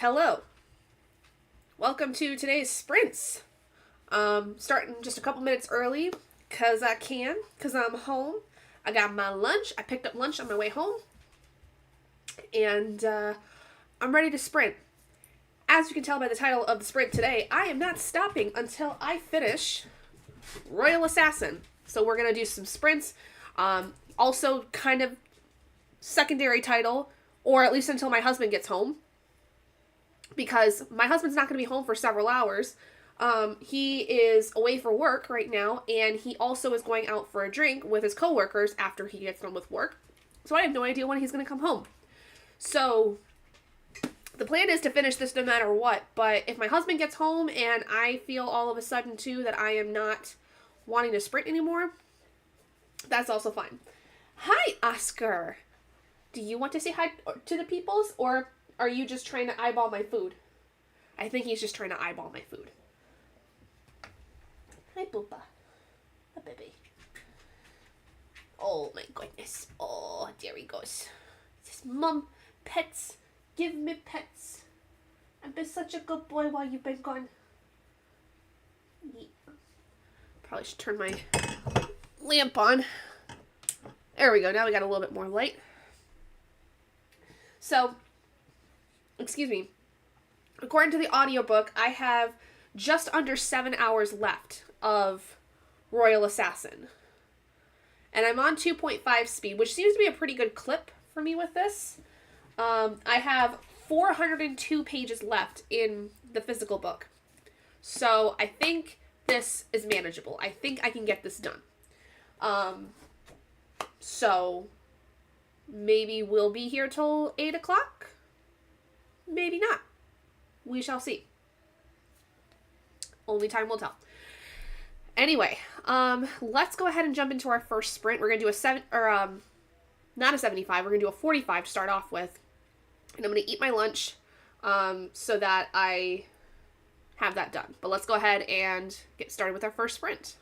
Hello. Welcome to today's sprints. Starting just a couple minutes early because I can, because I'm home. I got my lunch. I picked up lunch on my way home. And I'm ready to sprint. As you can tell by the title of the sprint today, I am not stopping until I finish Royal Assassin. So we're going to do some sprints. Also, kind of secondary title, or at least until my husband gets home. Because my husband's not going to be home for several hours. He is away for work right now, and he also is going out for a drink with his coworkers after he gets done with work. So I have no idea when he's going to come home. So the plan is to finish this no matter what, but if my husband gets home and I feel all of a sudden too that I am not wanting to sprint anymore, that's also fine. Hi, Oscar. Do you want to say hi to the peoples, or are you just trying to eyeball my food? I think he's just trying to eyeball my food. Hi, Boopa. A baby. Oh my goodness. Oh, there he goes. He says, Mom, pets. Give me pets. I've been such a good boy while you've been gone. Yeah. Probably should turn my lamp on. There we go. Now we got a little bit more light. So, excuse me. According to the audiobook, I have just under 7 hours left of Royal Assassin. And I'm on 2.5 speed, which seems to be a pretty good clip for me with this. I have 402 pages left in the physical book. So I think this is manageable. I think I can get this done. So maybe we'll be here till 8 o'clock. Maybe not. We shall see. Only time will tell. Anyway, let's go ahead and jump into our first sprint. We're gonna do not a 75. We're gonna do a 45 to start off with, and I'm gonna eat my lunch, so that I have that done. But let's go ahead and get started with our first sprint.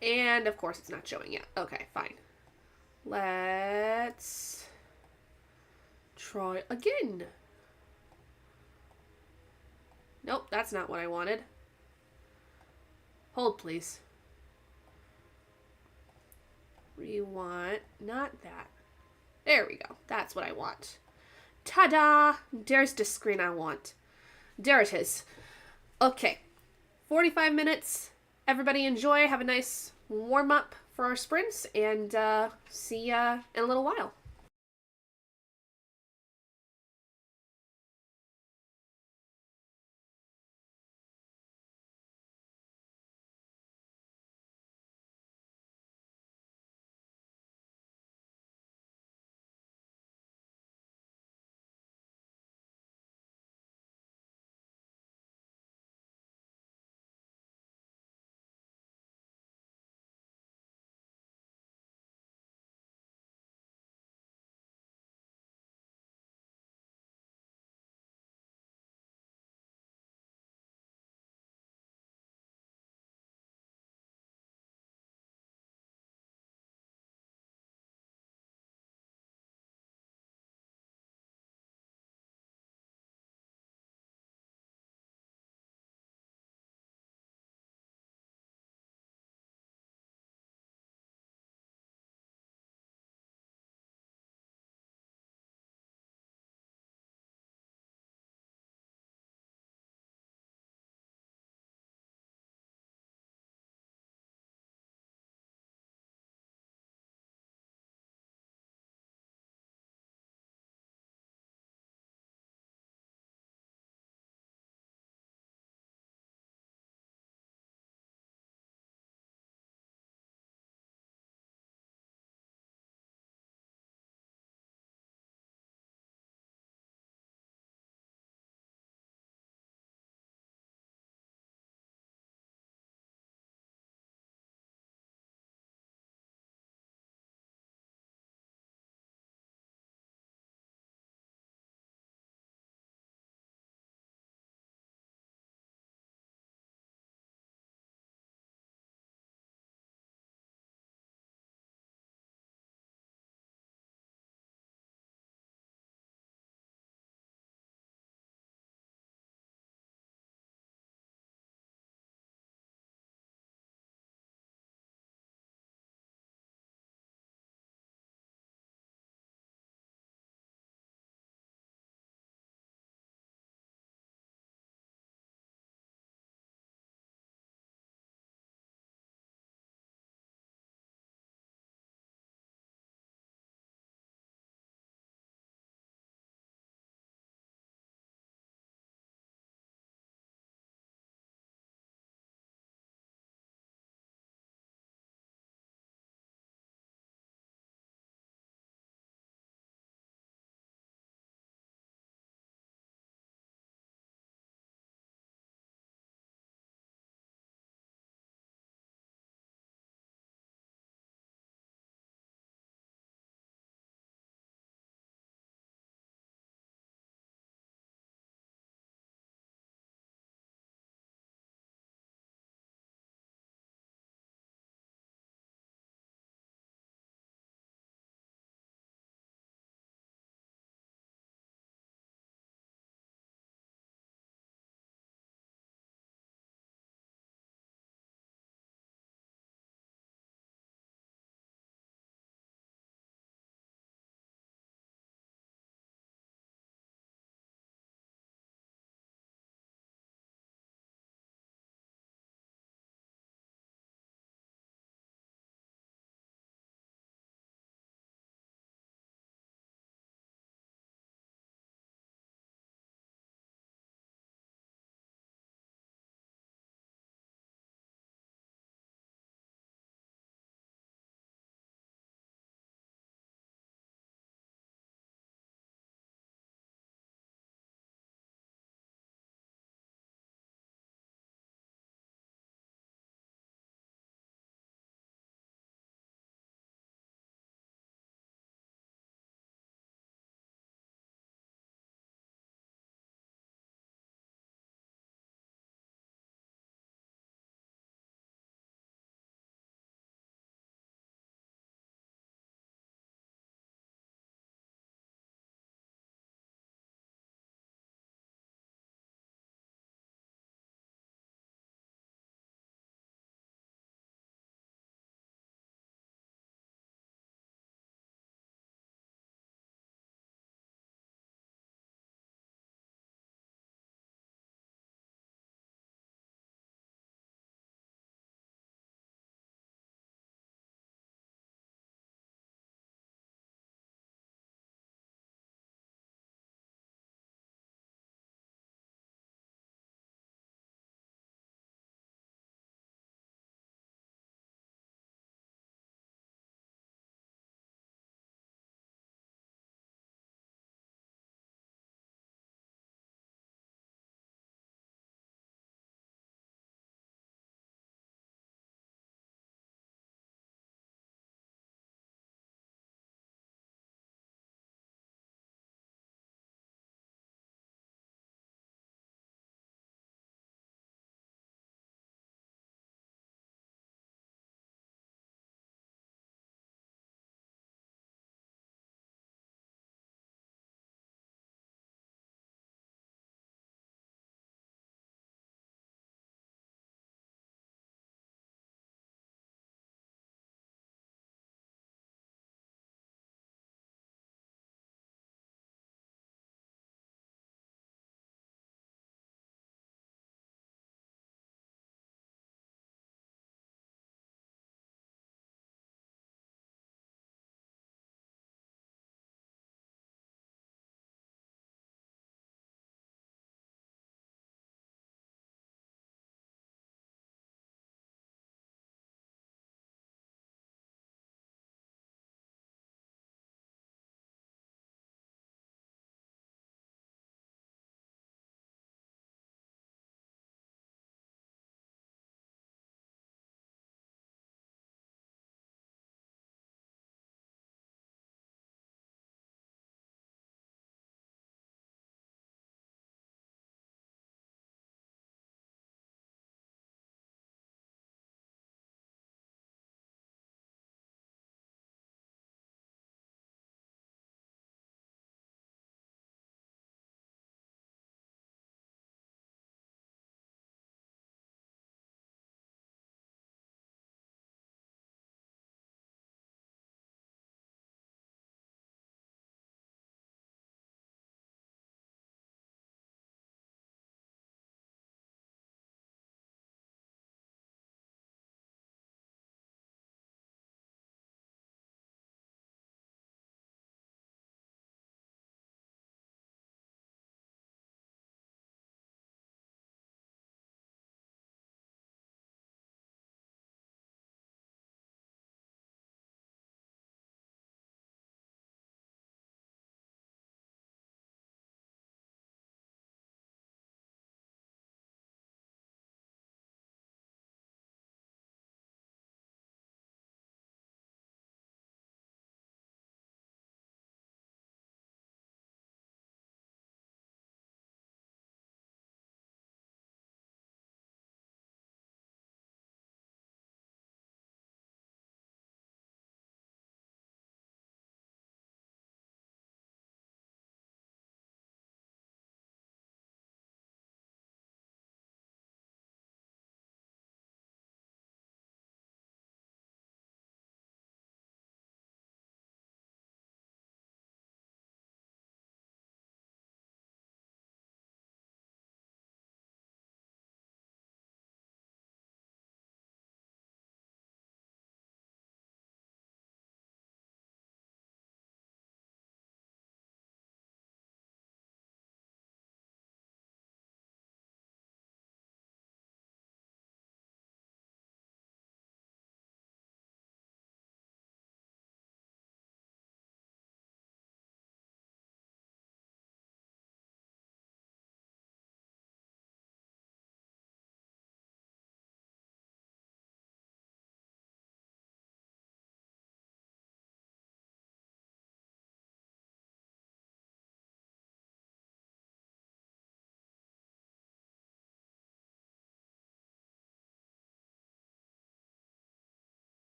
And of course, it's not showing yet. Okay, fine. Let's try again. Nope, that's not what I wanted. Hold, please. We want, not that. There we go. That's what I want. Ta-da! There's the screen I want. There it is. Okay. 45 minutes. Everybody enjoy. Have a nice warm-up for our sprints, and see ya in a little while.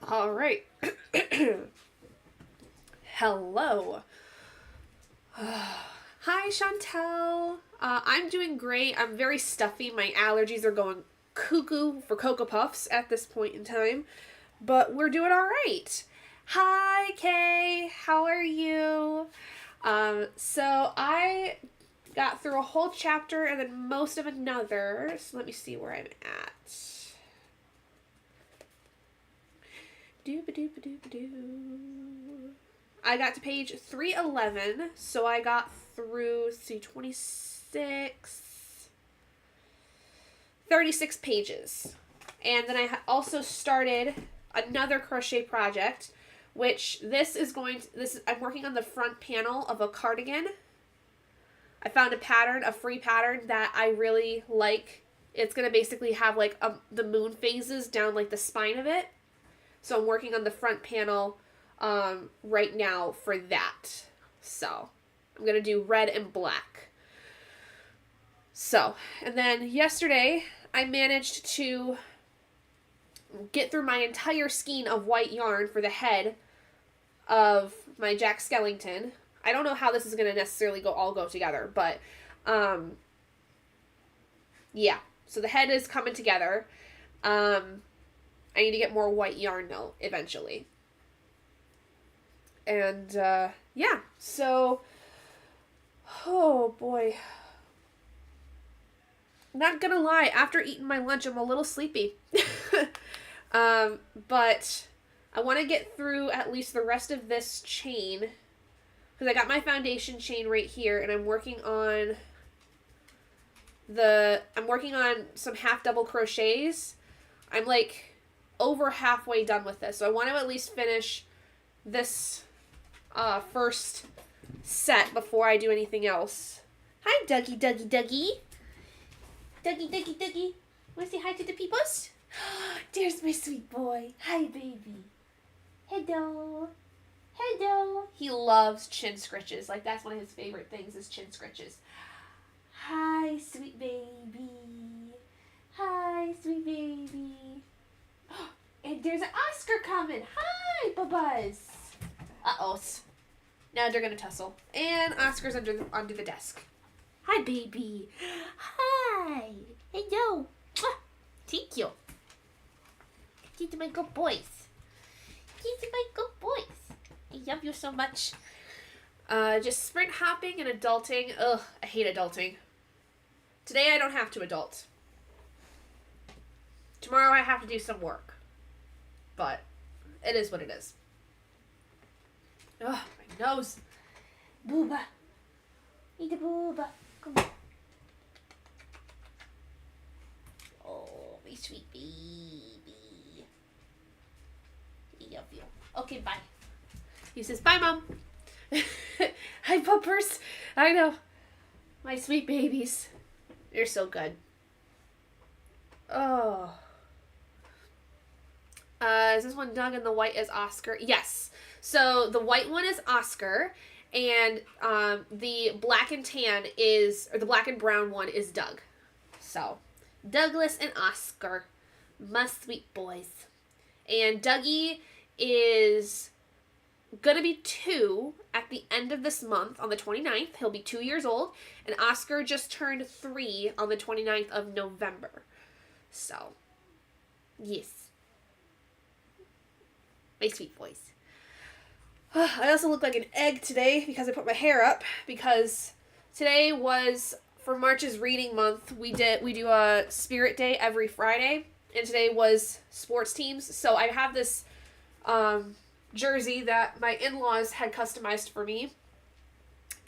All right. Hello. Hi, Chantel. I'm doing great. I'm very stuffy. My allergies are going cuckoo for Cocoa Puffs at this point in time. But we're doing all right. Hi, Kay. How are you? So I got through a whole chapter and then most of another. So let me see where I'm at. I got to page 311, so I got through, 36 pages. And then I also started another crochet project, which I'm working on the front panel of a cardigan. I found a free pattern that I really like. It's going to basically have like the moon phases down like the spine of it. So I'm working on the front panel right now for that. So I'm going to do red and black. So, and then yesterday I managed to get through my entire skein of white yarn for the head of my Jack Skellington. I don't know how this is going to necessarily all go together, but yeah. So the head is coming together. I need to get more white yarn though, eventually. And, yeah. So, oh boy. Not gonna lie, after eating my lunch, I'm a little sleepy. But I want to get through at least the rest of this chain. Because I got my foundation chain right here, and I'm working on some half double crochets. I'm like over halfway done with this. So I want to at least finish this first set before I do anything else. Hi, Dougie, Dougie, Dougie. Dougie, Dougie, Dougie. Want to say hi to the peoples? There's my sweet boy. Hi, baby. Hello. Hello. He loves chin scritches. Like, that's one of his favorite things is chin scritches. Hi, sweet baby. Hi, sweet baby. And there's an Oscar coming. Hi, Bubba's. Uh-oh. Now they're going to tussle. And Oscar's under the desk. Hi, baby. Hi. Hello. Thank you. These are my good boys. These are my good boys. I love you so much. Just sprint hopping and adulting. Ugh, I hate adulting. Today I don't have to adult. Tomorrow I have to do some work. But it is what it is. Ugh, my nose. Booba. Eat a booba. Come on. Oh, my sweet baby. I love you. Okay, bye. He says, bye, Mom. Hi, puppers. I know. My sweet babies. You're so good. Oh. Is this one Doug and the white is Oscar? Yes. So the white one is Oscar, and the black and the black and brown one is Doug. So, Douglas and Oscar. My sweet boys. And Dougie is gonna be 2 at the end of this month on the 29th. He'll be 2 years old. And Oscar just turned 3 on the 29th of November. So, yes. My sweet boys. I also look like an egg today because I put my hair up, because today was, for March's reading month, we do a spirit day every Friday, and today was sports teams. So I have this jersey that my in-laws had customized for me,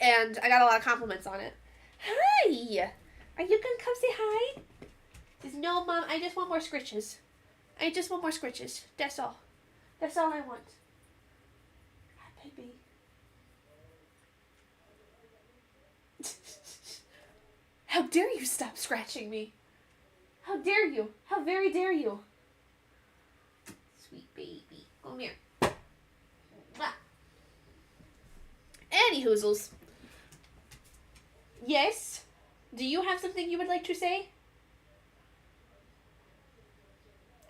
and I got a lot of compliments on it. Hi! Are you gonna come say hi? Says, no, Mom, I just want more scritches. I just want more scritches. That's all. That's all I want. Hi, baby. How dare you stop scratching me? How dare you? How very dare you? Sweet baby. Come here. Mwah. Any hoozles. Yes? Do you have something you would like to say?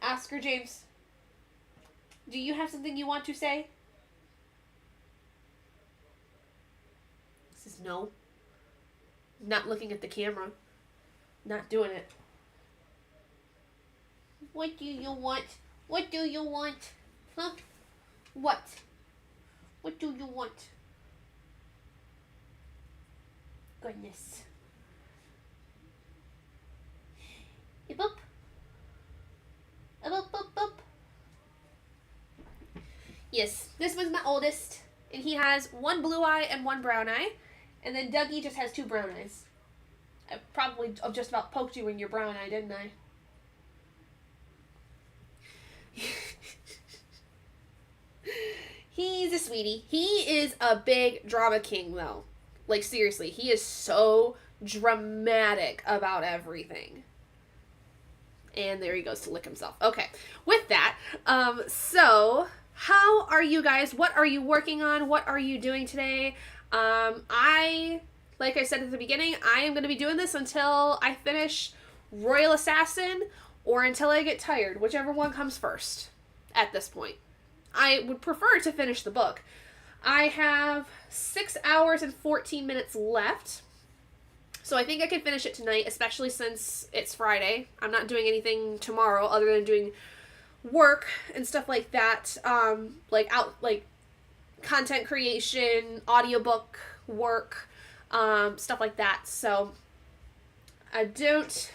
Oscar James. Do you have something you want to say? This is no. Not looking at the camera. Not doing it. What do you want? What do you want? Huh? What? What do you want? Goodness. Yip up. Up, up, up. Yes, this one's my oldest, and he has one blue eye and one brown eye, and then Dougie just has two brown eyes. I probably just about poked you in your brown eye, didn't I? He's a sweetie. He is a big drama king, though. Like, seriously, he is so dramatic about everything. And there he goes to lick himself. Okay, with that, so how are you guys? What are you working on? What are you doing today? Like I said at the beginning, I am going to be doing this until I finish Royal Assassin or until I get tired, whichever one comes first at this point. I would prefer to finish the book. I have 6 hours and 14 minutes left. So I think I can finish it tonight, especially since it's Friday. I'm not doing anything tomorrow other than doing work and stuff like that. Like content creation, audiobook work, stuff like that. So I don't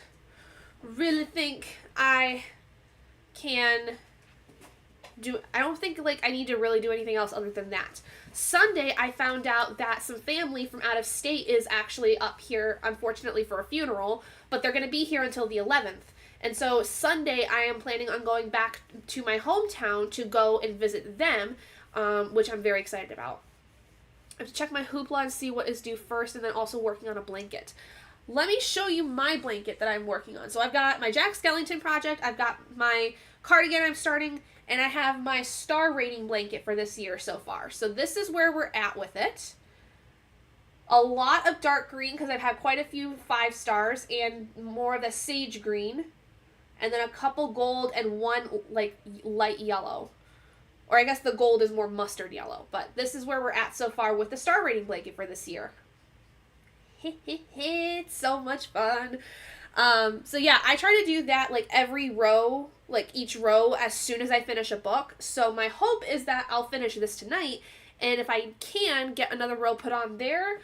really think I don't think like I need to really do anything else other than that. Sunday, I found out that some family from out of state is actually up here, unfortunately, for a funeral, but they're going to be here until the 11th. And so Sunday, I am planning on going back to my hometown to go and visit them, which I'm very excited about. I have to check my Hoopla and see what is due first, and then also working on a blanket. Let me show you my blanket that I'm working on. So I've got my Jack Skellington project, I've got my cardigan I'm starting, and I have my star rating blanket for this year so far. So this is where we're at with it. A lot of dark green because I've had quite a few 5 stars and more of the sage green. And then a couple gold and one like light yellow. Or I guess the gold is more mustard yellow. But this is where we're at so far with the star rating blanket for this year. It's so much fun. So yeah, I try to do that like every row, like each row as soon as I finish a book. So my hope is that I'll finish this tonight, and if I can, get another row put on there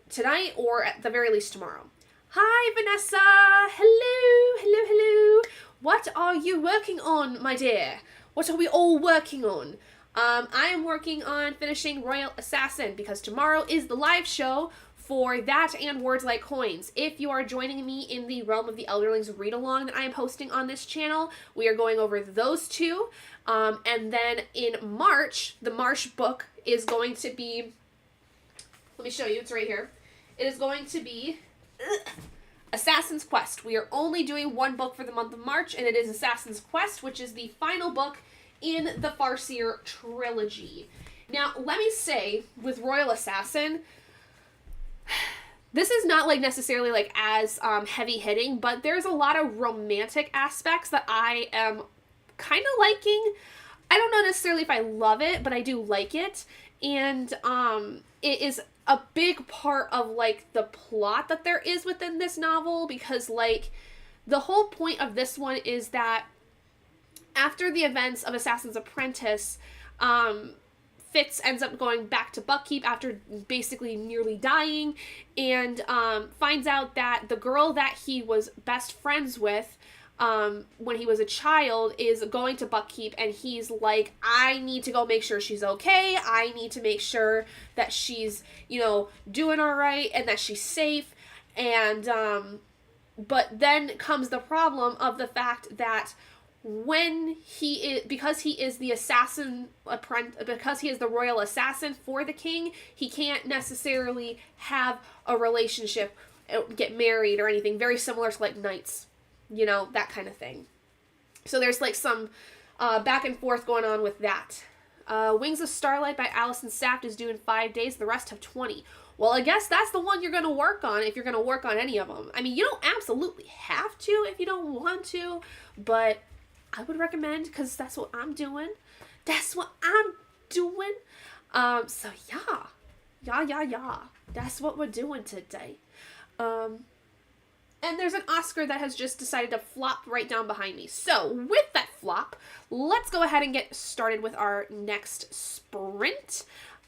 tonight or at the very least tomorrow. Hi, Vanessa! Hello, hello, hello! What are you working on, my dear? What are we all working on? I am working on finishing Royal Assassin because tomorrow is the live show for that and Words Like Coins. If you are joining me in the Realm of the Elderlings read-along that I am hosting on this channel, we are going over those two. And then in March, the March book is going to be, let me show you, it's right here. It is going to be Assassin's Quest. We are only doing one book for the month of March, and it is Assassin's Quest, which is the final book in the Farseer trilogy. Now, let me say, with Royal Assassin, this is not like necessarily like as heavy hitting, but there's a lot of romantic aspects that I am kind of liking. I don't know necessarily if I love it, but I do like it. And it is a big part of like the plot that there is within this novel, because like the whole point of this one is that after the events of Assassin's Apprentice, Fitz ends up going back to Buckkeep after basically nearly dying, and finds out that the girl that he was best friends with when he was a child is going to Buckkeep, and he's like, I need to go make sure she's okay. I need to make sure that she's, you know, doing all right and that she's safe. And but then comes the problem of the fact that when he is, because he is the assassin apprentice, because he is the royal assassin for the king, he can't necessarily have a relationship, get married or anything, very similar to like knights, you know, that kind of thing. So there's like some back and forth going on with that. Wings of Starlight by Alison Saft is due in 5 days. The rest have 20. Well, I guess that's the one you're going to work on if you're going to work on any of them. I mean, you don't absolutely have to if you don't want to, but I would recommend, because that's what I'm doing. That's what I'm doing. So yeah. That's what we're doing today. And there's an Oscar that has just decided to flop right down behind me. So with that flop, let's go ahead and get started with our next sprint.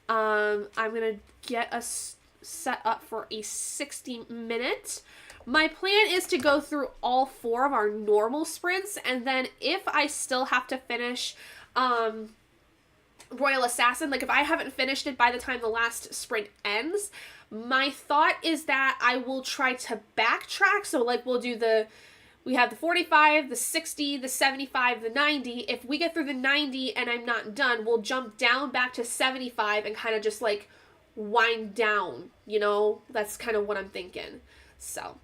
I'm gonna get us set up for a 60-minute. My plan is to go through all 4 of our normal sprints, and then if I still have to finish Royal Assassin, like if I haven't finished it by the time the last sprint ends, my thought is that I will try to backtrack. So like we have the 45, the 60, the 75, the 90. If we get through the 90 and I'm not done, we'll jump down back to 75 and kind of just like wind down, you know? That's kind of what I'm thinking. So,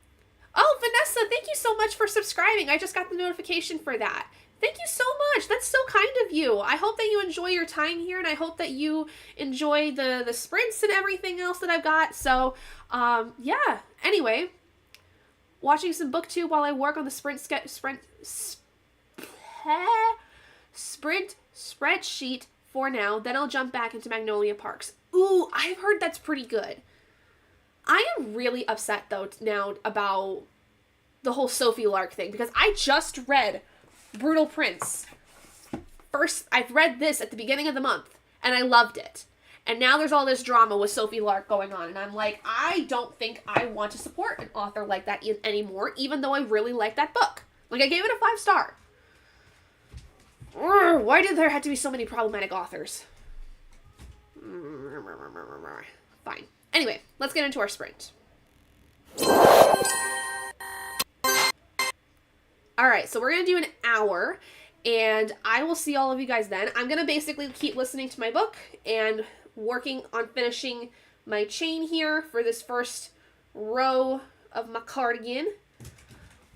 oh, Vanessa, thank you so much for subscribing. I just got the notification for that. Thank you so much. That's so kind of you. I hope that you enjoy your time here, and I hope that you enjoy the sprints and everything else that I've got. So, yeah. Anyway, watching some booktube while I work on the sprint spreadsheet for now. Then I'll jump back into Magnolia Parks. Ooh, I've heard that's pretty good. I am really upset, though, now about the whole Sophie Lark thing, because I just read Brutal Prince. First, I've read this at the beginning of the month, and I loved it. And now there's all this drama with Sophie Lark going on, and I'm like, I don't think I want to support an author like that anymore, even though I really like that book. Like, I gave it a 5-star. Why did there have to be so many problematic authors? Fine. Anyway, let's get into our sprint. Alright, so we're going to do an hour, and I will see all of you guys then. I'm going to basically keep listening to my book and working on finishing my chain here for this first row of my cardigan.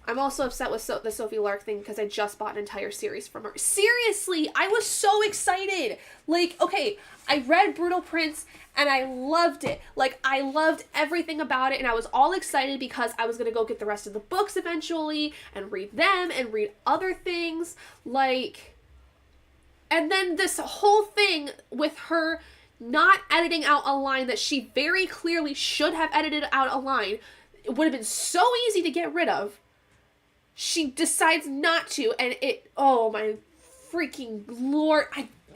I'm also upset with the Sophie Lark thing because I just bought an entire series from her. Seriously, I was so excited. Like, okay, I read Brutal Prince and I loved it. Like, I loved everything about it, and I was all excited because I was going to go get the rest of the books eventually and read them and read other things. Like, and then this whole thing with her not editing out a line that she very clearly should have edited out a line. It would have been so easy to get rid of. She decides not to, and oh my freaking Lord,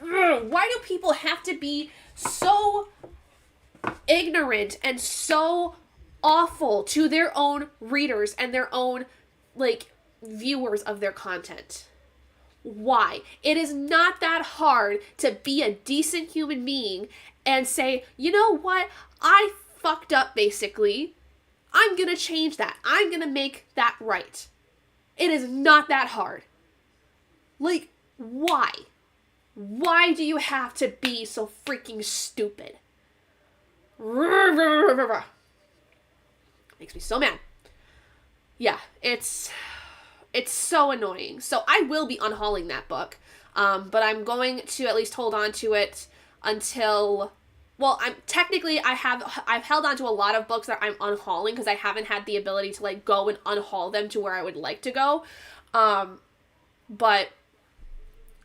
why do people have to be so ignorant and so awful to their own readers and their own, like, viewers of their content? Why? It is not that hard to be a decent human being and say, you know what, I fucked up basically. I'm gonna change that. I'm gonna make that right. It is not that hard. Like, why? Why do you have to be so freaking stupid? Makes me so mad. Yeah, it's so annoying. So I will be unhauling that book, but I'm going to at least hold on to it until, well, I've held on to a lot of books that I'm unhauling because I haven't had the ability to like go and unhaul them to where I would like to go. But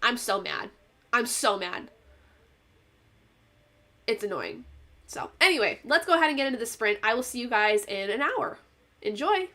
I'm so mad. I'm so mad. It's annoying. So anyway, let's go ahead and get into the sprint. I will see you guys in an hour. Enjoy.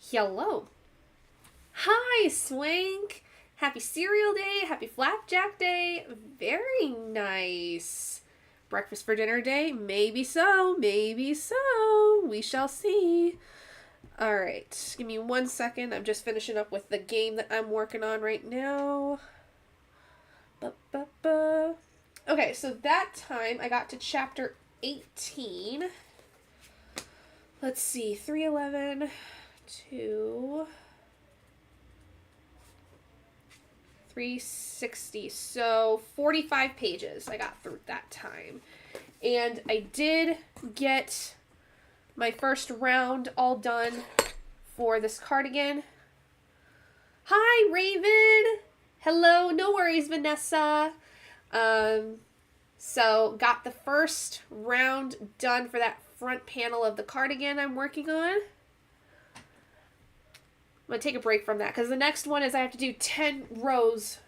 Hello. Hi, Swank. Happy cereal day. Happy flapjack day. Very nice. Breakfast for dinner day. Maybe so. Maybe so. We shall see. Alright. Give me 1 second. I'm just finishing up with the game that I'm working on right now. Okay, so that time I got to chapter 18. Let's see. 311 to 360. So 45 pages I got through that time. And I did get my first round all done for this cardigan. Hi, Raven! Hello, no worries, Vanessa. So got the first round done for that front panel of the cardigan I'm working on. I'm going to take a break from that because the next one is I have to do 10 rows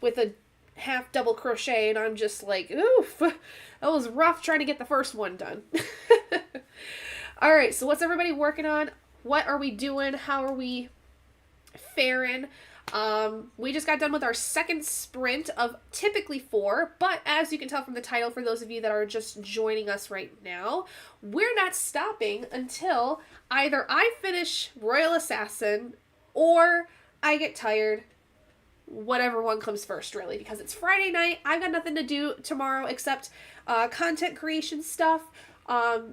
with a half double crochet, and I'm just like, oof, that was rough trying to get the first one done. All right, so what's everybody working on? What are we doing? How are we faring? We just got done with our second sprint of typically 4, but as you can tell from the title, for those of you that are just joining us right now, we're not stopping until either I finish Royal Assassin or I get tired. Whatever one comes first, really, because it's Friday night. I've got nothing to do tomorrow except content creation stuff.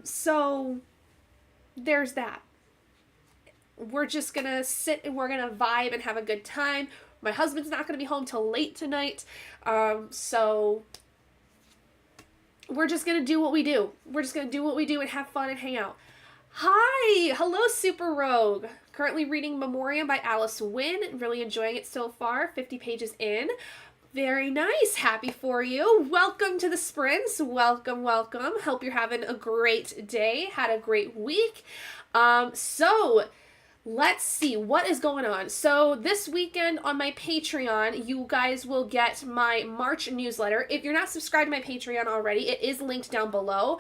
So there's that. We're just gonna sit and we're gonna vibe and have a good time. My husband's not gonna be home till late tonight. So we're just gonna do what we do. We're just gonna do what we do and have fun and hang out. Hi! Hello, Super Rogue. Currently reading Memoriam by Alice Wynn. Really enjoying it so far. 50 pages in. Very nice. Happy for you. Welcome to the sprints. Welcome, welcome. Hope you're having a great day. Had a great week. So let's see what is going on. So this weekend on my Patreon, you guys will get my March newsletter. If you're not subscribed to my Patreon already, it is linked down below.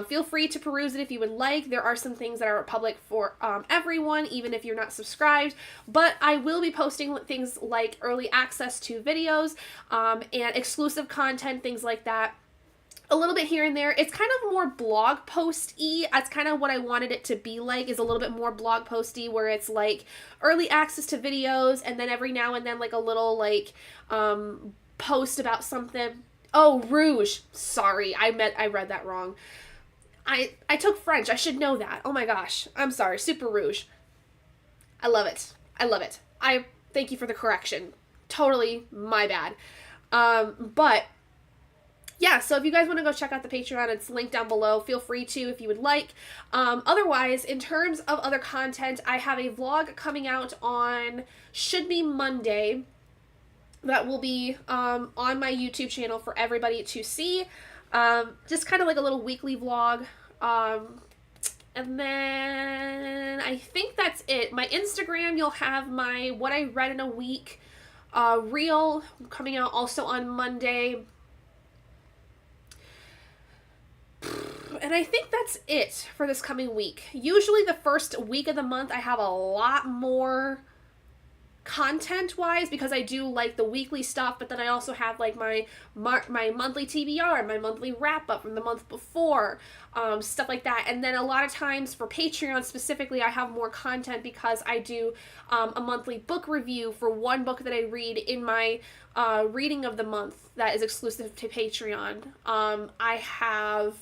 Feel free to peruse it if you would like. There are some things that are public for everyone, even if you're not subscribed. But I will be posting things like early access to videos and exclusive content, things like that. A little bit here and there. It's kind of more blog post-y. That's kind of what I wanted it to be like, is a little bit more blog post-y, where it's like early access to videos and then every now and then like a little like post about something. Oh, Rouge. Sorry, I read that wrong. I took French. I should know that. Oh my gosh. I'm sorry. Super Rouge. I love it. I love it. I thank you for the correction. Totally my bad. But yeah, so if you guys want to go check out the Patreon, it's linked down below. Feel free to if you would like. Otherwise, in terms of other content, I have a vlog coming out on, should be Monday, that will be on my YouTube channel for everybody to see. Just kind of like a little weekly vlog. And then I think that's it. My Instagram, you'll have my What I Read in a Week reel coming out also on Monday. And I think that's it for this coming week. Usually the first week of the month I have a lot more content-wise because I do like the weekly stuff, but then I also have like my monthly TBR, my monthly wrap-up from the month before, stuff like that. And then a lot of times for Patreon specifically, I have more content because I do a monthly book review for one book that I read in my reading of the month that is exclusive to Patreon. I have,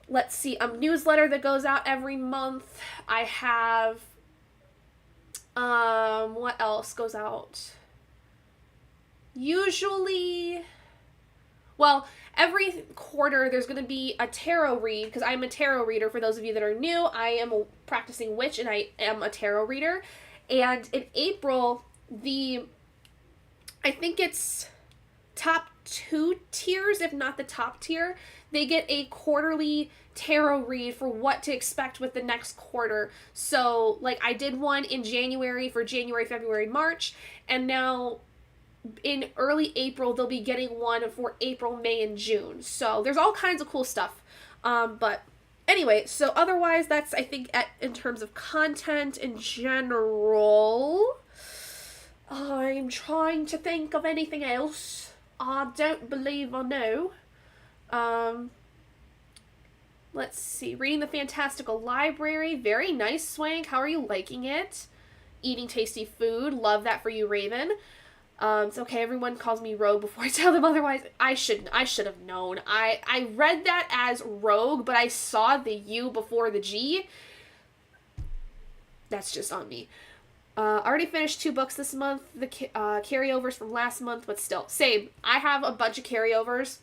let's see, a newsletter that goes out every month. I have, what else goes out? Usually, well, every quarter there's going to be a tarot read, because I'm a tarot reader. For those of you that are new, I am a practicing witch and I am a tarot reader. And in April, I think it's top 2 tiers, if not the top tier, they get a quarterly tarot read for what to expect with the next quarter. So, like, I did one in January for January, February, March, and now in early April, they'll be getting one for April, May, and June. So, there's all kinds of cool stuff. But Anyway, so otherwise, that's, I think, in terms of content in general. I'm trying to think of anything else. I don't believe I know. Let's see. Reading the Fantastical Library. Very nice, Swank. How are you liking it? Eating tasty food. Love that for you, Raven. It's okay. Everyone calls me Rogue before I tell them otherwise. I should have known. I read that as Rogue, but I saw the U before the G. That's just on me. Already finished 2 books this month. The carryovers from last month, but still. Same. I have a bunch of carryovers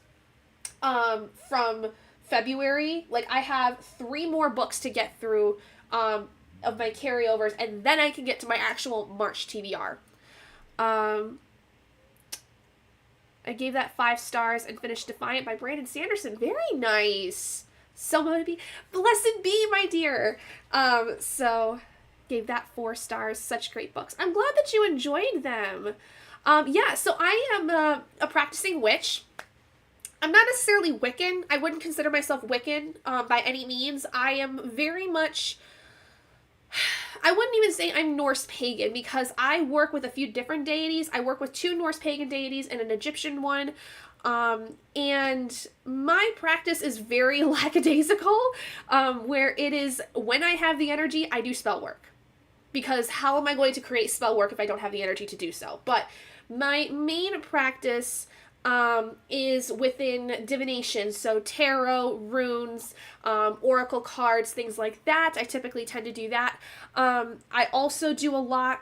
from February. Like, I have 3 more books to get through of my carryovers, and then I can get to my actual March TBR. I gave that 5 stars and finished Defiant by Brandon Sanderson. Very nice. Somebody blessed be, my dear. So gave that 4 stars. Such great books. I'm glad that you enjoyed them. Yeah, so I am a practicing witch. I'm not necessarily Wiccan. I wouldn't consider myself Wiccan by any means. I am very much... I wouldn't even say I'm Norse pagan because I work with a few different deities. I work with 2 Norse pagan deities and an Egyptian one. And my practice is very lackadaisical, where it is when I have the energy, I do spell work. Because how am I going to create spell work if I don't have the energy to do so? But my main practice is within divination, so tarot, runes, oracle cards, things like that. I typically tend to do that. I also do a lot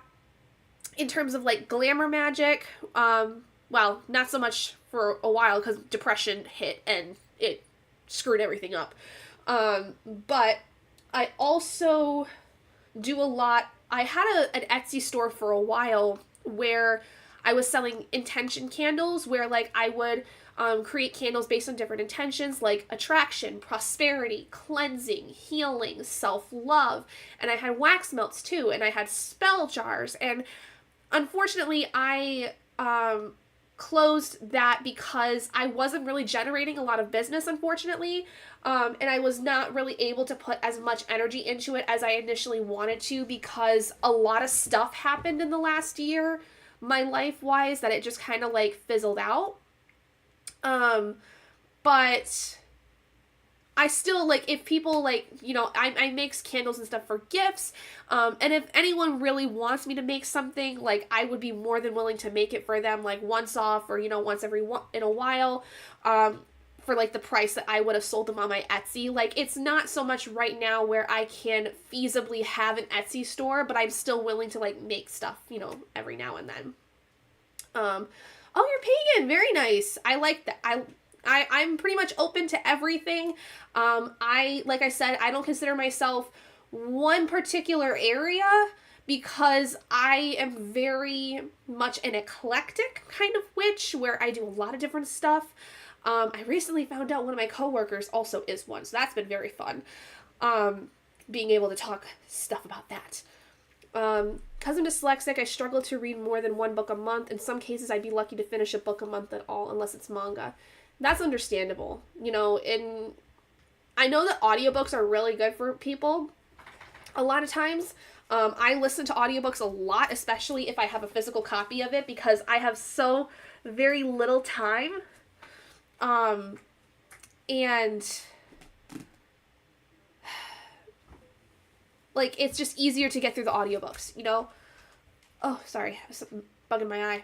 in terms of like glamour magic. Well, not so much for a while because depression hit and it screwed everything up. But I also do a lot. I had an Etsy store for a while where I was selling intention candles where, like, I would create candles based on different intentions, like attraction, prosperity, cleansing, healing, self-love. And I had wax melts, too. And I had spell jars. And unfortunately, I closed that because I wasn't really generating a lot of business, unfortunately. And I was not really able to put as much energy into it as I initially wanted to because a lot of stuff happened in the last year, my life-wise, that it just kind of, like, fizzled out. But I still, like, if people, like, you know, I make candles and stuff for gifts, and if anyone really wants me to make something, like, I would be more than willing to make it for them, like, once off, or, you know, once in a while, for, like, the price that I would have sold them on my Etsy. Like, it's not so much right now where I can feasibly have an Etsy store, but I'm still willing to, like, make stuff, you know, every now and then. Oh, you're pagan! Very nice! I like that. I'm pretty much open to everything. Like I said, I don't consider myself one particular area because I am very much an eclectic kind of witch where I do a lot of different stuff. I recently found out one of my coworkers also is one, so that's been very fun. Being able to talk stuff about that. Because I'm dyslexic, I struggle to read more than 1 book a month. In some cases, I'd be lucky to finish a book a month at all, unless it's manga. That's understandable. You know, I know that audiobooks are really good for people a lot of times. I listen to audiobooks a lot, especially if I have a physical copy of it, because I have so very little time. And like, it's just easier to get through the audiobooks, you know? Oh, sorry, something bugging my eye.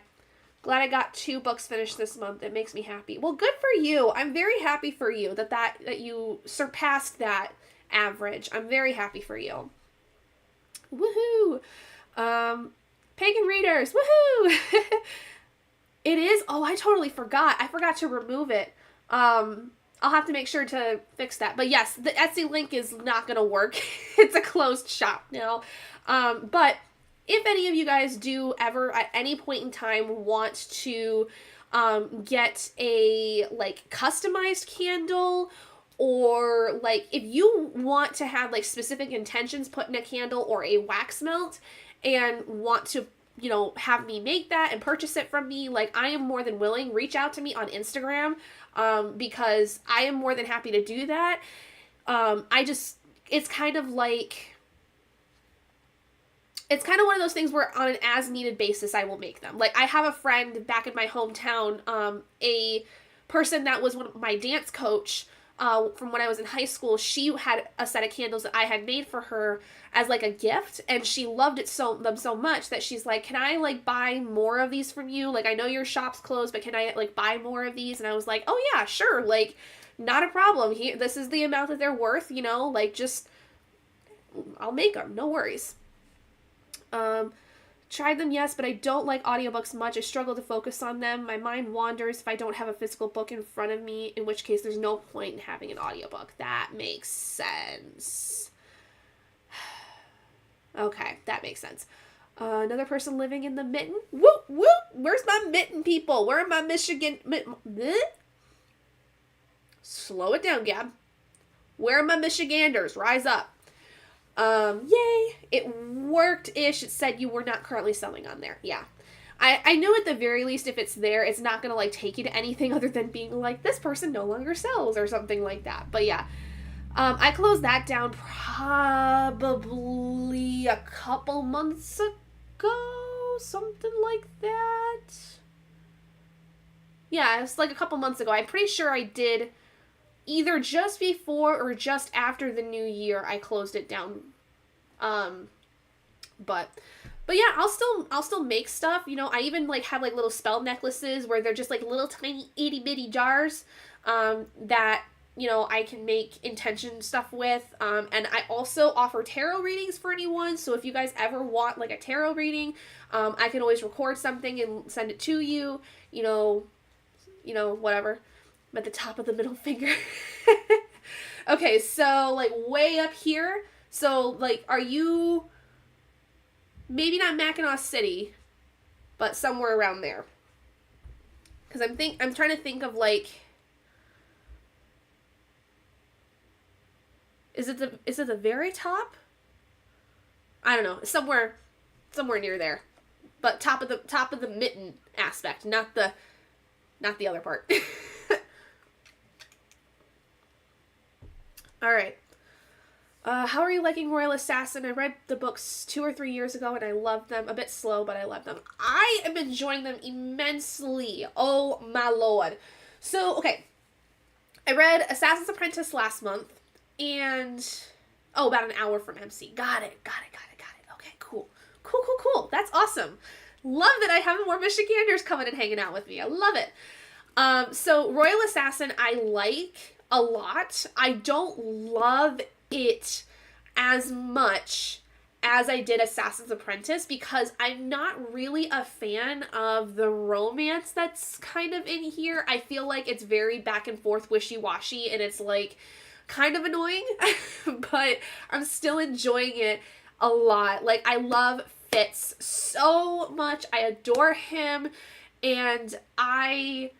Glad I got 2 books finished this month. It makes me happy. Well, good for you. I'm very happy for you that you surpassed that average. I'm very happy for you. Woohoo! Pagan readers, woohoo! It is? Oh, I totally forgot. I forgot to remove it. I'll have to make sure to fix that. But yes, the Etsy link is not going to work. It's a closed shop now. But if any of you guys do ever at any point in time want to get a, like, customized candle, or, like, if you want to have, like, specific intentions put in a candle or a wax melt and want to, you know, have me make that and purchase it from me, like, I am more than willing. Reach out to me on Instagram, because I am more than happy to do that. It's kind of like, it's kind of one of those things where on an as needed basis I will make them. Like, I have a friend back in my hometown, a person that was my dance coach from when I was in high school. She had a set of candles that I had made for her as like a gift, and she loved them so much that she's like, can I like buy more of these from you? Like, I know your shop's closed, but can I like buy more of these? And I was like, oh yeah, sure, like, not a problem. This is the amount that they're worth, like, just, I'll make them, no worries. Tried them, yes, but I don't like audiobooks much. I struggle to focus on them. My mind wanders if I don't have a physical book in front of me, in which case there's no point in having an audiobook. That makes sense. Okay, that makes sense. Another person living in the mitten. Whoop, whoop! Where's my mitten people? Where are my Michigan... Slow it down, Gab. Where are my Michiganders? Rise up. Yay! It worked-ish. It said you were not currently selling on there. Yeah. I know at the very least if it's there, it's not gonna, like, take you to anything other than being like, this person no longer sells or something like that. But yeah. I closed that down probably a couple months ago. Something like that. Yeah, it's like a couple months ago. I'm pretty sure I did... either just before or just after the new year, I closed it down. But yeah, I'll still make stuff. I even like have like little spell necklaces where they're just like little tiny itty bitty jars, that, I can make intention stuff with. And I also offer tarot readings for anyone. So if you guys ever want like a tarot reading, I can always record something and send it to you, whatever. I'm at the top of the middle finger. Okay, so, like, way up here. So, like, are you... maybe not Mackinac City, but somewhere around there. Because I'm trying to think of, like... Is it the very top? I don't know. Somewhere near there. But top of the mitten aspect, not the other part. Alright. How are you liking Royal Assassin? I read the books 2 or 3 years ago and I loved them. A bit slow, but I love them. I am enjoying them immensely. Oh my lord. So, okay. I read Assassin's Apprentice last month and... about an hour from MC. Got it. Okay, cool. Cool. That's awesome. Love that I have more Michiganders coming and hanging out with me. I love it. So Royal Assassin I like a lot. I don't love it as much as I did Assassin's Apprentice because I'm not really a fan of the romance that's kind of in here. I feel like it's very back and forth, wishy-washy, and it's like kind of annoying, but I'm still enjoying it a lot. Like, I love Fitz so much. I adore him, and I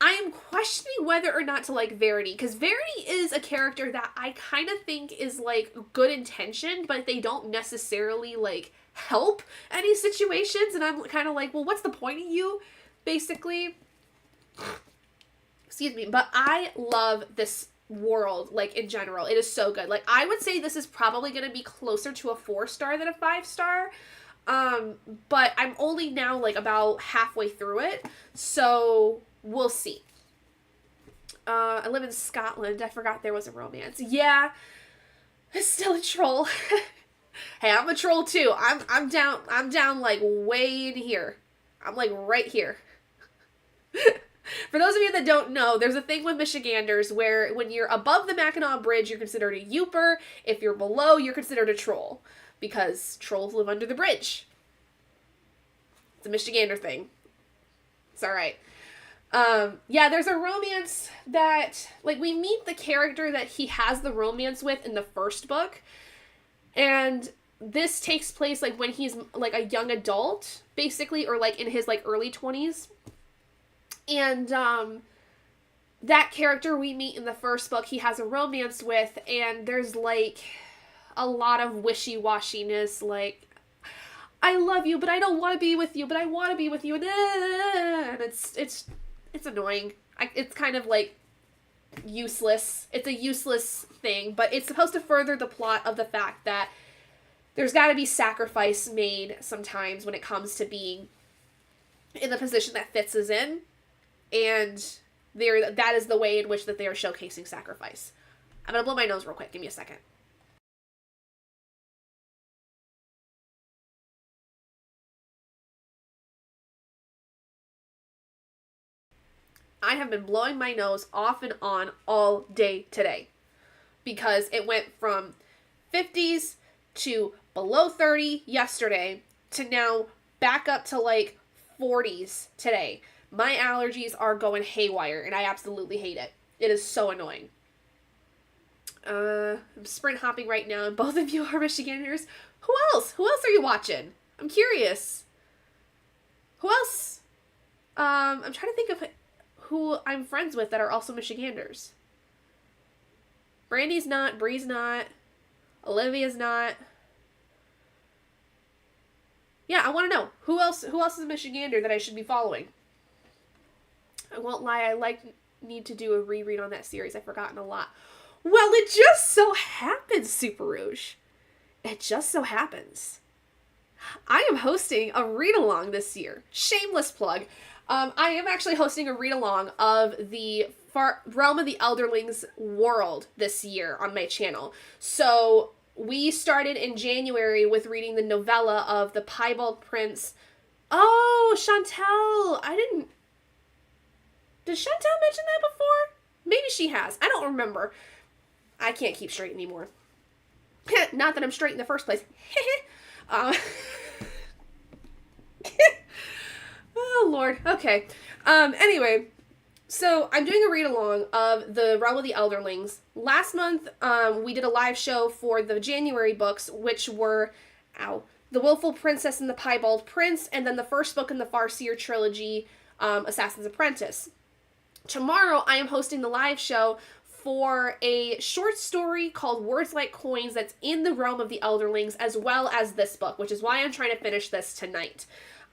am questioning whether or not to like Verity, because Verity is a character that I kind of think is like good intentioned, but they don't necessarily like help any situations, and I'm kind of like, well, what's the point of you, basically? Excuse me, but I love this world, like, in general. It is so good. Like, I would say this is probably going to be closer to a 4-star than a 5-star, but I'm only now like about halfway through it, so we'll see. I live in Scotland. I forgot there was a romance. Yeah, it's still a troll. Hey, I'm a troll too. I'm down like way in here. I'm like right here. For those of you that don't know, there's a thing with Michiganders where when you're above the Mackinac Bridge, you're considered a Youper. If you're below, you're considered a troll. Because trolls live under the bridge. It's a Michigander thing. It's alright. Yeah, there's a romance that, like, we meet the character that he has the romance with in the first book, and this takes place, like, when he's, like, a young adult, basically, or, like, in his, like, early 20s, and, that character we meet in the first book, he has a romance with, and there's, like, a lot of wishy-washiness, like, I love you, but I don't want to be with you, but I want to be with you, and it's annoying. It's kind of like, useless. It's a useless thing, but it's supposed to further the plot of the fact that there's got to be sacrifice made sometimes when it comes to being in the position that Fitz is in, and that is the way in which that they are showcasing sacrifice. I'm gonna blow my nose real quick. Give me a second. I have been blowing my nose off and on all day today because it went from 50s to below 30 yesterday to now back up to like 40s today. My allergies are going haywire and I absolutely hate it. It is so annoying. I'm sprint hopping right now and both of you are Michiganders. Who else? Who else are you watching? I'm curious. Who else? I'm trying to think of who I'm friends with that are also Michiganders. Brandy's not, Bree's not, Olivia's not. Yeah, I want to know who else is a Michigander that I should be following. I won't lie, I need to do a reread on that series. I've forgotten a lot. Well, it just so happens, Super Rouge. It just so happens. I am hosting a read-along this year. Shameless plug. I am actually hosting a read-along of the Realm of the Elderlings world this year on my channel. So we started in January with reading the novella of the Piebald Prince. Oh, Chantel! Did Chantel mention that before? Maybe she has. I don't remember. I can't keep straight anymore. Not that I'm straight in the first place. Oh, Lord. Okay. Anyway, so I'm doing a read-along of the Realm of the Elderlings. Last month, we did a live show for the January books, which were, The Willful Princess and the Piebald Prince, and then the first book in the Farseer trilogy, Assassin's Apprentice. Tomorrow, I am hosting the live show for a short story called Words Like Coins that's in the Realm of the Elderlings, as well as this book, which is why I'm trying to finish this tonight.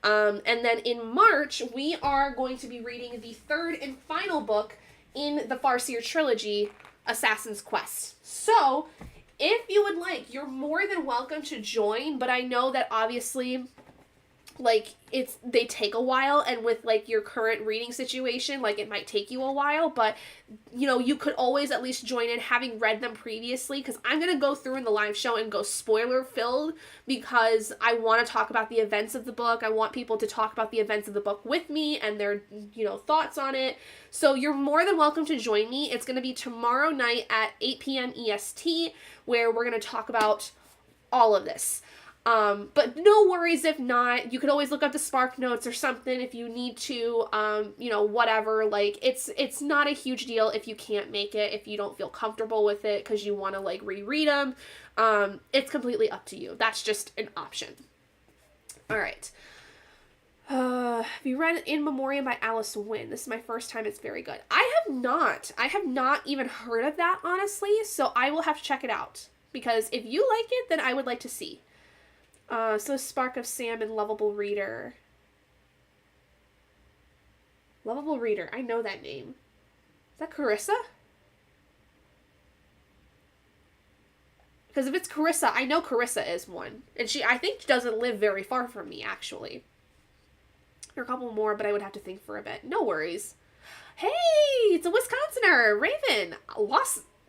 And then in March, we are going to be reading the third and final book in the Farseer trilogy, Assassin's Quest. So, if you would like, you're more than welcome to join, but I know that obviously, like, they take a while, and with, like, your current reading situation, like, it might take you a while, but, you know, you could always at least join in having read them previously, because I'm going to go through in the live show and go spoiler-filled, because I want to talk about the events of the book. I want people to talk about the events of the book with me, and their, you know, thoughts on it. So you're more than welcome to join me. It's going to be tomorrow night at 8 p.m. EST, where we're going to talk about all of this. But no worries if not. You could always look up the Spark Notes or something if you need to, you know, whatever. Like, it's not a huge deal if you can't make it, if you don't feel comfortable with it because you want to, like, reread them. It's completely up to you. That's just an option. All right. Have you read In Memoriam by Alice Wynne? This is my first time. It's very good. I have not even heard of that, honestly, so I will have to check it out. Because if you like it, then I would like to see. So Spark of Sam and Lovable Reader. Lovable Reader. I know that name. Is that Carissa? Because if it's Carissa, I know Carissa is one. And I think she doesn't live very far from me, actually. There are a couple more, but I would have to think for a bit. No worries. Hey! It's a Wisconsinner! Raven!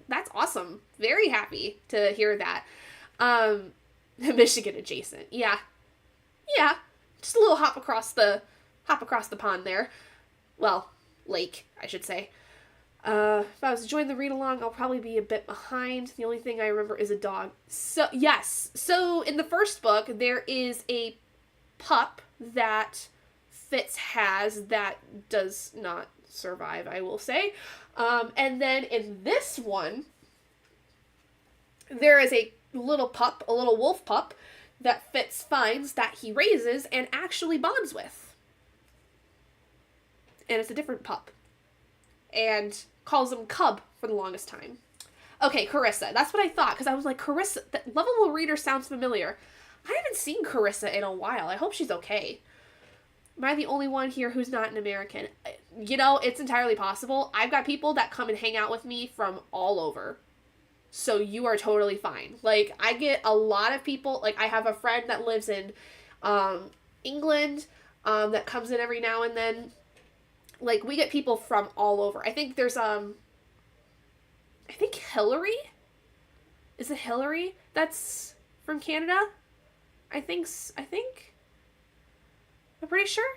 That's awesome. Very happy to hear that. Michigan adjacent. Yeah. Just a little hop across the pond there. Well, lake, I should say. If I was to join the read-along, I'll probably be a bit behind. The only thing I remember is a dog. So, yes. So, in the first book, there is a pup that Fitz has that does not survive, I will say. And then in this one, there is a little wolf pup that Fitz finds that he raises and actually bonds with. And it's a different pup. And calls him Cub for the longest time. Okay, Carissa. That's what I thought, because I was like, Carissa, that Lovable Reader sounds familiar. I haven't seen Carissa in a while. I hope she's okay. Am I the only one here who's not an American? You know, it's entirely possible. I've got people that come and hang out with me from all over. So you are totally fine. Like, I get a lot of people, like, I have a friend that lives in England that comes in every now and then. Like, we get people from all over. I think there's, I think Hillary? Is it Hillary that's from Canada? I think. I'm pretty sure.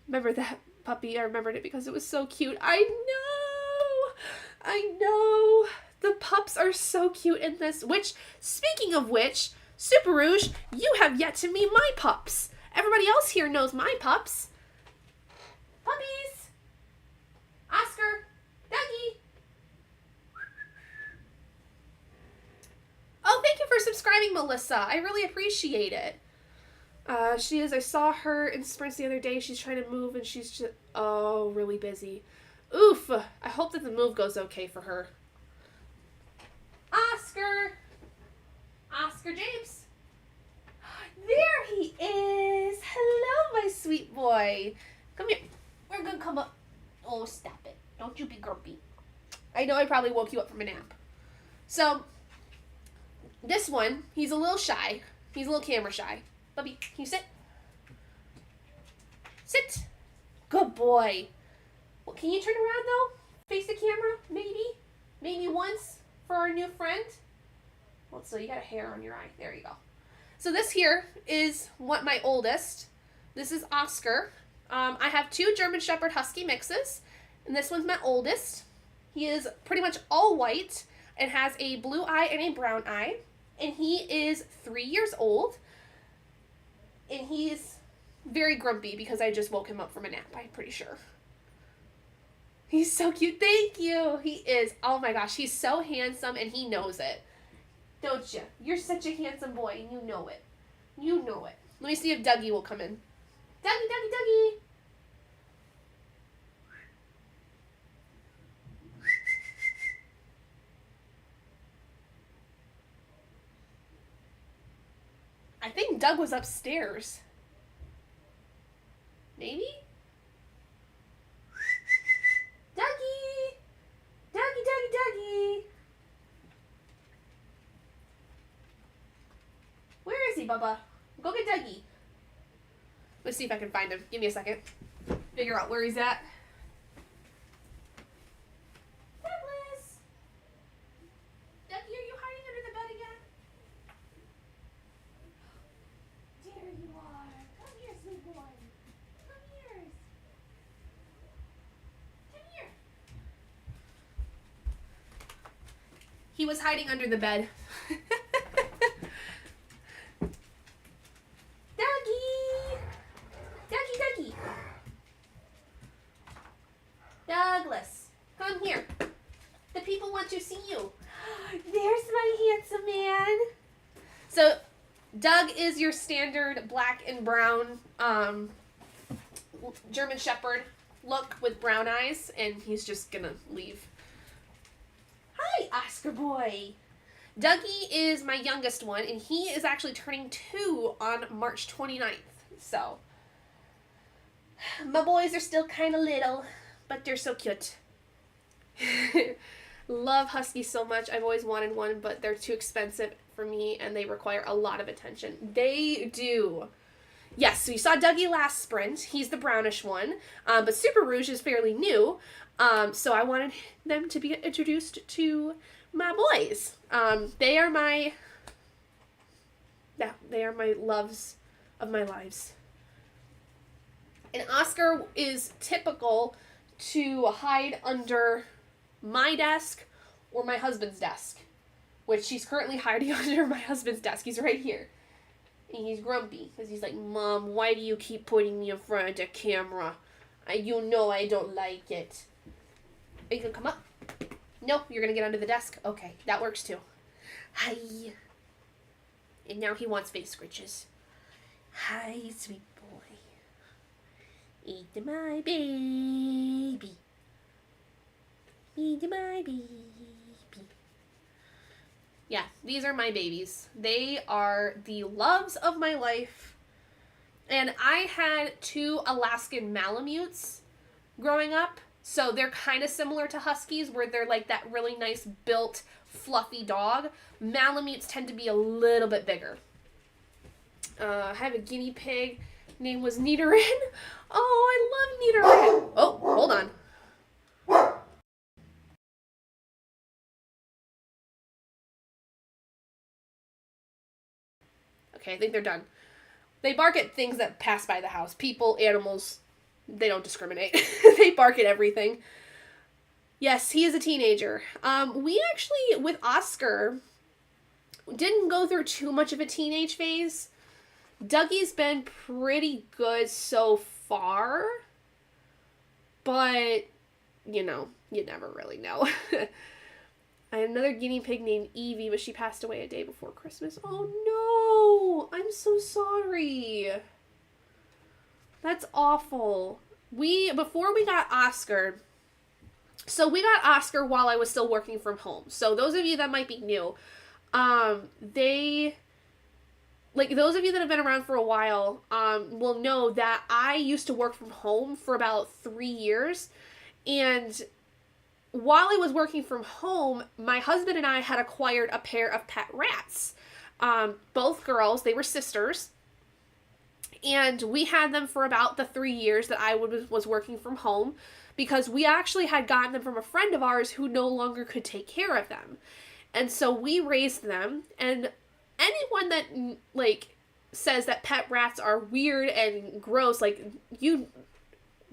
Remember that puppy? I remembered it because it was so cute. I know. The pups are so cute in this. Which, speaking of which, Super Rouge, you have yet to meet my pups. Everybody else here knows my pups. Puppies. Oscar. Dougie. Oh, thank you for subscribing, Melissa. I really appreciate it. I saw her in sprints the other day. She's trying to move and she's just, really busy. Oof. I hope that the move goes okay for her. Oscar James. There he is. Hello, my sweet boy. Come here. We're gonna come up. Oh, stop it. Don't you be grumpy. I know I probably woke you up from a nap. So, this one, he's a little shy. He's a little camera shy. Bubby, can you sit? Sit. Good boy. Well, can you turn around, though? Face the camera, maybe? Maybe once for our new friend? Well, so you got a hair on your eye. There you go. So this here is what my oldest. This is Oscar. I have 2 German Shepherd Husky mixes, and this one's my oldest. He is pretty much all white and has a blue eye and a brown eye, and he is 3 years old, and he's very grumpy because I just woke him up from a nap, I'm pretty sure. He's so cute. Thank you. He is. Oh my gosh, he's so handsome, and he knows it. Don't you? You're such a handsome boy, and you know it. You know it. Let me see if Dougie will come in. Dougie. I think Doug was upstairs. Maybe? Dougie! Dougie! Where is he, Bubba? Go get Dougie. Let's see if I can find him. Give me a second. Figure out where he's at. Douglas! Dougie, are you hiding under the bed again? There you are. Come here, sweet boy. Come here. Come here. He was hiding under the bed. Douglas, come here. The people want to see you. There's my handsome man. So, Doug is your standard black and brown German Shepherd look with brown eyes, and he's just gonna leave. Hi, Oscar boy. Dougie is my youngest one, and he is actually turning 2 on March 29th. So, my boys are still kind of little, but they're so cute. Love Huskies so much. I've always wanted one, but they're too expensive for me, and they require a lot of attention. They do. Yes, so you saw Dougie last sprint. He's the brownish one, but Super Rouge is fairly new, so I wanted them to be introduced to my boys. They are my loves of my lives. And Oscar is typical to hide under my desk or my husband's desk, which he's currently hiding under my husband's desk. He's right here. And he's grumpy because he's like, Mom, why do you keep putting me in front of the camera? You know I don't like it. Are you going to come up? Nope, you're going to get under the desk. Okay, that works too. Hi. And now he wants face scritches. Hi, sweet boy. Eat my baby. Eat my baby. Yeah, these are my babies. They are the loves of my life. And I had 2 Alaskan Malamutes growing up. So they're kind of similar to Huskies, where they're like that really nice built, fluffy dog. Malamutes tend to be a little bit bigger. I have a guinea pig. Name was Nidoran. Oh, I love Nidoran. Oh, hold on. Okay, I think they're done. They bark at things that pass by the house. People, animals, they don't discriminate. They bark at everything. Yes, he is a teenager. We actually, with Oscar, didn't go through too much of a teenage phase. Dougie's been pretty good so far, but, you know, you never really know. I had another guinea pig named Evie, but she passed away a day before Christmas. Oh no! I'm so sorry. That's awful. Before we got Oscar, so we got Oscar while I was still working from home. So those of you that might be new, those of you that have been around for a while, will know that I used to work from home for about 3 years. And while I was working from home, my husband and I had acquired a pair of pet rats. Both girls, they were sisters. And we had them for about the 3 years that I was working from home, because we actually had gotten them from a friend of ours who no longer could take care of them. And so we raised them, and anyone that, like, says that pet rats are weird and gross, like, you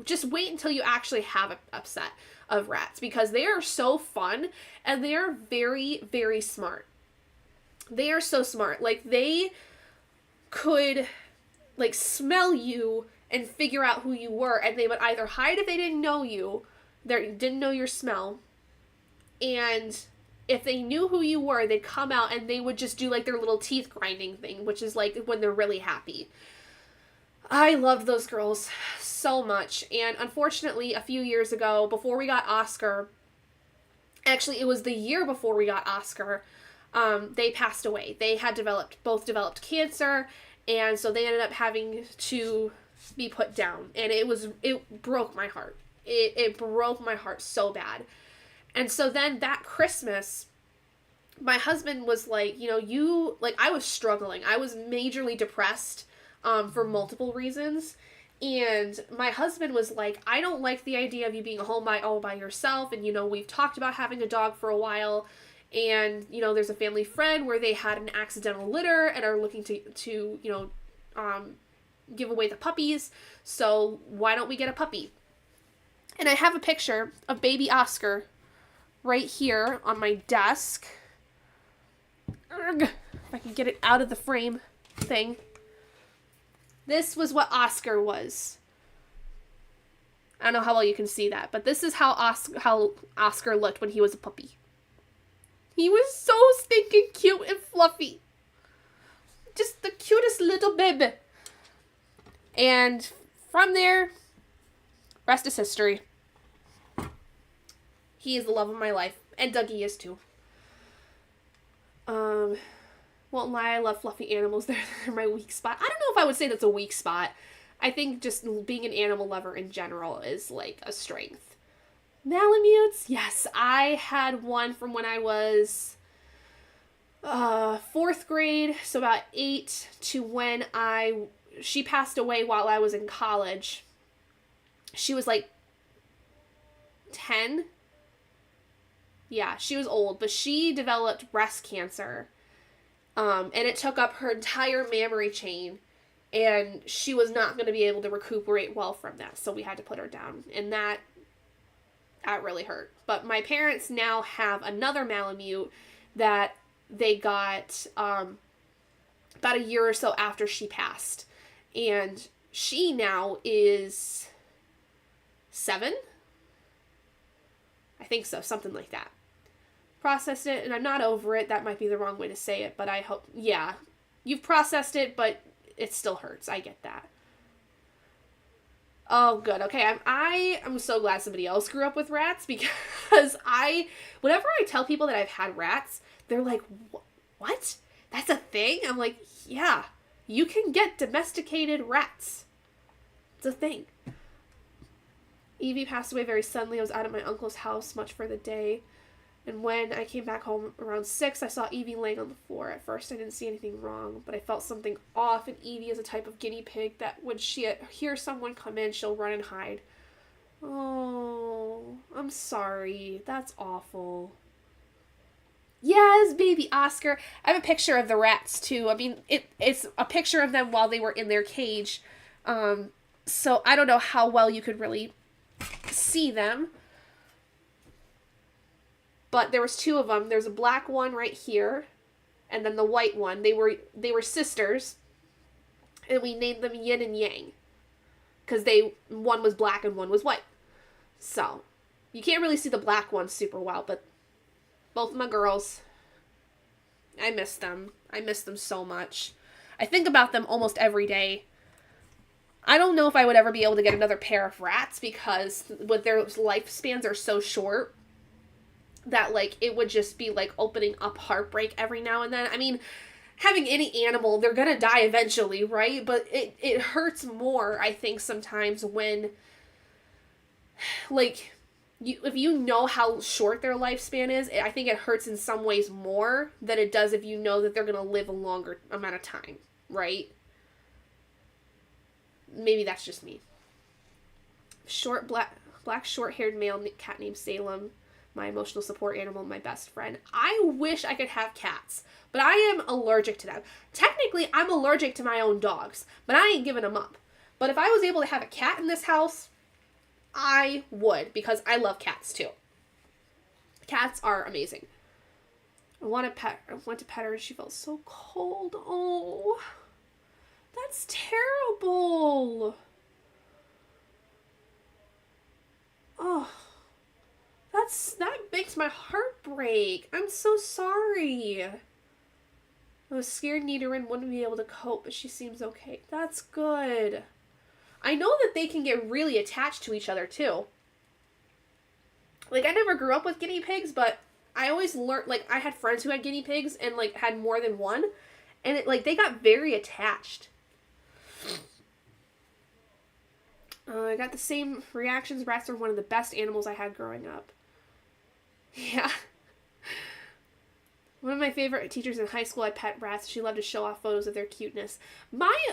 just wait until you actually have a set of rats, because they are so fun, and they are very, very smart. They are so smart. Like, they could, like, smell you and figure out who you were, and they would either hide if they didn't know you, they didn't know your smell, and if they knew who you were, they'd come out and they would just do, like, their little teeth grinding thing, which is, like, when they're really happy. I loved those girls so much, and unfortunately, a few years ago, before we got Oscar, actually, it was the year before we got Oscar, they passed away. They had both developed cancer, and so they ended up having to be put down, and it broke my heart. It broke my heart so bad. And so then that Christmas, my husband was like, I was struggling. I was majorly depressed, for multiple reasons. And my husband was like, I don't like the idea of you being home all by yourself. And, we've talked about having a dog for a while. And, there's a family friend where they had an accidental litter and are looking to give away the puppies. So why don't we get a puppy? And I have a picture of baby Oscar right here on my desk. If I can get it out of the frame thing. This was what Oscar was. I don't know how well you can see that, but this is how Oscar looked when he was a puppy. He was so stinking cute and fluffy. Just the cutest little baby. And from there, rest is history. He is the love of my life. And Dougie is too. Won't lie, I love fluffy animals. They're my weak spot. I don't know if I would say that's a weak spot. I think just being an animal lover in general is, like, a strength. Malamutes? Yes, I had one from when I was 4th grade, so about 8, to when she passed away while I was in college. She was, like, 10. Yeah, she was old, but she developed breast cancer, and it took up her entire mammary chain, and she was not going to be able to recuperate well from that, so we had to put her down, and that really hurt. But my parents now have another Malamute that they got about a year or so after she passed, and she now is 7? I think so, something like that. Processed it, and I'm not over it. That might be the wrong way to say it, but I hope, yeah. You've processed it, but it still hurts. I get that. Oh, good. Okay, I'm so glad somebody else grew up with rats, because whenever I tell people that I've had rats, they're like, what? That's a thing? I'm like, yeah, you can get domesticated rats. It's a thing. Evie passed away very suddenly. I was out at my uncle's house much for the day. And when I came back home around 6, I saw Evie laying on the floor. At first, I didn't see anything wrong, but I felt something off, and Evie is a type of guinea pig that when she hears someone come in, she'll run and hide. Oh, I'm sorry. That's awful. Yes, baby Oscar. I have a picture of the rats, too. I mean, it's a picture of them while they were in their cage. So I don't know how well you could really see them. But there was 2 of them. There's a black one right here, and then the white one. They were sisters, and we named them Yin and Yang, because one was black and one was white. So you can't really see the black one super well, but both of my girls, I miss them. I miss them so much. I think about them almost every day. I don't know if I would ever be able to get another pair of rats because with their lifespans are so short that, like, it would just be, like, opening up heartbreak every now and then. I mean, having any animal, they're gonna die eventually, right? But it hurts more, I think, sometimes when, like, if you know how short their lifespan is, I think it hurts in some ways more than it does if you know that they're gonna live a longer amount of time, right? Maybe that's just me. Black short-haired male cat named Salem. My emotional support animal, my best friend. I wish I could have cats, but I am allergic to them. Technically, I'm allergic to my own dogs, but I ain't giving them up. But if I was able to have a cat in this house, I would, because I love cats too. Cats are amazing. I went to pet her and she felt so cold. Oh, that's terrible. Oh. That makes my heart break. I'm so sorry. I was scared Nidoran wouldn't be able to cope, but she seems okay. That's good. I know that they can get really attached to each other, too. Like, I never grew up with guinea pigs, but I always learned, like, I had friends who had guinea pigs and, like, had more than one. And, they got very attached. I got the same reactions. Rats are one of the best animals I had growing up. Yeah. One of my favorite teachers in high school, I pet rats. She loved to show off photos of their cuteness.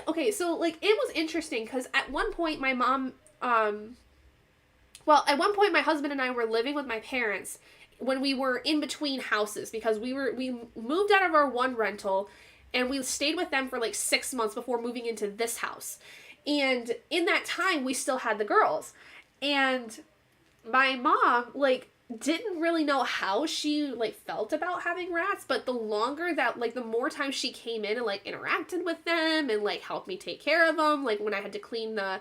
Okay, so, like, it was interesting because at one point my mom, at one point my husband and I were living with my parents when we were in between houses because we moved out of our one rental and we stayed with them for like 6 months before moving into this house. And in that time, we still had the girls. And my mom, like, didn't really know how she, like, felt about having rats, but the longer that, like, the more time she came in and, like, interacted with them and, like, helped me take care of them, like, when I had to clean the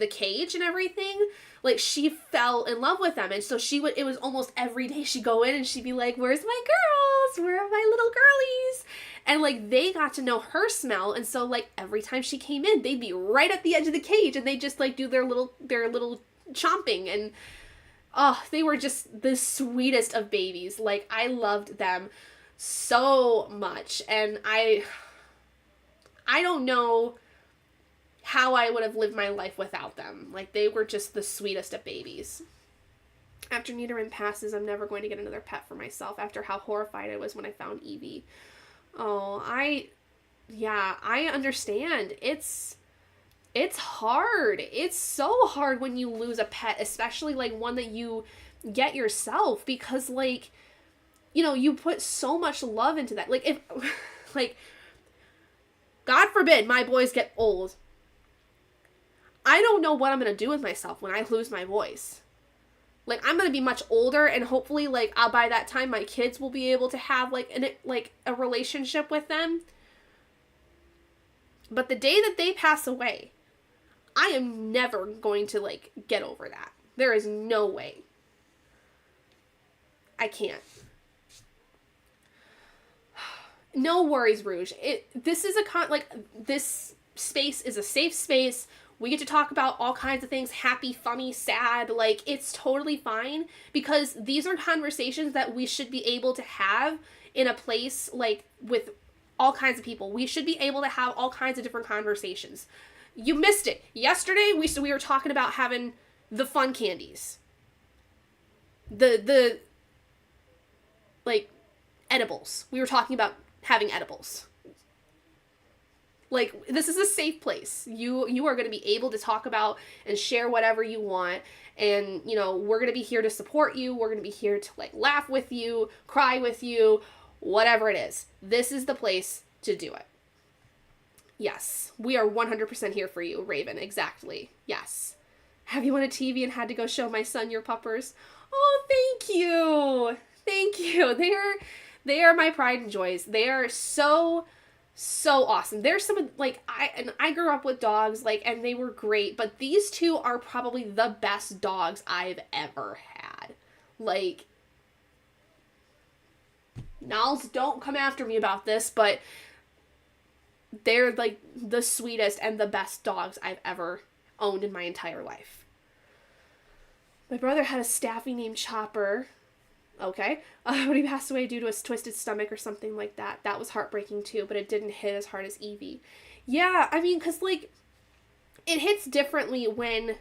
cage and everything, like, she fell in love with them. And so it was almost every day she'd go in and she'd be like, where's my girls? Where are my little girlies? And, like, they got to know her smell, and so, like, every time she came in, they'd be right at the edge of the cage, and they'd just, like, do their little chomping, and, oh, they were just the sweetest of babies. Like, I loved them so much, and I don't know how I would have lived my life without them. Like, they were just the sweetest of babies. After Nidoran passes, I'm never going to get another pet for myself after how horrified I was when I found Evie. Oh, I understand. It's hard. It's so hard when you lose a pet, especially, like, one that you get yourself, because, like, you know, you put so much love into that. Like, if, like, God forbid my boys get old. I don't know what I'm going to do with myself when I lose my voice. Like, I'm going to be much older, and hopefully, like, by that time, my kids will be able to have, like, a relationship with them. But the day that they pass away, I am never going to, like, get over that. There is no way. I can't. No worries, Rouge. This space is a safe space. We get to talk about all kinds of things, happy, funny, sad, like, it's totally fine, because these are conversations that we should be able to have in a place, like, with all kinds of people. We should be able to have all kinds of different conversations. You missed it. Yesterday, we were talking about having the fun candies. The like, edibles. We were talking about having edibles. Like, this is a safe place. You are going to be able to talk about and share whatever you want. And, you know, we're going to be here to support you. We're going to be here to, like, laugh with you, cry with you, whatever it is. This is the place to do it. Yes, we are 100% here for you, Raven. Exactly. Yes. Have you won a TV and had to go show my son your puppers? Oh, thank you. Thank you. They are my pride and joys. They are so awesome. There's some of, like, I grew up with dogs, like, and they were great, but these two are probably the best dogs I've ever had. Like, Niles, don't come after me about this, but they're, like, the sweetest and the best dogs I've ever owned in my entire life. My brother had a staffy named Chopper. Okay. But he passed away due to a twisted stomach or something like that. That was heartbreaking too, but it didn't hit as hard as Evie. Yeah, I mean, because, like, it hits differently when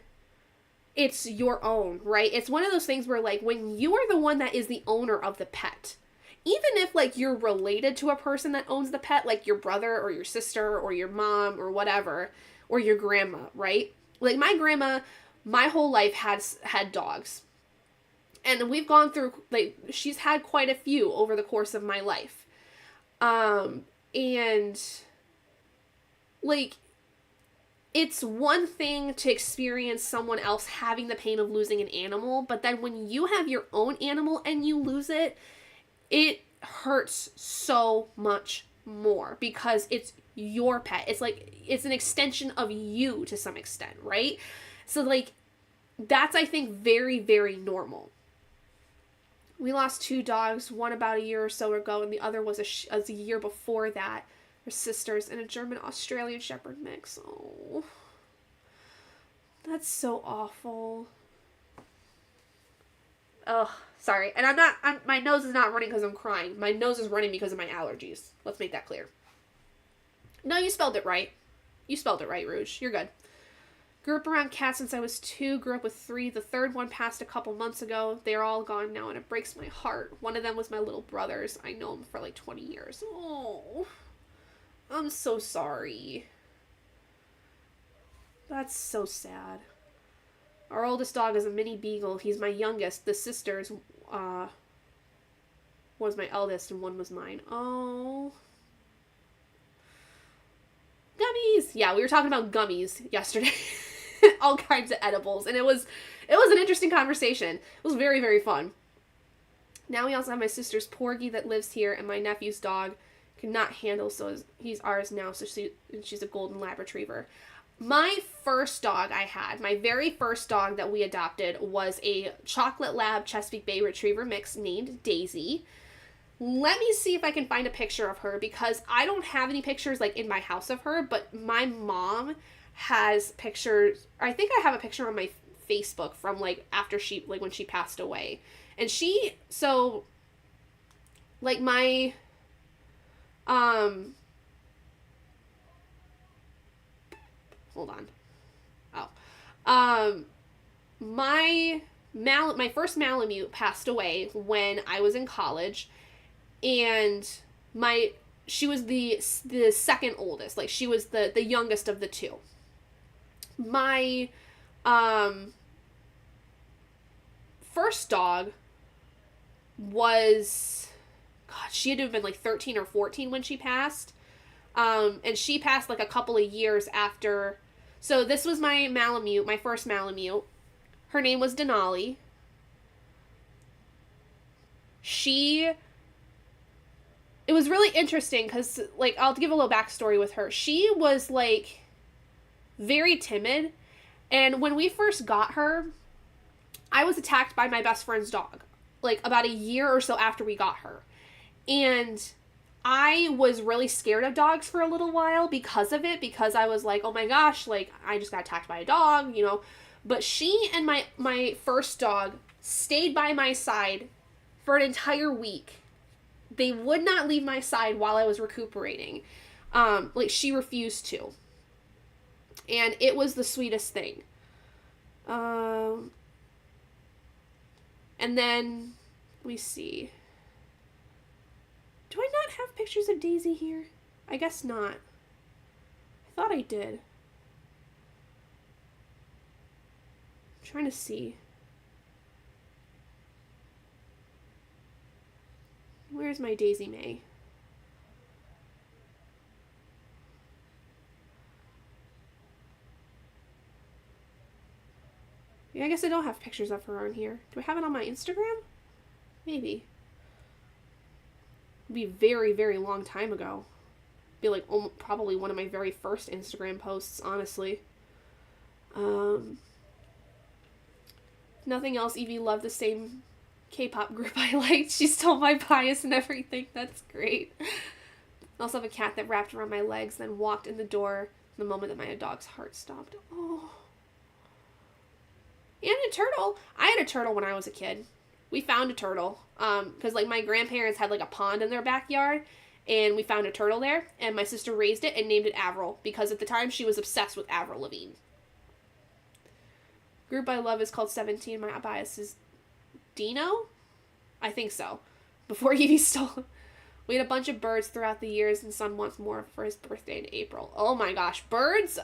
it's your own, right? It's one of those things where, like, when you are the one that is the owner of the pet, even if, like, you're related to a person that owns the pet, like your brother or your sister or your mom or whatever, or your grandma, right? Like, my grandma, my whole life had dogs. And we've gone through, like, she's had quite a few over the course of my life. And, like, it's one thing to experience someone else having the pain of losing an animal, but then when you have your own animal and you lose it, it hurts so much more because it's your pet. It's like, it's an extension of you to some extent, right? So, like, that's, I think, very, very normal. We lost 2 dogs, one about a year or so ago, and the other was a year before that. They're sisters and a German-Australian Shepherd mix. Oh, that's so awful. Ugh, sorry. And my nose is not running because I'm crying. My nose is running because of my allergies. Let's make that clear. No, you spelled it right. You spelled it right, Rouge. You're good. Grew up around cats since I was 2, grew up with 3. The third one passed a couple months ago. They're all gone now, and it breaks my heart. One of them was my little brother's. I know him for like 20 years. Oh, I'm so sorry. That's so sad. Our oldest dog is a mini beagle. He's my youngest. The sisters, was my eldest, and one was mine. Oh. Gummies! Yeah, we were talking about gummies yesterday. All kinds of edibles, and it was an interesting conversation. It was very, very fun. Now we also have my sister's Porgy that lives here, and my nephew's dog cannot handle, so he's ours now, so she's a golden lab retriever. My first dog I had, my very first dog that we adopted, was a chocolate lab Chesapeake Bay retriever mix named Daisy. Let me see if I can find a picture of her, because I don't have any pictures, like, in my house of her, but my mom has pictures. I think I have a picture on my Facebook from, like, after she, like, when she passed away. And so, like, my, hold on. Oh. My first Malamute passed away when I was in college, and she was the second oldest. Like, she was the youngest of the 2. My first dog was, God, she had to have been like 13 or 14 when she passed. And she passed like a couple of years after. So this was my Malamute, my first Malamute. Her name was Denali. It was really interesting because, like, I'll give a little backstory with her. She was, like, very timid, and when we first got her, I was attacked by my best friend's dog, like, about a year or so after we got her. And I was really scared of dogs for a little while because of it, because I was like, oh my gosh, like, I just got attacked by a dog, you know. But she and my first dog stayed by my side for an entire week. They would not leave my side while I was recuperating. Like, she refused to. And it was the sweetest thing. And then, let me see. Do I not have pictures of Daisy here? I guess not. I thought I did. I'm trying to see. Where's my Daisy May? Yeah, I guess I don't have pictures of her on here. Do I have it on my Instagram? Maybe. It'd be a very, very long time ago. Be like probably one of my very first Instagram posts, honestly. Nothing else. Evie loved the same K-pop group I liked. She stole my bias and everything. That's great. I also have a cat that wrapped around my legs, then walked in the door the moment that my dog's heart stopped. Oh. And a turtle. I had a turtle when I was a kid. We found a turtle. Because, like, my grandparents had, like, a pond in their backyard. And we found a turtle there. And my sister raised it and named it Avril. Because at the time, she was obsessed with Avril Lavigne. Group I love is called 17. My bias is Dino? I think so. Before Evie stole. We had a bunch of birds throughout the years. And son wants more for his birthday in April. Oh my gosh. Birds?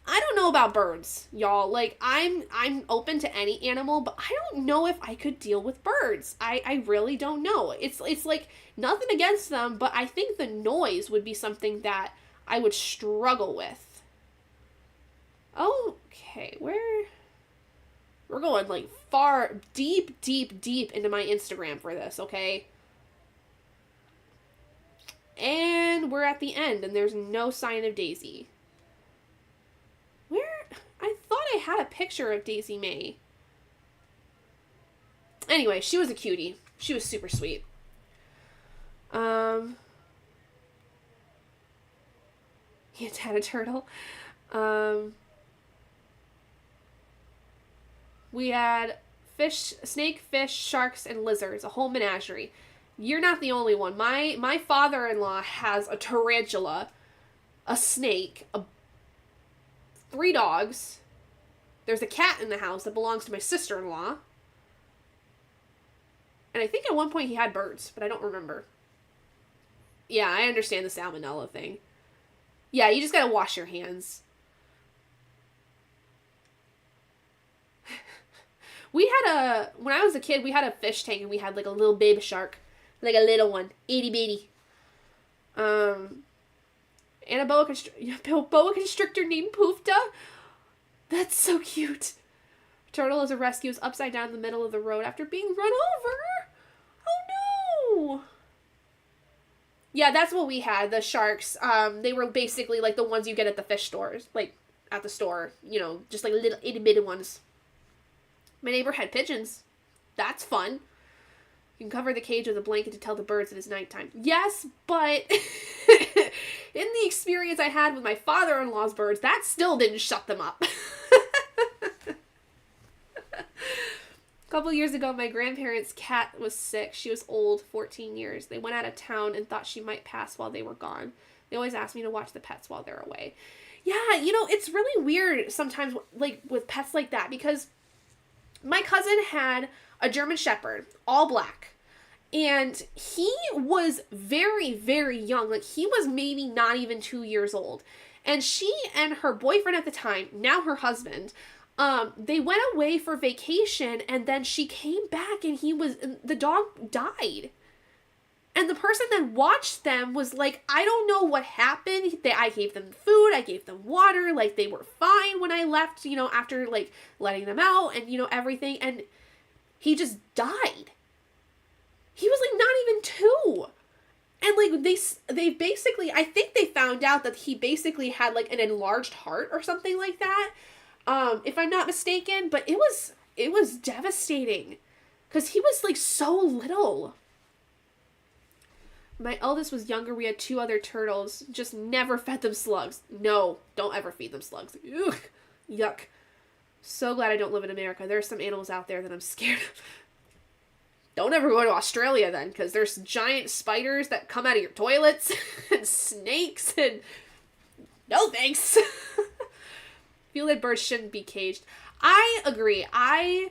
I don't know about birds, y'all. Like, I'm open to any animal, but I don't know if I could deal with birds. I really don't know. It's like nothing against them, but I think the noise would be something that I would struggle with. Okay, we're going like far, deep into my Instagram for this, okay? And we're at the end, and there's no sign of Daisy. I thought I had a picture of Daisy May. Anyway, she was a cutie. She was super sweet. He had a turtle. We had fish, snake, fish, sharks, and lizards. A whole menagerie. You're not the only one. My father-in-law has a tarantula, a snake, 3 dogs. There's a cat in the house that belongs to my sister-in-law. And I think at one point he had birds, but I don't remember. Yeah, I understand the salmonella thing. Yeah, you just gotta wash your hands. When I was a kid, we had a fish tank and we had like a little baby shark. Like a little one. Itty bitty. And a boa constrictor named Poofta. That's so cute. Turtle is a rescue is upside down in the middle of the road after being run over. Oh no. Yeah, that's what we had. The sharks. They were basically like the ones you get at the fish stores. Like at the store. You know, just like little itty bitty ones. My neighbor had pigeons. That's fun. You can cover the cage with a blanket to tell the birds it is nighttime. Yes, but in the experience I had with my father-in-law's birds, that still didn't shut them up. A couple years ago, my grandparents' cat was sick. She was old, 14 years. They went out of town and thought she might pass while they were gone. They always ask me to watch the pets while they're away. Yeah, you know, it's really weird sometimes, like, with pets like that, because my cousin had a German Shepherd, all black. And he was very, very young. Like, he was maybe not even 2 years old. And she and her boyfriend at the time, now her husband, they went away for vacation, and then she came back and the dog died. And the person that watched them was like, I don't know what happened. I gave them food, I gave them water, like, they were fine when I left, you know, after, like, letting them out and, you know, everything. And he just died. He was, like, not even 2. And, like, they basically, I think they found out that he basically had, like, an enlarged heart or something like that. If I'm not mistaken. But it was devastating. Because he was, like, so little. My eldest was younger. We had 2 other turtles. Just never fed them slugs. No, don't ever feed them slugs. Ugh, yuck. So glad I don't live in America. There are some animals out there that I'm scared of. don't ever go to Australia then, because there's giant spiders that come out of your toilets and snakes and no thanks. Feel that birds shouldn't be caged. I agree. I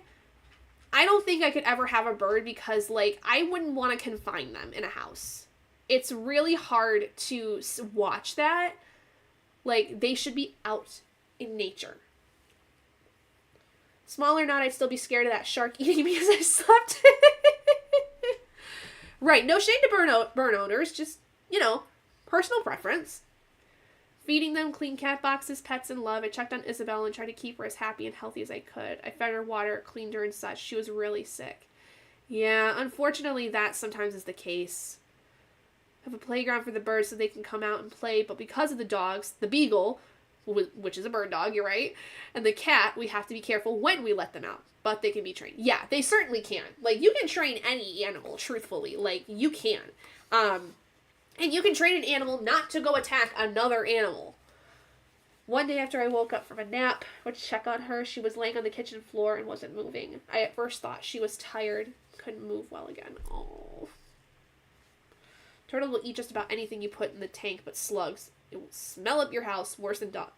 don't think I could ever have a bird because, like, I wouldn't want to confine them in a house. It's really hard to watch that. Like, they should be out in nature. Small or not, I'd still be scared of that shark eating me as I slept. Right, no shade to bird owners, just, you know, personal preference. Feeding them clean cat boxes, pets, and love. I checked on Isabel and tried to keep her as happy and healthy as I could. I fed her water, cleaned her, and such. She was really sick. Yeah, unfortunately, that sometimes is the case. I have a playground for the birds so they can come out and play, but because of the dogs, the beagle, which is a bird dog, you're right, and the cat, we have to be careful when we let them out. But they can be trained. Yeah, they certainly can. Like, you can train any animal, truthfully. Like, you can. And you can train an animal not to go attack another animal. One day after I woke up from a nap, went to check on her. She was laying on the kitchen floor and wasn't moving. I at first thought she was tired, couldn't move well again. Oh. Turtle will eat just about anything you put in the tank, but slugs. It will smell up your house worse than dog.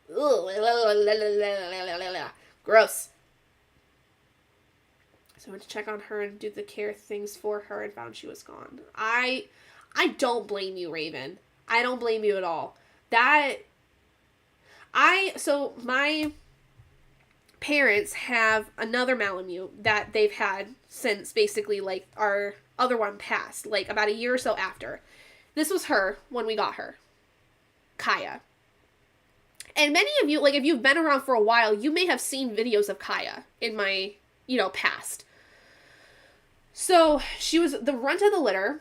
Gross. So I went to check on her and do the care things for her and found she was gone. I don't blame you, Raven. I don't blame you at all. So my parents have another Malamute that they've had since basically, like, our other one passed, like, about a year or so after. This was her when we got her. Kaya. And many of you, like, if you've been around for a while, you may have seen videos of Kaya in my, past. So, she was the runt of the litter,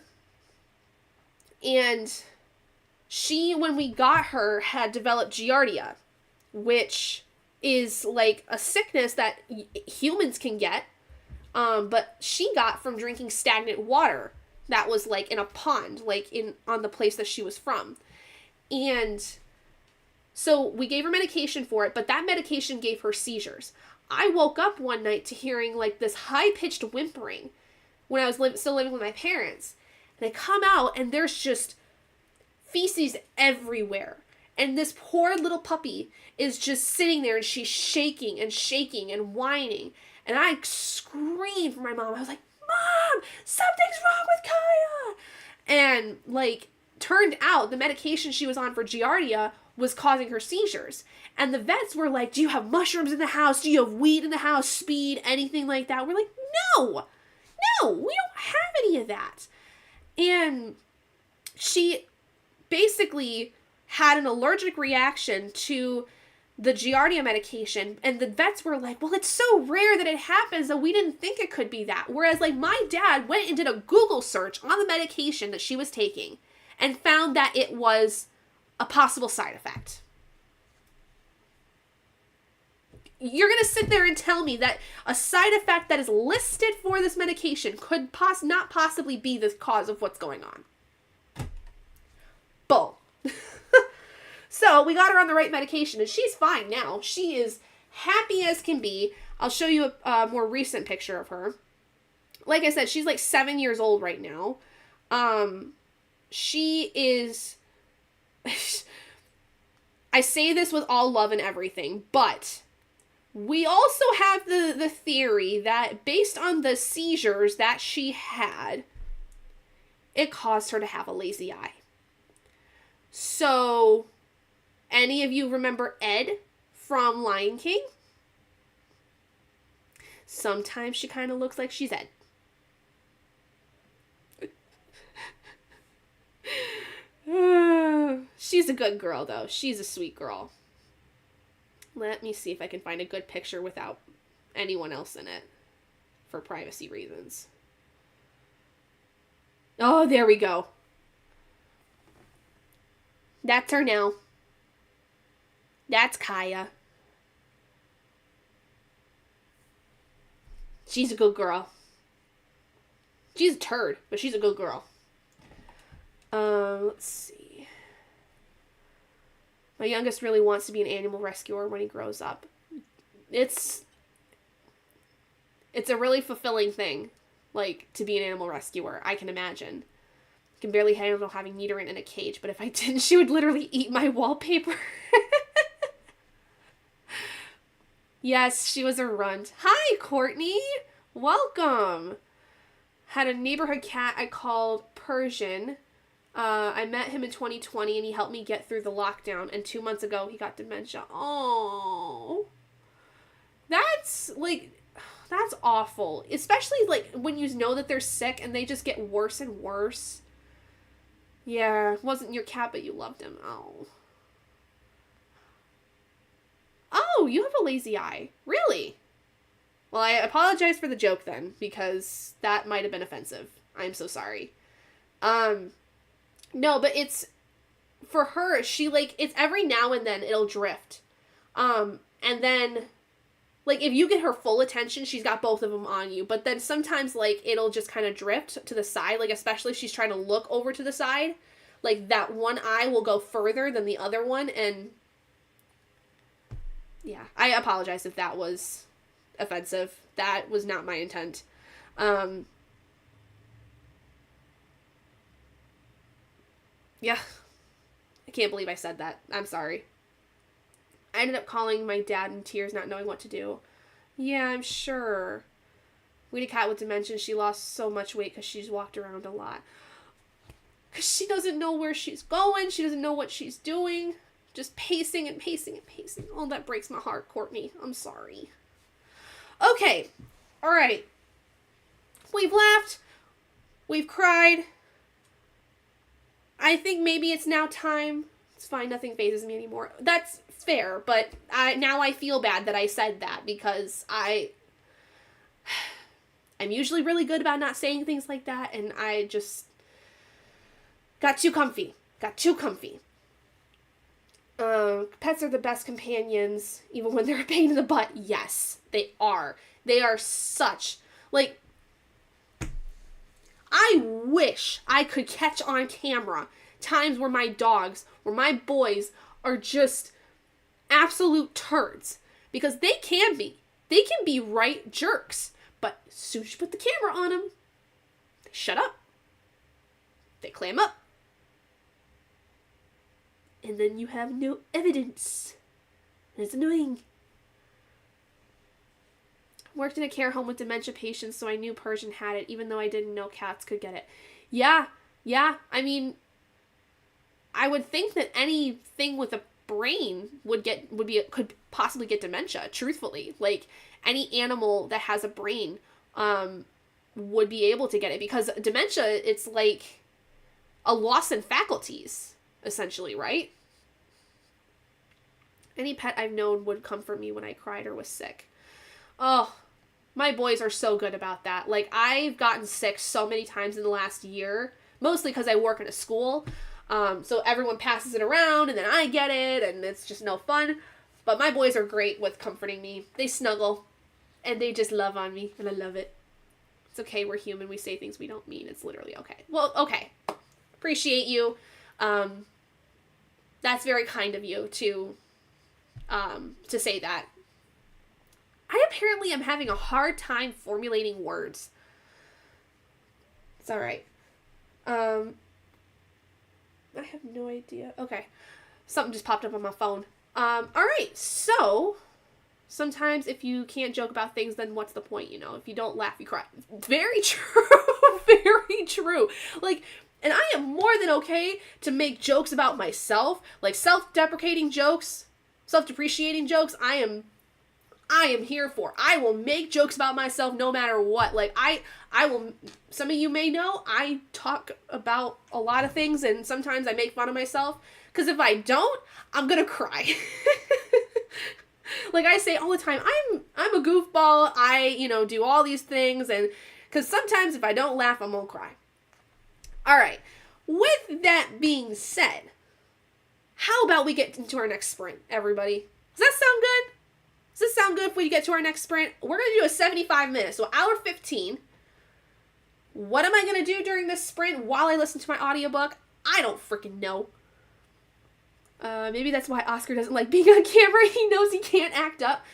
and she, when we got her, had developed Giardia, which is, like, a sickness that humans can get, but she got from drinking stagnant water that was, like, in a pond, like, on the place that she was from. And so we gave her medication for it, but that medication gave her seizures. I woke up one night to hearing, like, this high-pitched whimpering when I was still living with my parents. And I come out, and there's just feces everywhere. And this poor little puppy is just sitting there, and she's shaking and shaking and whining. And I screamed for my mom. I was like, Mom, something's wrong with Kaya! And, like, turned out the medication she was on for Giardia was causing her seizures. And the vets were like, do you have mushrooms in the house? Do you have weed in the house? Speed? Anything like that? We're like, no, we don't have any of that. And she basically had an allergic reaction to the Giardia medication, and the vets were like, well, it's so rare that it happens that we didn't think it could be that. Whereas, like, my dad went and did a Google search on the medication that she was taking and found that it was a possible side effect. You're going to sit there and tell me that a side effect that is listed for this medication could not possibly be the cause of what's going on. Bull. So we got her on the right medication, and she's fine now. She is happy as can be. I'll show you a more recent picture of her. Like I said, she's like 7 years old right now. She is... I say this with all love and everything, but we also have the theory that based on the seizures that she had, it caused her to have a lazy eye. So, any of you remember Ed from Lion King? Sometimes she kind of looks like she's Ed. She's a good girl, though. She's a sweet girl. Let me see if I can find a good picture without anyone else in it for privacy reasons. Oh, there we go. That's her now. That's Kaya. She's a good girl. She's a turd, but she's a good girl. Let's see. My youngest really wants to be an animal rescuer when he grows up. It's a really fulfilling thing. like, to be an animal rescuer. I can imagine. I can barely handle having Nidoran in a cage, but if I didn't, she would literally eat my wallpaper. Yes, she was a runt. Hi, Courtney! Welcome! Had a neighborhood cat I called Persian. I met him in 2020 and he helped me get through the lockdown, and 2 months ago he got dementia. Oh, that's awful. Especially like when you know that they're sick and they just get worse and worse. Yeah, it wasn't your cat, but you loved him. Oh. Oh, you have a lazy eye. Really? Well, I apologize for the joke then, because that might have been offensive. I'm so sorry. No, but it's, for her, she, like, it's every now and then it'll drift. And then, like, if you get her full attention, she's got both of them on you. But then sometimes, like, it'll just kind of drift to the side, like, especially if she's trying to look over to the side. Like, that one eye will go further than the other one, and yeah, I apologize if that was offensive. That was not my intent. Yeah, I can't believe I said that. I'm sorry. I ended up calling my dad in tears, not knowing what to do. Yeah, I'm sure. We had a cat with dementia. She lost so much weight because she's walked around a lot. Because she doesn't know where she's going. She doesn't know what she's doing. Just pacing and pacing and pacing. Oh, that breaks my heart, Courtney. I'm sorry. Okay. All right. We've laughed. We've cried. I think maybe it's now time. It's fine. Nothing phases me anymore. That's fair, but now I feel bad that I said that, because I'm usually really good about not saying things like that, and I just got too comfy. Pets are the best companions, even when they're a pain in the butt. Yes, they are. They are such, like, I wish I could catch on camera times where my dogs, where my boys are just absolute turds. Because they can be. They can be right jerks. But as soon as you put the camera on them, they shut up. They clam up. And then you have no evidence. It's annoying. Worked in a care home with dementia patients, so I knew Persian had it, even though I didn't know cats could get it. Yeah. I mean, I would think that anything with a brain could possibly get dementia, truthfully. Like, any animal that has a brain would be able to get it, because dementia, it's like a loss in faculties, essentially, right? Any pet I've known would comfort me when I cried or was sick. Oh, my boys are so good about that. Like, I've gotten sick so many times in the last year, mostly because I work in a school. So everyone passes it around, and then I get it, and it's just no fun. But my boys are great with comforting me. They snuggle, and they just love on me, and I love it. It's okay, we're human. We say things we don't mean. It's literally okay. Well, okay. Appreciate you. That's very kind of you to say that. I apparently am having a hard time formulating words. It's alright. I have no idea. Okay. Something just popped up on my phone. Alright, so sometimes if you can't joke about things, then what's the point, you know? If you don't laugh, you cry. Very true. Very true. Like, and I am more than okay to make jokes about myself, like self-deprecating jokes, self-depreciating jokes. I am here for. I will make jokes about myself no matter what. Like, I will, some of you may know, I talk about a lot of things, and sometimes I make fun of myself, because if I don't, I'm gonna cry. Like I say all the time, I'm a goofball. I, do all these things, and because sometimes if I don't laugh, I'm gonna cry. All right. With that being said, how about we get into our next sprint, everybody? Does that sound good? Does this sound good if we get to our next sprint? We're going to do a 75 minutes, so hour 15. What am I going to do during this sprint while I listen to my audiobook? I don't freaking know. Maybe that's why Oscar doesn't like being on camera. He knows he can't act up.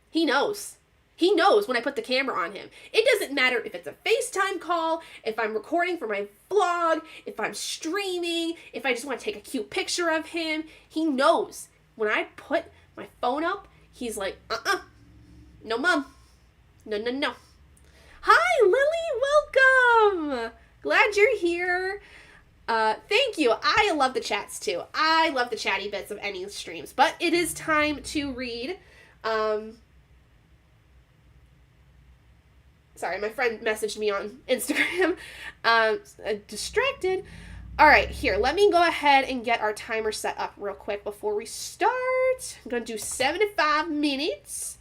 He knows. He knows when I put the camera on him. It doesn't matter if it's a FaceTime call, if I'm recording for my vlog, if I'm streaming, if I just want to take a cute picture of him. He knows. When I put my phone up, he's like, no, Mom. No, no, no. Hi, Lily. Welcome. Glad you're here. Thank you. I love the chats, too. I love the chatty bits of any streams. But it is time to read. Sorry, my friend messaged me on Instagram. Distracted. All right, here. Let me go ahead and get our timer set up real quick before we start. I'm going to do 75 minutes.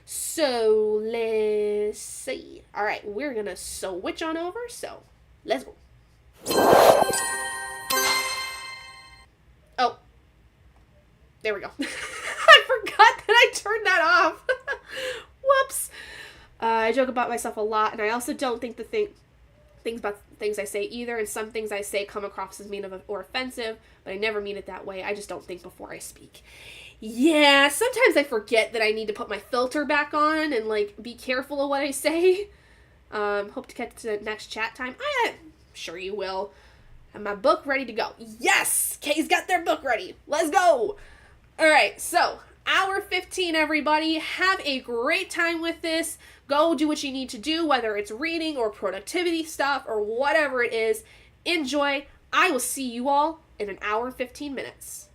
So, let's see. All right, we're going to switch on over. So, let's go. Oh. There we go. I forgot that I turned that off. Whoops. I joke about myself a lot, and I also don't think things about things I say either, and some things I say come across as mean or offensive, but I never mean it that way. I just don't think before I speak. Yeah, sometimes I forget that I need to put my filter back on and, like, be careful of what I say. Hope to get to the next chat time. I'm sure you will. Have my book ready to go. Yes! Kay's got their book ready. Let's go! Alright, so, hour 15, everybody. Have a great time with this. Go do what you need to do, whether it's reading or productivity stuff or whatever it is. Enjoy. I will see you all in an hour and 15 minutes.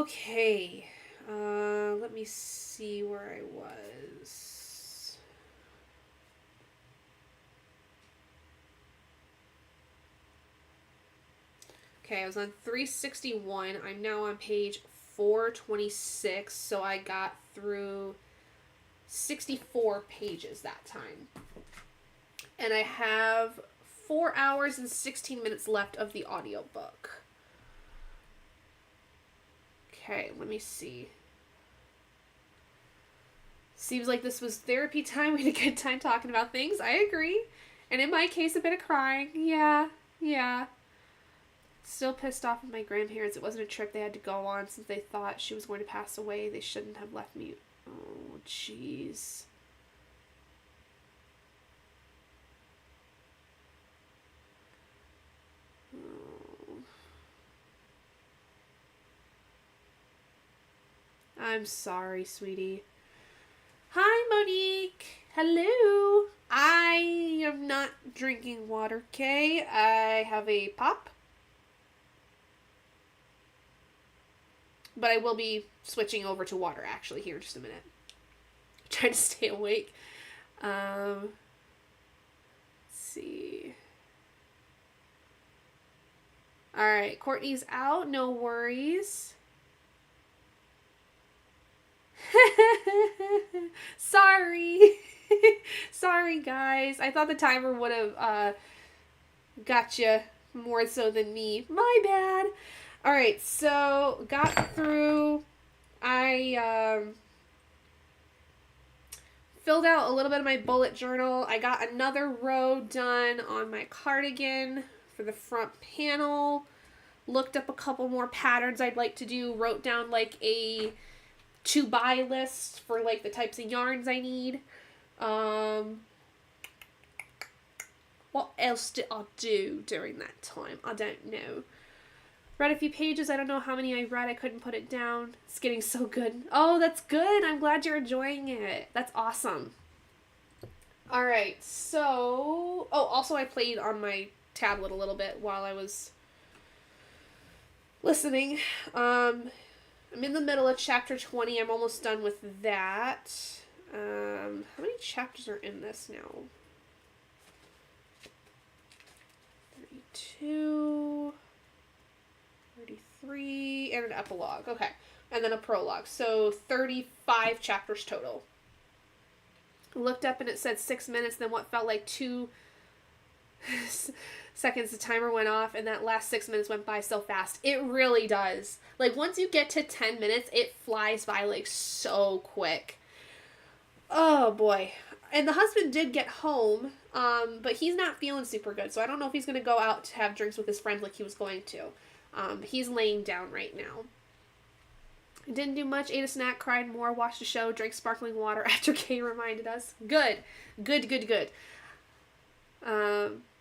Okay. Let me see where I was. Okay, I was on 361. I'm now on page 426, so I got through 64 pages that time. And I have 4 hours and 16 minutes left of the audiobook. Okay, let me see. Seems like this was therapy time. We had a good time talking about things. I agree. And in my case, a bit of crying. Yeah. Still pissed off at my grandparents. It wasn't a trip they had to go on since they thought she was going to pass away. They shouldn't have left me. Oh, jeez. Oh. I'm sorry, sweetie. Hi, Monique. Hello. I am not drinking water, okay? I have a pop. But I will be switching over to water, actually, here in just a minute. Trying to stay awake. Let's see. Alright, Courtney's out. No worries. Sorry. Sorry, guys. I thought the timer would have got you more so than me. My bad. Alright, so got through. I filled out a little bit of my bullet journal. I got another row done on my cardigan for the front panel. Looked up a couple more patterns I'd like to do. Wrote down like a to-buy list for like the types of yarns I need. What else did I do during that time? I don't know. Read a few pages. I don't know how many I read. I couldn't put it down. It's getting so good. Oh, that's good. I'm glad you're enjoying it. That's awesome. Alright, so... Oh, also I played on my tablet a little bit while I was listening. I'm in the middle of chapter 20. I'm almost done with that. How many chapters are in this now? 32... 33, and an epilogue. Okay. And then a prologue. So 35 chapters total. Looked up and it said 6 minutes, then what felt like 2 seconds, the timer went off, and that last 6 minutes went by so fast. It really does. Like, once you get to 10 minutes, it flies by, like, so quick. Oh, boy. And the husband did get home, but he's not feeling super good, so I don't know if he's going to go out to have drinks with his friends like he was going to. He's laying down right now. Didn't do much, ate a snack, cried more, watched a show, drank sparkling water after Kay reminded us. Good. Good.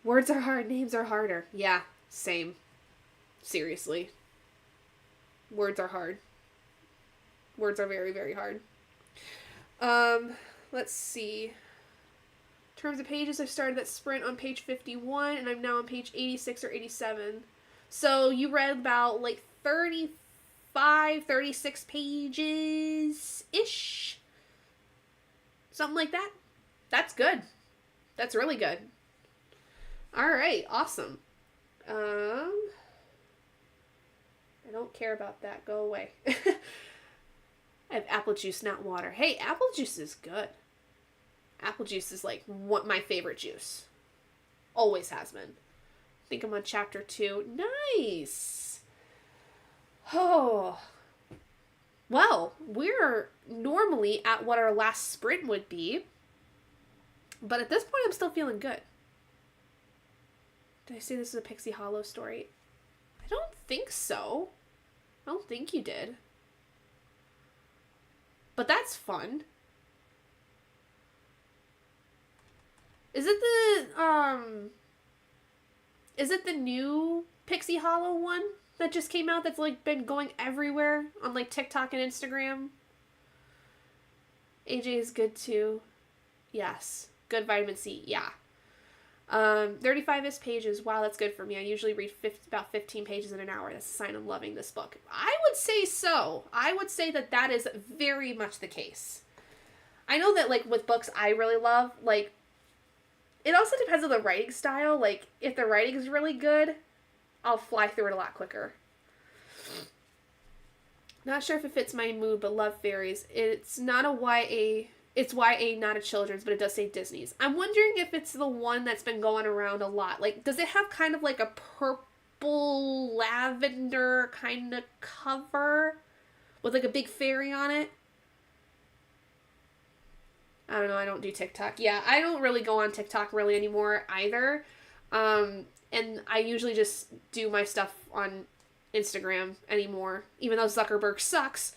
Words are hard, names are harder. Yeah, same. Seriously. Words are hard. Words are very, very hard. Let's see. In terms of pages, I started that sprint on page 51, and I'm now on page 86 or 87. So you read about like 35, 36 pages-ish. Something like that. That's good. That's really good. Alright, awesome. I don't care about that. Go away. I have apple juice, not water. Hey, apple juice is good. Apple juice is like my favorite juice. Always has been. I think I'm on chapter 2. Nice! Oh. Well, we're normally at what our last sprint would be. But at this point, I'm still feeling good. Did I say this is a Pixie Hollow story? I don't think so. I don't think you did. But that's fun. Is it the new Pixie Hollow one that just came out that's like been going everywhere on like TikTok and Instagram? AJ is good too. Yes. Good vitamin C. Yeah. 35-ish pages. Wow, that's good for me. I usually read about 15 pages in an hour. That's a sign I'm loving this book. I would say so. I would say that that is very much the case. I know that, like, with books I really love, like, it also depends on the writing style. Like, if the writing is really good, I'll fly through it a lot quicker. Not sure if it fits my mood, but love fairies. It's not a YA. It's YA, not a children's, but it does say Disney's. I'm wondering if it's the one that's been going around a lot. Like, does it have kind of like a purple lavender kind of cover with like a big fairy on it? I don't know. I don't do TikTok. Yeah, I don't really go on TikTok really anymore either. And I usually just do my stuff on Instagram anymore, even though Zuckerberg sucks.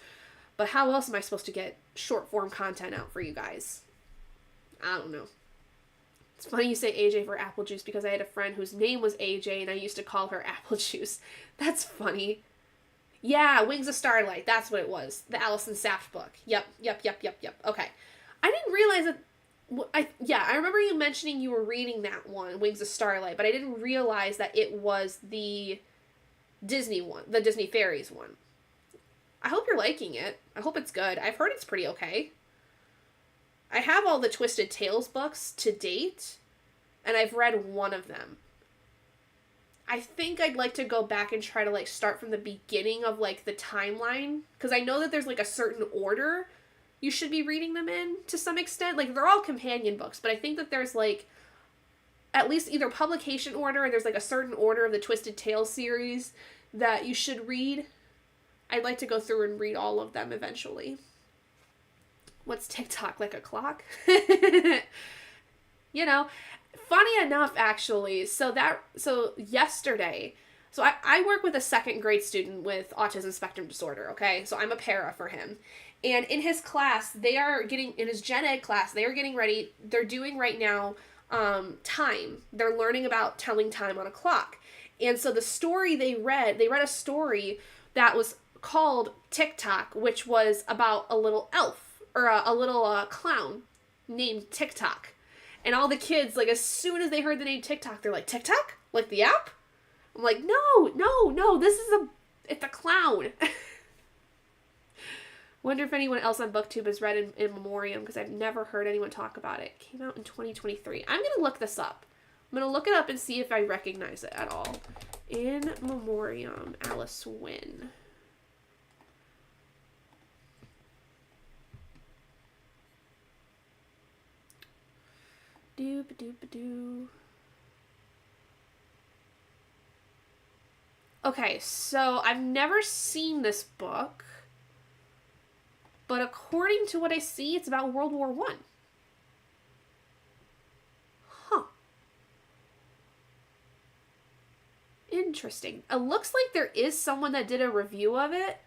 But how else am I supposed to get short form content out for you guys? I don't know. It's funny you say AJ for apple juice because I had a friend whose name was AJ and I used to call her apple juice. That's funny. Yeah, Wings of Starlight. That's what it was. The Allison Saft book. Yep. Okay. I didn't realize that. I remember you mentioning you were reading that one, Wings of Starlight, but I didn't realize that it was the Disney one, the Disney Fairies one. I hope you're liking it. I hope it's good. I've heard it's pretty okay. I have all the Twisted Tales books to date, and I've read one of them. I think I'd like to go back and try to, like, start from the beginning of, like, the timeline, because I know that there's, like, a certain order you should be reading them in to some extent. Like, they're all companion books, but I think that there's, like, at least either publication order or there's, like, a certain order of the Twisted Tales series that you should read. I'd like to go through and read all of them eventually. What's TikTok, like a clock? You know, funny enough, actually, so yesterday, so I work with a second grade student with autism spectrum disorder, okay? So I'm a para for him. And in his class, in his gen ed class, they are getting ready, they're doing right now time. They're learning about telling time on a clock. And so the story they read a story that was called TikTok, which was about a little elf, or a little clown named TikTok. And all the kids, like, as soon as they heard the name TikTok, they're like, TikTok? Like the app? I'm like, no, it's a clown. Wonder if anyone else on BookTube has read In Memoriam, because I've never heard anyone talk about it. It came out in 2023. I'm going to look this up. I'm going to look it up and see if I recognize it at all. In Memoriam, Alice Wynn. Doop-a-doop-a-doo. Okay, so I've never seen this book, but according to what I see, it's about World War I. Huh. Interesting. It looks like there is someone that did a review of it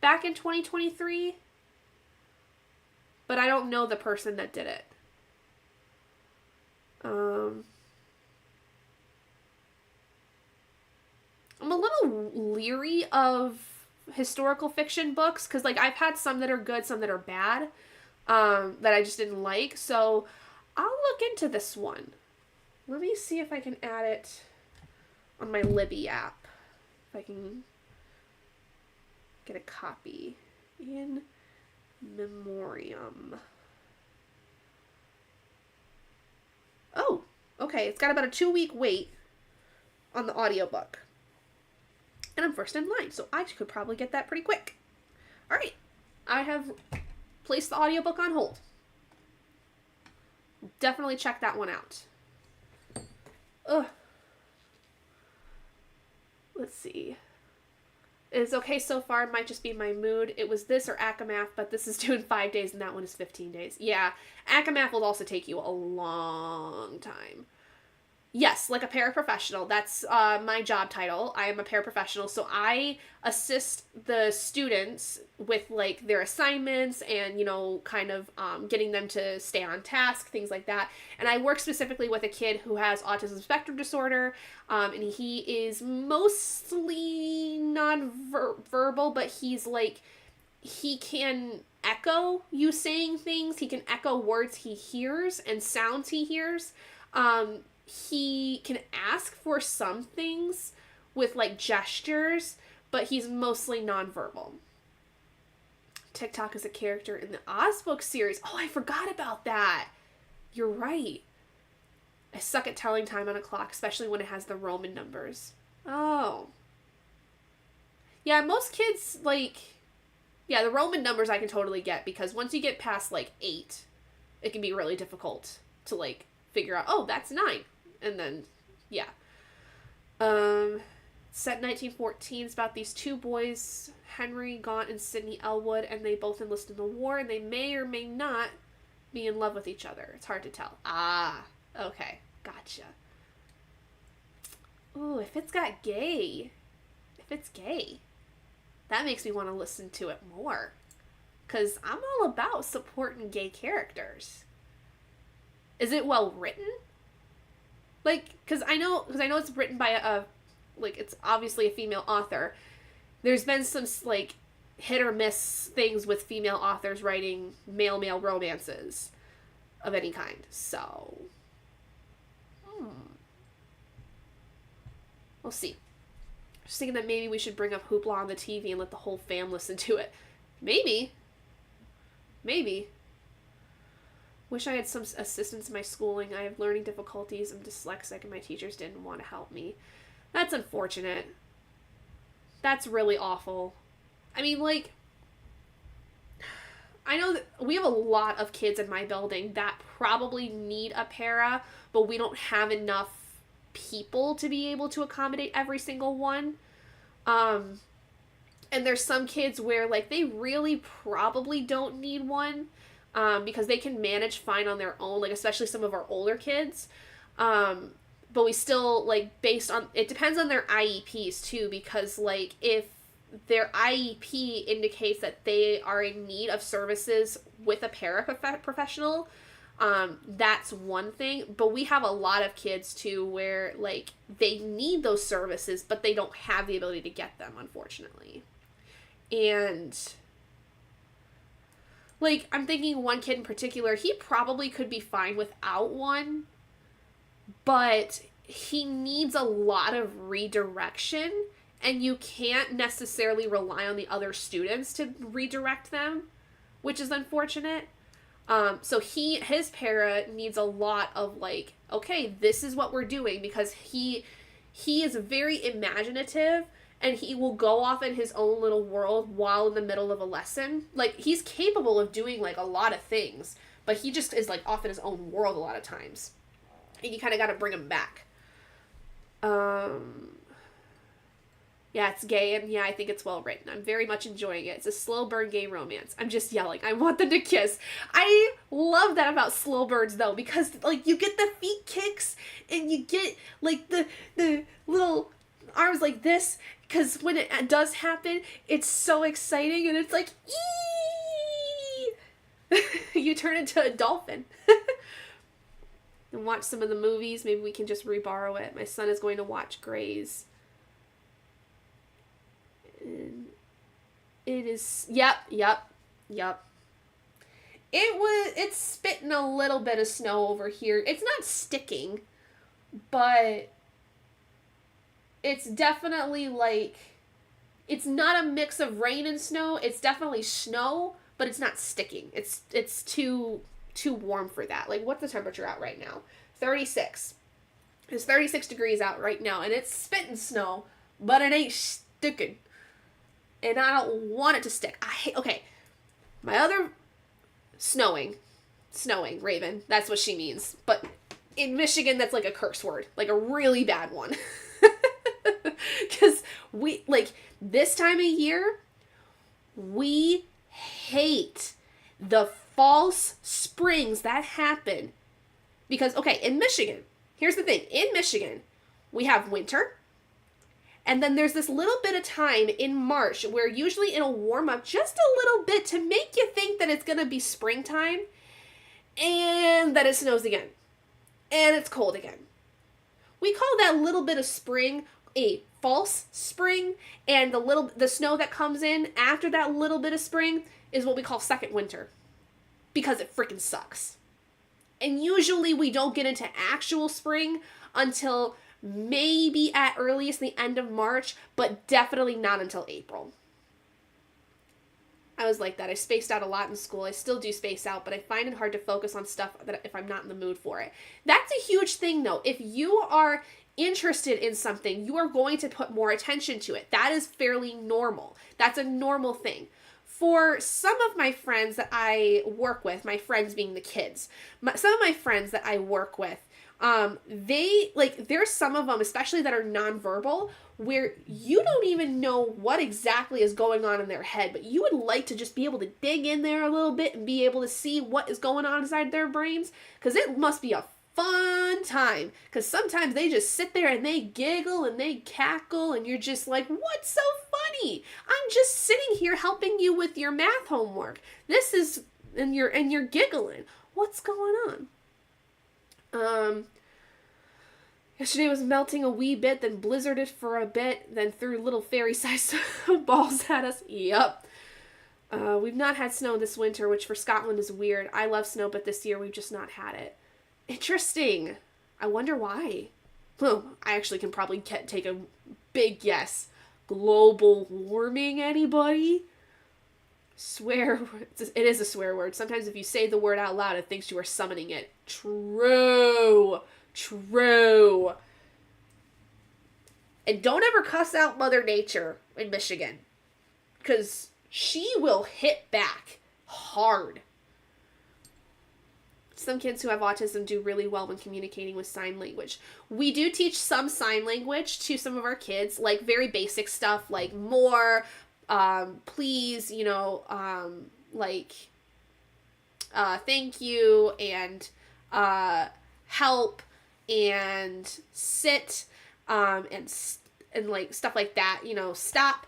back in 2023, but I don't know the person that did it. I'm a little leery of historical fiction books because, like, I've had some that are good, some that are bad, that I just didn't like. So I'll look into this one. Let me see if I can add it on my Libby app. If I can get a copy. In Memoriam. Oh, okay. It's got about a 2-week wait on the audiobook. And I'm first in line, so I could probably get that pretty quick. Alright. I have placed the audiobook on hold. Definitely check that one out. Ugh. Let's see. It's okay so far. Might just be my mood. It was this or Akamath, but this is due in 5 days and that one is 15 days. Yeah, Akamath will also take you a long time. Yes, like a paraprofessional. That's my job title. I am a paraprofessional, so I assist the students with, like, their assignments and, you know, kind of getting them to stay on task, things like that. And I work specifically with a kid who has autism spectrum disorder, and he is mostly non-verbal, but he's, like, he can echo you saying things. He can echo words he hears and sounds he hears. he can ask for some things with like gestures, but he's mostly nonverbal. Tick-Tock is a character in the Oz Book series. Oh, I forgot about that. You're right. I suck at telling time on a clock, especially when it has the Roman numbers. Oh. Yeah, most kids, like... Yeah, the Roman numbers I can totally get, because once you get past, like, 8, it can be really difficult to, like, figure out, oh, that's 9. And then, yeah. Set in 1914. It's about these two boys, Henry Gaunt and Sidney Elwood, and they both enlist in the war, and they may or may not be in love with each other. It's hard to tell. Ah, okay. Gotcha. Ooh, if it's gay, that makes me want to listen to it more. Because I'm all about supporting gay characters. Is it well written? Like, because I know it's written by it's obviously a female author. There's been some, like, hit or miss things with female authors writing male romances of any kind. So, we'll see. Just thinking that maybe we should bring up Hoopla on the TV and let the whole fam listen to it. Maybe. Wish I had some assistance in my schooling. I have learning difficulties. I'm dyslexic and my teachers didn't want to help me. That's unfortunate. That's really awful. I mean, like, I know that we have a lot of kids in my building that probably need a para, but we don't have enough people to be able to accommodate every single one. And there's some kids where, like, they really probably don't need one, because they can manage fine on their own, like, especially some of our older kids. But we still, like, based on, it depends on their IEPs, too, because, like, if their IEP indicates that they are in need of services with a paraprofessional, that's one thing. But we have a lot of kids, too, where, like, they need those services, but they don't have the ability to get them, unfortunately. And, like, I'm thinking one kid in particular, he probably could be fine without one, but he needs a lot of redirection, and you can't necessarily rely on the other students to redirect them, which is unfortunate. So his para needs a lot of, like, okay, this is what we're doing, because he is very imaginative, and he will go off in his own little world while in the middle of a lesson. Like, he's capable of doing, like, a lot of things, but he just is, like, off in his own world a lot of times. And you kind of got to bring him back. Yeah, it's gay, and yeah, I think it's well written. I'm very much enjoying it. It's a slow burn gay romance. I'm just yelling. I want them to kiss. I love that about slow burns, though, because, like, you get the feet kicks, and you get, like, the little arms like this, because when it does happen, it's so exciting, and it's like, ee! You turn into a dolphin. And watch some of the movies. Maybe we can just reborrow it. My son is going to watch Grey's. And it is, yep. It's spitting a little bit of snow over here. It's not sticking, but it's definitely, like, it's not a mix of rain and snow. It's definitely snow, but it's not sticking. It's too warm for that. Like, what's the temperature out right now? 36. It's 36 degrees out right now, and it's spitting snow, but it ain't sticking. And I don't want it to stick. Okay, my other snowing, Raven, that's what she means. But in Michigan, that's like a curse word, like a really bad one. Because we, like, this time of year, we hate the false springs that happen. Because, okay, in Michigan, here's the thing. In Michigan, we have winter. And then there's this little bit of time in March where usually it'll warm up just a little bit to make you think that it's going to be springtime. And then it snows again. And it's cold again. We call that little bit of spring a false spring. And the snow that comes in after that little bit of spring is what we call second winter. Because it freaking sucks. And usually we don't get into actual spring until maybe at earliest the end of March, but definitely not until April. I was like that. I spaced out a lot in school. I still do space out, but I find it hard to focus on stuff that if I'm not in the mood for it. That's a huge thing though. If you are interested in something, you are going to put more attention to it. That is fairly normal. That's a normal thing. For some of my friends that I work with, my friends being the kids, some of my friends that I work with, there's some of them, especially that are nonverbal, where you don't even know what exactly is going on in their head, but you would like to just be able to dig in there a little bit and be able to see what is going on inside their brains, because it must be a fun time, because sometimes they just sit there and they giggle and they cackle and you're just like, what's so funny? I'm just sitting here helping you with your math homework. This is, and you're giggling. What's going on? Yesterday was melting a wee bit, then blizzarded for a bit, then threw little fairy-sized balls at us. Yup. We've not had snow this winter, which for Scotland is weird. I love snow, but this year we've just not had it. Interesting. I wonder why. Well, I actually can probably take a big guess. Global warming, anybody? Swear. It is a swear word. Sometimes if you say the word out loud, it thinks you are summoning it. True. And don't ever cuss out Mother Nature in Michigan, because she will hit back hard. Some kids who have autism do really well when communicating with sign language. We do teach some sign language to some of our kids, like very basic stuff, like more, please, thank you, and help, and sit, and like stuff like that, stop.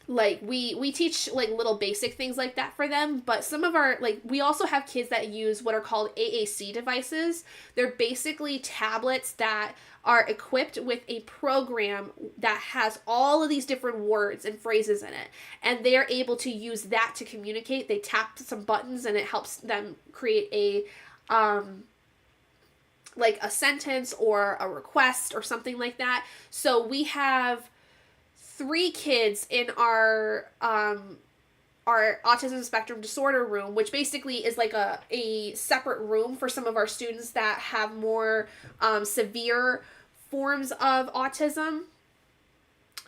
We teach like little basic things like that for them, but some of our, we also have kids that use what are called AAC devices. They're basically tablets that are equipped with a program that has all of these different words and phrases in it, and they are able to use that to communicate. They tap some buttons and it helps them create a sentence or a request or something like that. So we have 3 kids in our autism spectrum disorder room, which basically is like a separate room for some of our students that have more severe forms of autism.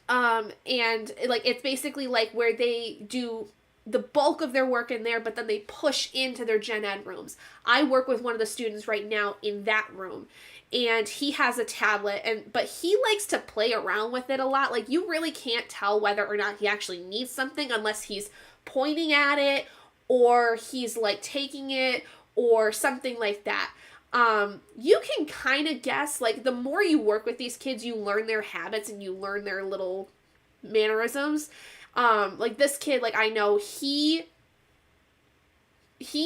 And it's basically like where they do the bulk of their work in there, but then they push into their gen ed rooms. I work with one of the students right now in that room, and he has a tablet, but he likes to play around with it a lot. Like, you really can't tell whether or not he actually needs something unless he's pointing at it, or he's like taking it, or something like that. You can kind of guess, like, the more you work with these kids, you learn their habits and you learn their little mannerisms. Like this kid, like, I know he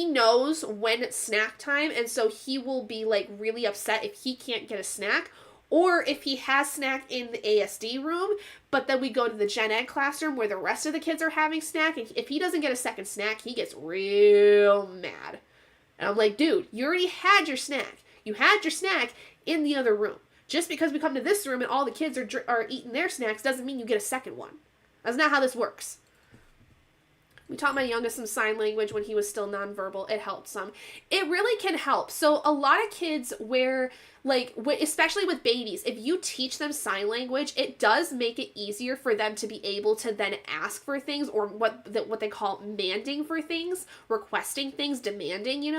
knows when it's snack time, and so he will be like really upset if he can't get a snack, or if he has snack in the ASD room, but then we go to the gen ed classroom where the rest of the kids are having snack, and if he doesn't get a second snack, he gets real mad. And I'm like, dude, you already had your snack. You had your snack in the other room. Just because we come to this room and all the kids are eating their snacks doesn't mean you get a second one. That's not how this works. We taught my youngest some sign language when he was still nonverbal. It helped some. It really can help. So a lot of kids especially with babies, if you teach them sign language, it does make it easier for them to be able to then ask for things, or what they call manding for things, requesting things, demanding,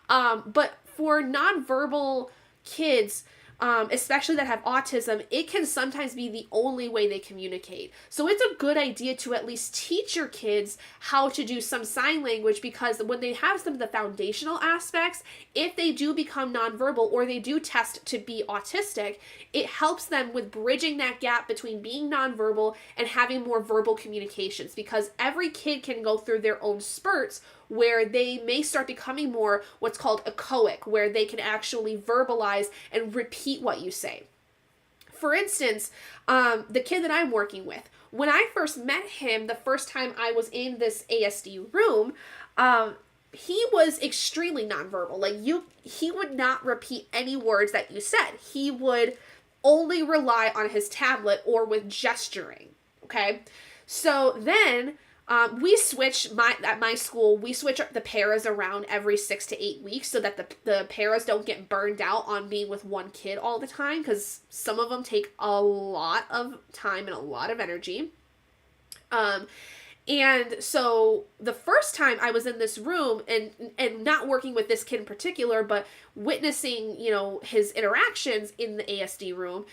But for nonverbal kids, especially that have autism, it can sometimes be the only way they communicate. So it's a good idea to at least teach your kids how to do some sign language, because when they have some of the foundational aspects, if they do become nonverbal or they do test to be autistic, it helps them with bridging that gap between being nonverbal and having more verbal communications, because every kid can go through their own spurts where they may start becoming more what's called echoic, where they can actually verbalize and repeat what you say. For instance, the kid that I'm working with, when I first met him, the first time I was in this ASD room, he was extremely nonverbal. Like he would not repeat any words that you said. He would only rely on his tablet or with gesturing. Okay, so then we switch at my school. We switch the paras around every 6 to 8 weeks so that the paras don't get burned out on being with one kid all the time, because some of them take a lot of time and a lot of energy. And so the first time I was in this room and not working with this kid in particular, but witnessing, his interactions in the ASD room,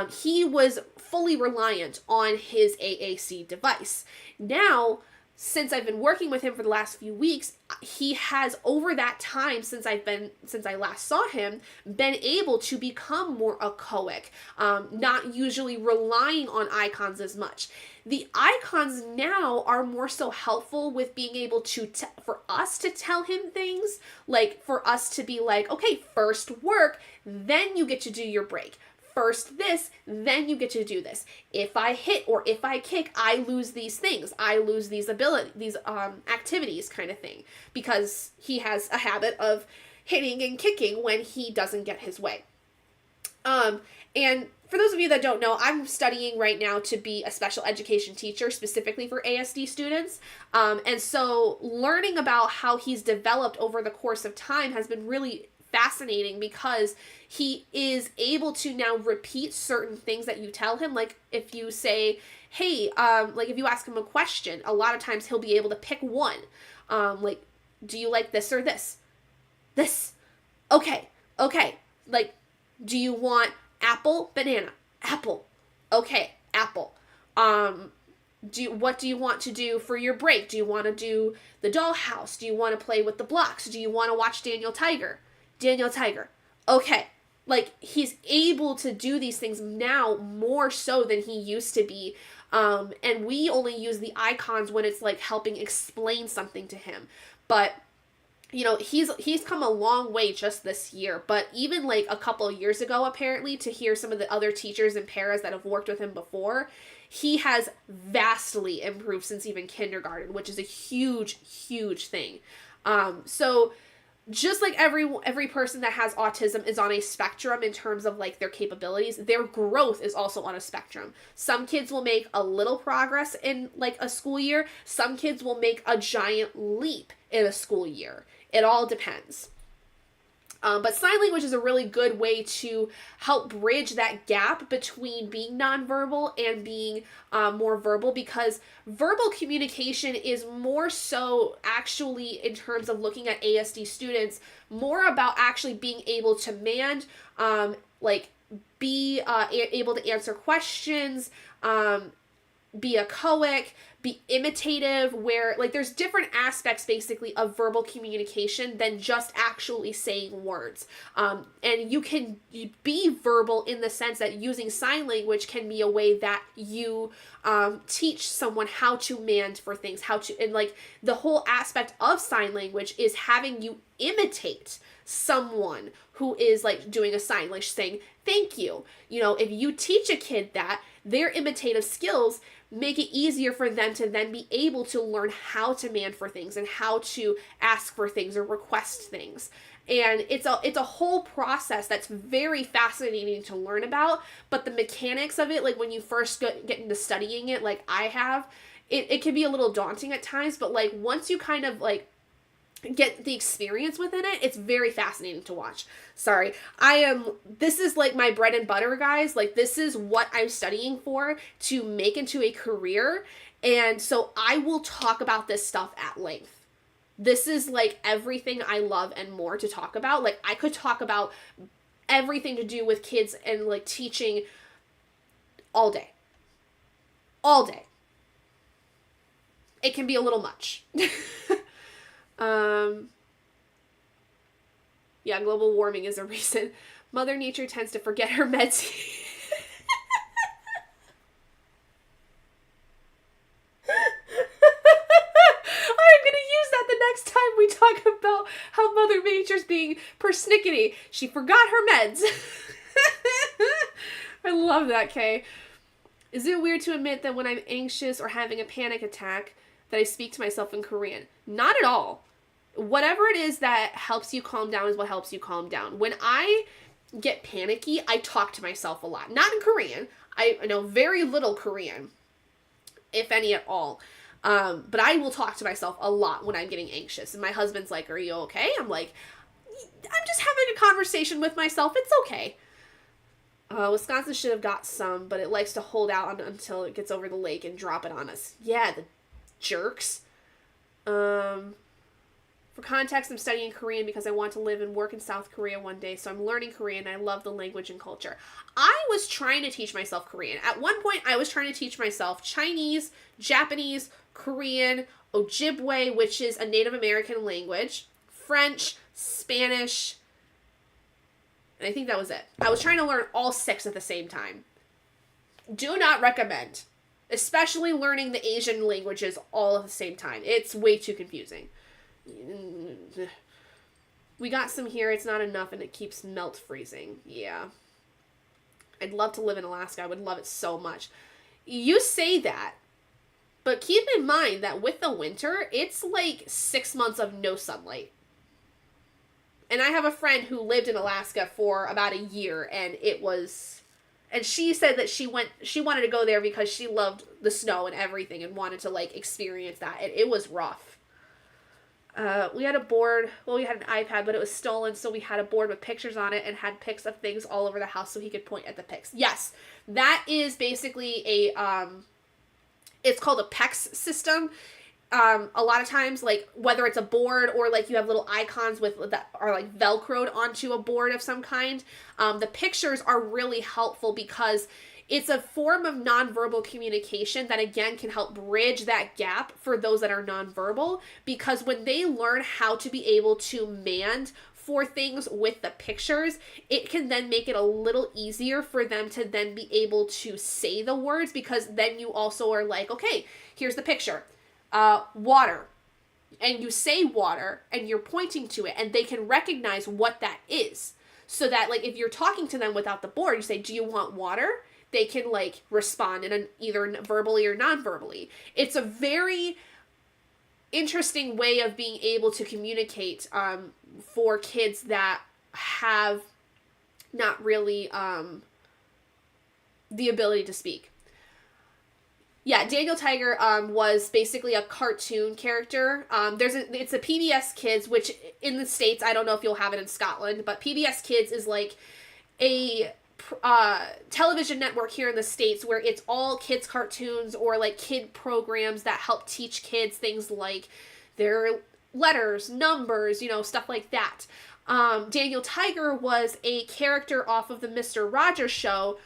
he was fully reliant on his AAC device. Now, since I've been working with him for the last few weeks, he has, over that time since I last saw him, been able to become more echoic, not usually relying on icons as much. The icons now are more so helpful with being able to, for us to tell him things, like for us to be like, okay, first work, then you get to do your break. First this, then you get to do this. If I hit or if I kick, I lose these things. I lose these activities kind of thing. Because he has a habit of hitting and kicking when he doesn't get his way. And for those of you that don't know, I'm studying right now to be a special education teacher, specifically for ASD students. And so learning about how he's developed over the course of time has been really fascinating, because he is able to now repeat certain things that you tell him. Like if you say, hey, like if you ask him a question, a lot of times he'll be able to pick one. Like, do you like this or this? This. Okay. Like, do you want apple, banana? Apple. Okay, apple. What do you want to do for your break? Do you want to do the dollhouse? Do you want to play with the blocks? Do you want to watch Daniel Tiger? Daniel Tiger. Okay. Like, he's able to do these things now more so than he used to be. And we only use the icons when it's like helping explain something to him. But he's come a long way just this year. But even like a couple of years ago, apparently, to hear some of the other teachers and paras that have worked with him before, he has vastly improved since even kindergarten, which is a huge, huge thing. So just like every person that has autism is on a spectrum in terms of like their capabilities, their growth is also on a spectrum. Some kids will make a little progress in like a school year. Some kids will make a giant leap in a school year. It all depends. But sign language is a really good way to help bridge that gap between being nonverbal and being more verbal, because verbal communication is more so actually, in terms of looking at ASD students, more about actually being able to be able to answer questions, be echoic, be imitative, where like there's different aspects basically of verbal communication than just actually saying words. And you can be verbal in the sense that using sign language can be a way that you teach someone how to mand for things, and like the whole aspect of sign language is having you imitate someone who is like doing a sign, like saying thank you. If you teach a kid that, their imitative skills make it easier for them to then be able to learn how to mand for things and how to ask for things or request things. And it's a whole process that's very fascinating to learn about, but the mechanics of it, like when you first get into studying it, like I have, it can be a little daunting at times, but like once you kind of like get the experience within it, it's very fascinating to watch. Sorry. This is like my bread and butter, guys. Like this is what I'm studying for to make into a career. And so I will talk about this stuff at length. This is like everything I love and more to talk about. Like I could talk about everything to do with kids and like teaching all day. All day. It can be a little much. Yeah, global warming is a reason. Mother Nature tends to forget her meds. I'm gonna use that the next time we talk about how Mother Nature's being persnickety. She forgot her meds. I love that, Kay. Is it weird to admit that when I'm anxious or having a panic attack that I speak to myself in Korean? Not at all. Whatever it is that helps you calm down is what helps you calm down. When I get panicky, I talk to myself a lot. Not in Korean. I know very little Korean, if any at all. But I will talk to myself a lot when I'm getting anxious. And my husband's like, "Are you okay?" I'm like, "I'm just having a conversation with myself. It's okay." Wisconsin should have got some, but it likes to hold out until it gets over the lake and drop it on us. Yeah, the jerks. For context, I'm studying Korean because I want to live and work in South Korea one day, so I'm learning Korean and I love the language and culture. I was trying to teach myself Korean. At one point, I was trying to teach myself Chinese, Japanese, Korean, Ojibwe, which is a Native American language, French, Spanish, and I think that was it. I was trying to learn all 6 at the same time. Do not recommend, especially learning the Asian languages all at the same time. It's way too confusing. We got some here, it's not enough, and it keeps melt freezing. Yeah. I'd love to live in Alaska. I would love it so much. You say that, but keep in mind that with the winter, it's like 6 months of no sunlight. And I have a friend who lived in Alaska for about a year, and and she said that she wanted to go there because she loved the snow and everything and wanted to like experience that. And it was rough. We had a board, we had an iPad, but it was stolen, so we had a board with pictures on it and had pics of things all over the house so he could point at the pics. Yes, that is basically it's called a PEX system. A lot of times, like, whether it's a board or, like, you have little icons that are, like, Velcroed onto a board of some kind, the pictures are really helpful because it's a form of nonverbal communication that, again, can help bridge that gap for those that are nonverbal, because when they learn how to be able to mand for things with the pictures, it can then make it a little easier for them to then be able to say the words, because then you also are like, okay, here's the picture. Water. And you say water, and you're pointing to it, and they can recognize what that is. So that, like, if you're talking to them without the board, you say, do you want water? They can, like, respond in either verbally or non-verbally. It's a very interesting way of being able to communicate for kids that have not really the ability to speak. Yeah, Daniel Tiger was basically a cartoon character. It's a PBS Kids, which in the States, I don't know if you'll have it in Scotland, but PBS Kids is like a television network here in the States where it's all kids cartoons or like kid programs that help teach kids things like their letters, numbers, stuff like that. Daniel Tiger was a character off of the Mr. Rogers Show,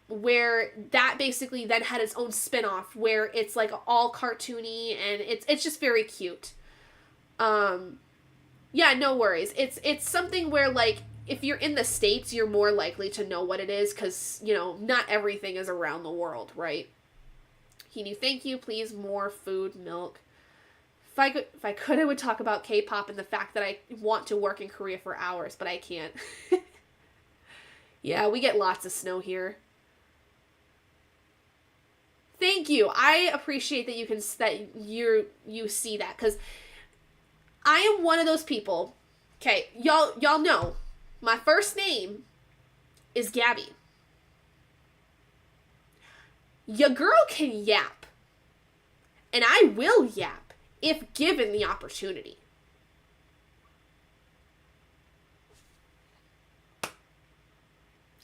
where that basically then had its own spin-off where it's like all cartoony and it's just very cute. Yeah, no worries. It's something where, like, if you're in the States, you're more likely to know what it is because, not everything is around the world, right? Thank you, please, more food, milk. If I could, I would talk about K-pop and the fact that I want to work in Korea for hours, but I can't. Yeah, we get lots of snow here. Thank you. I appreciate that you see that, because I am one of those people. Okay, y'all know my first name is Gabby. Your girl can yap, and I will yap if given the opportunity.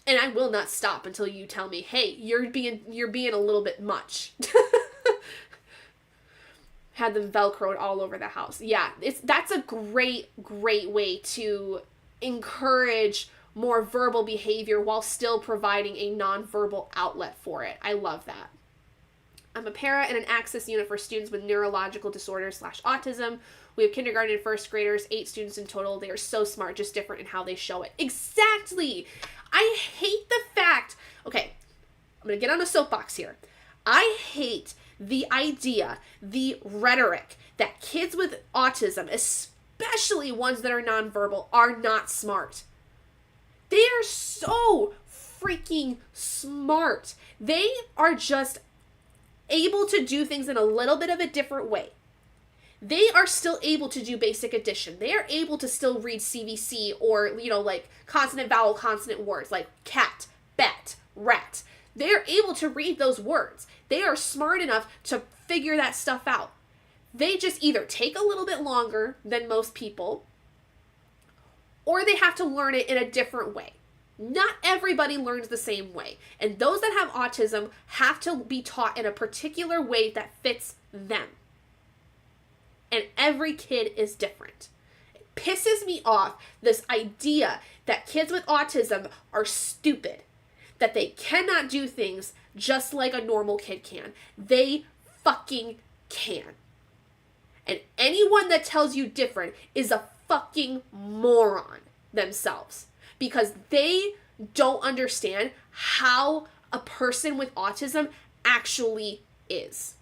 And I will not stop until you tell me, hey, you're being a little bit much. Had them Velcroed all over the house. Yeah, that's a great way to encourage more verbal behavior while still providing a nonverbal outlet for it. I love that. I'm a para in an access unit for students with neurological disorders / autism. We have kindergarten and first graders, 8 students in total. They are so smart, just different in how they show it. Exactly. I hate the fact, okay, I'm going to get on a soapbox here. I hate the idea, the rhetoric that kids with autism, especially ones that are nonverbal, are not smart. They are so freaking smart. They are just able to do things in a little bit of a different way. they are still able to do basic addition. They are able to still read CVC or, like consonant, vowel, consonant words like cat, bat, rat. They're able to read those words. They are smart enough to figure that stuff out. They just either take a little bit longer than most people, or they have to learn it in a different way. Not everybody learns the same way. And those that have autism have to be taught in a particular way that fits them. And every kid is different. It pisses me off, this idea that kids with autism are stupid, that they cannot do things just like a normal kid can. They fucking can. And anyone that tells you different is a fucking moron themselves, because they don't understand how a person with autism actually is.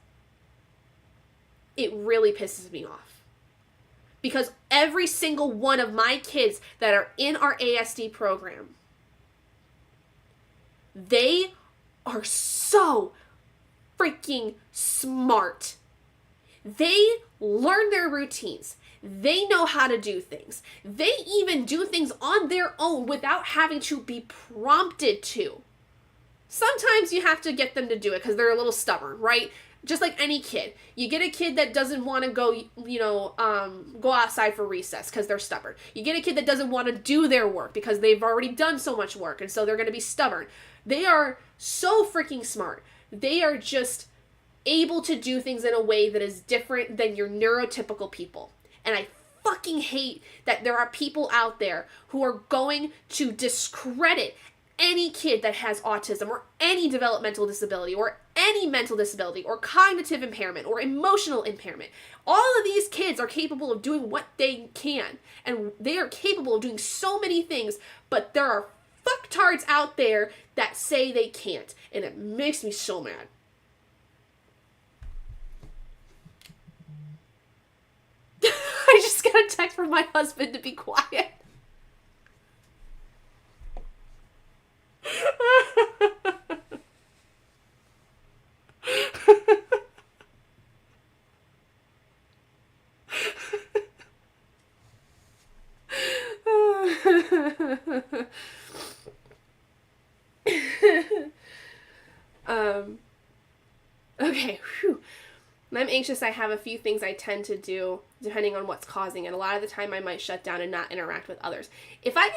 It really pisses me off. Because every single one of my kids that are in our ASD program, they are so freaking smart. They learn their routines. They know how to do things. They even do things on their own without having to be prompted to. Sometimes you have to get them to do it because they're a little stubborn, right? Just like any kid. You get a kid that doesn't want to go, go outside for recess because they're stubborn. You get a kid that doesn't want to do their work because they've already done so much work, and so they're going to be stubborn. They are so freaking smart. They are just able to do things in a way that is different than your neurotypical people. And I fucking hate that there are people out there who are going to discredit any kid that has autism or any developmental disability or any mental disability or cognitive impairment or emotional impairment. All of these kids are capable of doing what they can, and they are capable of doing so many things, but there are fucktards out there that say they can't, and it makes me so mad. I just got a text from my husband to be quiet. Okay, whew. When I'm anxious, I have a few things I tend to do depending on what's causing it. A lot of the time I might shut down and not interact with others. If I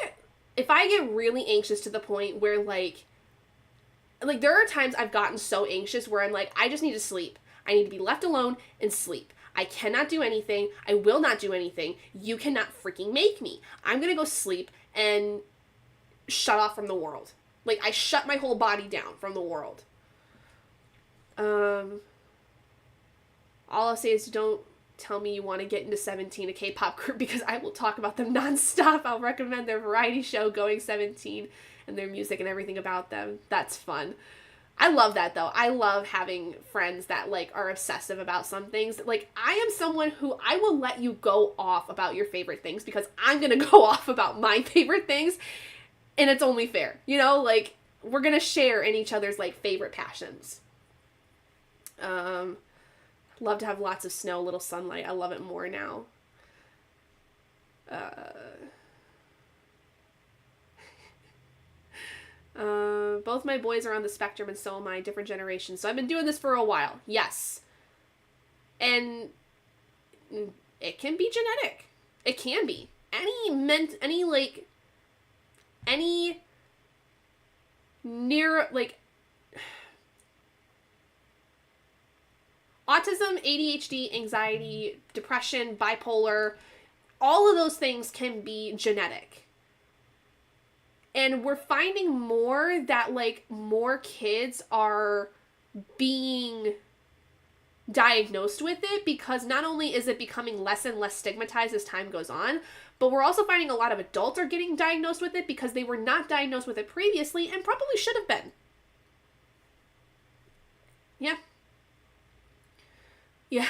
get really anxious to the point where like there are times I've gotten so anxious where I'm like, I just need to sleep. I need to be left alone and sleep. I cannot do anything. I will not do anything. You cannot freaking make me. I'm going to go sleep and shut off from the world. Like, I shut my whole body down from the world. All I'll say is don't tell me you want to get into 17, a K-pop group, because I will talk about them nonstop. I'll recommend their variety show, Going 17, and their music and everything about them. That's fun. I love that, though. I love having friends that, like, are obsessive about some things. Like, I am someone who I will let you go off about your favorite things because I'm going to go off about my favorite things, and it's only fair. You know, like, we're going to share in each other's, like, favorite passions. Love to have lots of snow, little sunlight. I love it more now. Both my boys are on the spectrum and so am I, different generations. So I've been doing this for a while. Yes. And it can be genetic. It can be. Any autism, ADHD, anxiety, depression, bipolar, all of those things can be genetic. And we're finding more that, like, more kids are being diagnosed with it because not only is it becoming less and less stigmatized as time goes on, but we're also finding a lot of adults are getting diagnosed with it because they were not diagnosed with it previously and probably should have been. Yeah. Yeah.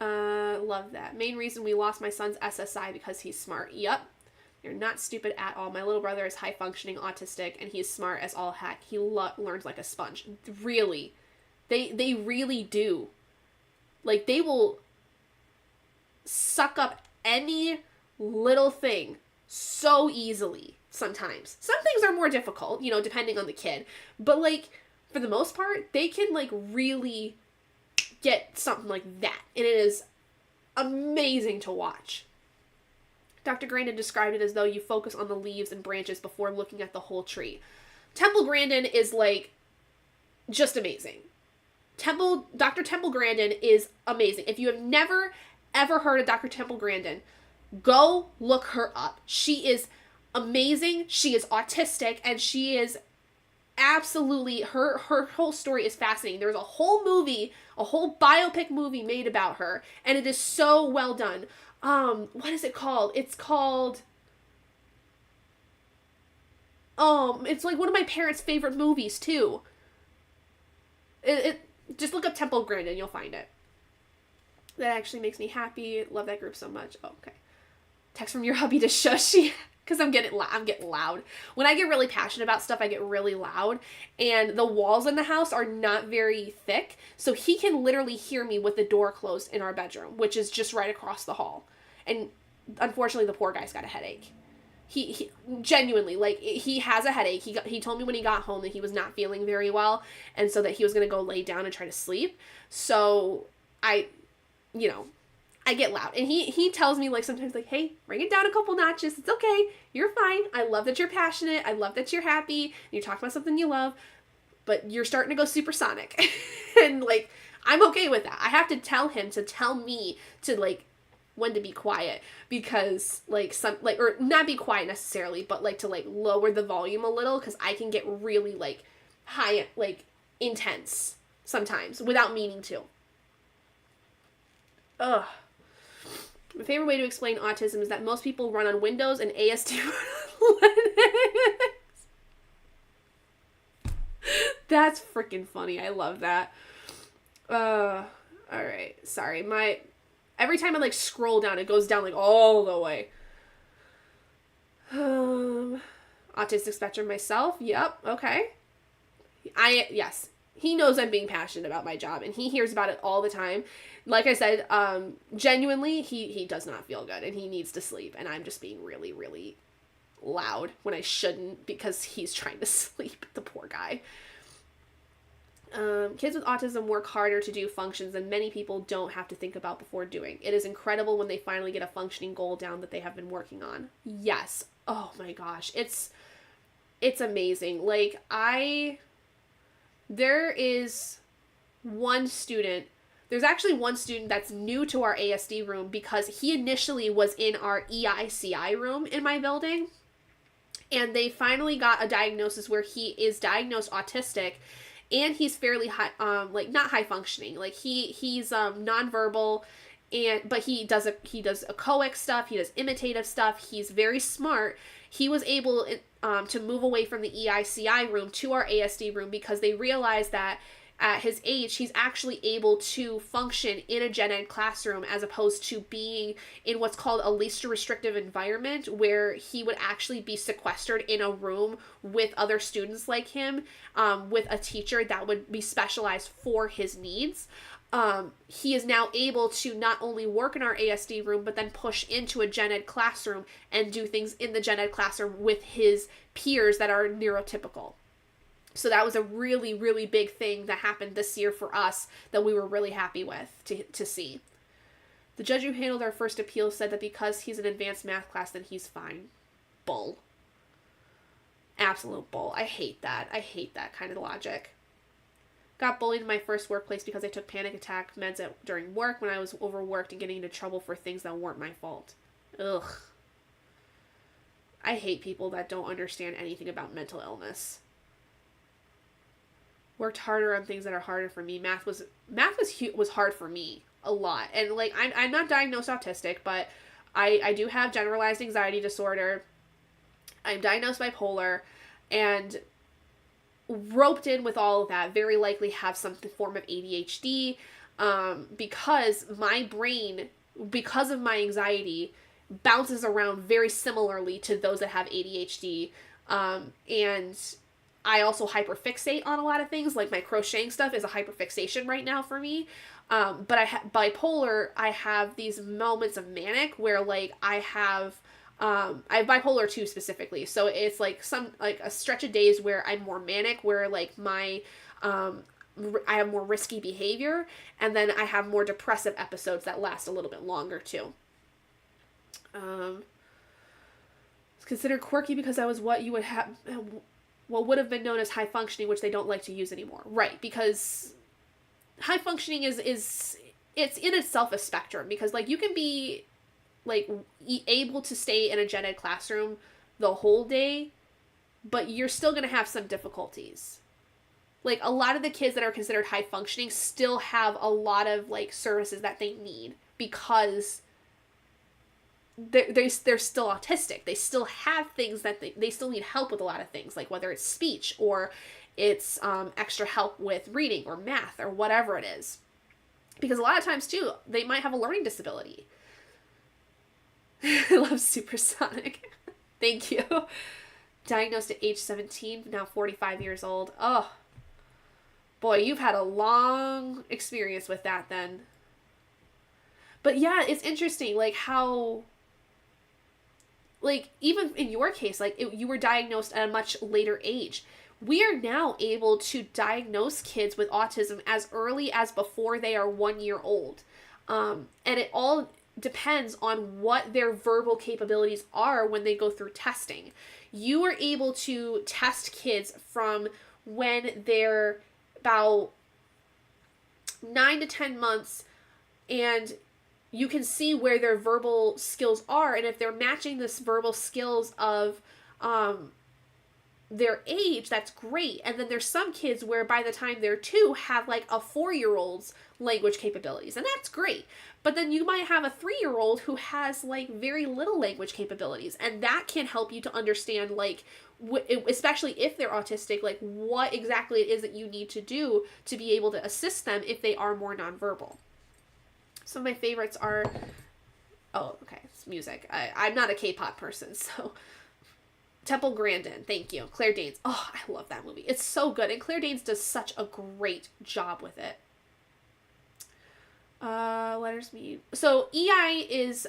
Love that. Main reason we lost my son's SSI because he's smart. Yep. You're not stupid at all. My little brother is high functioning autistic and he's smart as all heck. He learns like a sponge. Really. They really do. Like, they will suck up any little thing so easily sometimes. Some things are more difficult, you know, depending on the kid. But, like, for the most part, they can, like, really get something like that. And it is amazing to watch. Dr. Grandin described it as though you focus on the leaves and branches before looking at the whole tree. Temple Grandin is, like, just amazing. Dr. Temple Grandin is amazing. If you have never, ever heard of Dr. Temple Grandin, go look her up. She is amazing. She is autistic, and she is absolutely, her whole story is fascinating. There's a whole movie, a whole biopic movie made about her, and it is so well done. What is it called? It's called, it's like one of my parents' favorite movies, too. Just look up Temple Grandin, you'll find it. That actually makes me happy. Love that group so much. Oh, okay. Text from your hubby to shush. Because I'm getting loud. When I get really passionate about stuff, I get really loud. And the walls in the house are not very thick. So he can literally hear me with the door closed in our bedroom, which is just right across the hall. And unfortunately, the poor guy's got a headache. He genuinely, like, he has a headache. He told me when he got home that he was not feeling very well. And so that he was going to go lay down and try to sleep. So I get loud. And he tells me, like, sometimes, like, hey, bring it down a couple notches. It's okay. You're fine. I love that you're passionate. I love that you're happy. And you're talking about something you love. But you're starting to go supersonic. And, like, I'm okay with that. I have to tell him to tell me to, like, when to be quiet. Because, like, or not be quiet necessarily, but, like, to, like, lower the volume a little. Because I can get really, like, high, like, intense sometimes without meaning to. Ugh. My favorite way to explain autism is that most people run on Windows and ASD run on Linux. That's freaking funny. I love that. Alright. Sorry. Every time I, like, scroll down, it goes down, like, all the way. Autistic spectrum myself. Yep. Okay. Yes. He knows I'm being passionate about my job, and he hears about it all the time. Like I said, genuinely, he does not feel good, and he needs to sleep, and I'm just being really, really loud when I shouldn't, because he's trying to sleep, the poor guy. Kids with autism work harder to do functions than many people don't have to think about before doing. It is incredible when they finally get a functioning goal down that they have been working on. Yes. Oh my gosh. It's amazing. Like, there's actually one student that's new to our ASD room because he initially was in our EICI room in my building. And they finally got a diagnosis where he is diagnosed autistic, and he's fairly high, like, not high functioning. Like, he's nonverbal, but he does echoic stuff, he does imitative stuff, he's very smart. He was able to move away from the EICI room to our ASD room because they realized that at his age, he's actually able to function in a gen ed classroom as opposed to being in what's called a least restrictive environment, where he would actually be sequestered in a room with other students like him, with a teacher that would be specialized for his needs. He is now able to not only work in our ASD room, but then push into a gen ed classroom and do things in the gen ed classroom with his peers that are neurotypical. So that was a really, really big thing that happened this year for us that we were really happy with to see. The judge who handled our first appeal said that because he's an advanced math class, then he's fine. Bull. Absolute bull. I hate that. I hate that kind of logic. Got bullied in my first workplace because I took panic attack meds during work when I was overworked and getting into trouble for things that weren't my fault. Ugh. I hate people that don't understand anything about mental illness. Worked harder on things that are harder for me. Math was hard for me a lot. And, like, I'm not diagnosed autistic, but I do have generalized anxiety disorder. I'm diagnosed bipolar, and roped in with all of that, very likely have some form of ADHD, because my brain, because of my anxiety, bounces around very similarly to those that have ADHD, and I also hyperfixate on a lot of things. Like, my crocheting stuff is a hyperfixation right now for me. But bipolar, I have these moments of manic where like I have bipolar 2 specifically. So it's like a stretch of days where I'm more manic, where like I have more risky behavior, and then I have more depressive episodes that last a little bit longer too. It's considered quirky because I was what would have been known as high functioning, which they don't like to use anymore. Right, because high functioning is it's in itself a spectrum, because like you can be like able to stay in a gen ed classroom the whole day, but you're still going to have some difficulties. Like a lot of the kids that are considered high functioning still have a lot of like services that they need because they're still autistic. They still have things that they still need help with, a lot of things, like whether it's speech or it's extra help with reading or math or whatever it is. Because a lot of times too, they might have a learning disability. I love Supersonic. Thank you. Diagnosed at age 17, now 45 years old. Oh, boy, you've had a long experience with that then. But yeah, it's interesting, like how, like even in your case, like you were diagnosed at a much later age. We are now able to diagnose kids with autism as early as before they are 1 year old. And it all depends on what their verbal capabilities are when they go through testing. You are able to test kids from when they're about 9 to 10 months, and you can see where their verbal skills are, and if they're matching this verbal skills of their age, that's great. And then there's some kids where by the time they're 2 have like a 4-year-old's language capabilities, and that's great. But then you might have a 3-year-old who has like very little language capabilities, and that can help you to understand like especially if they're autistic, like what exactly it is that you need to do to be able to assist them if they are more nonverbal. Some of my favorites are, it's music. I'm not a K-pop person, so Temple Grandin, thank you. Claire Danes. Oh, I love that movie. It's so good, and Claire Danes does such a great job with it. Letters mean. So EI is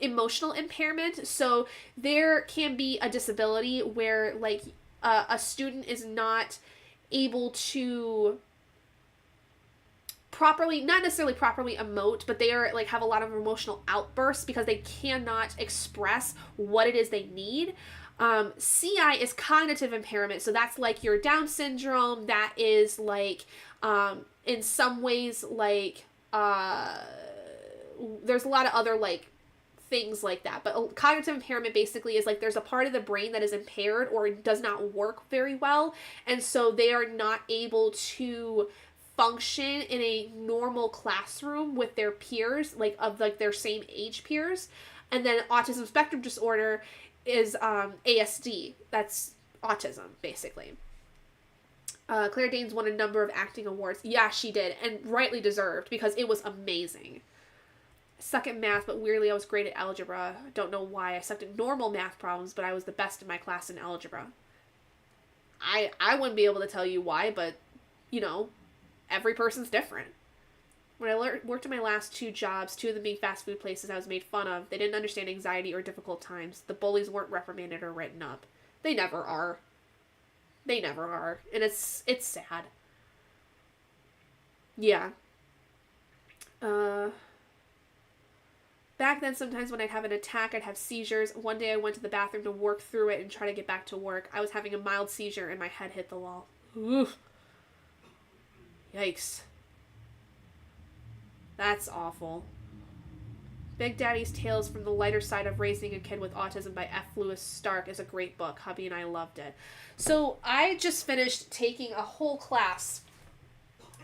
emotional impairment. So there can be a disability where like a student is not able to properly, not necessarily properly emote, but they are like have a lot of emotional outbursts because they cannot express what it is they need. CI is cognitive impairment. So that's like your Down syndrome. That is like, in some ways, like, there's a lot of other like things like that, but cognitive impairment basically is like there's a part of the brain that is impaired or does not work very well, and so they are not able to function in a normal classroom with their peers, like of like their same age peers. And then autism spectrum disorder is ASD. That's autism basically. Claire Danes won a number of acting awards. Yeah, she did, and rightly deserved, because it was amazing. I suck at math, but weirdly I was great at algebra. I don't know why. I sucked at normal math problems, but I was the best in my class in algebra. I wouldn't be able to tell you why, but, you know, every person's different. When I worked at my last 2 jobs, 2 of them being fast food places, I was made fun of. They didn't understand anxiety or difficult times. The bullies weren't reprimanded or written up. They never are. They never are. And it's sad. Yeah. Back then, sometimes when I'd have an attack, I'd have seizures. One day I went to the bathroom to work through it and try to get back to work. I was having a mild seizure and my head hit the wall. Oof. Yikes. That's awful. Big Daddy's Tales from the Lighter Side of Raising a Kid with Autism by F. Lewis Stark is a great book. Hubby and I loved it. So I just finished taking a whole class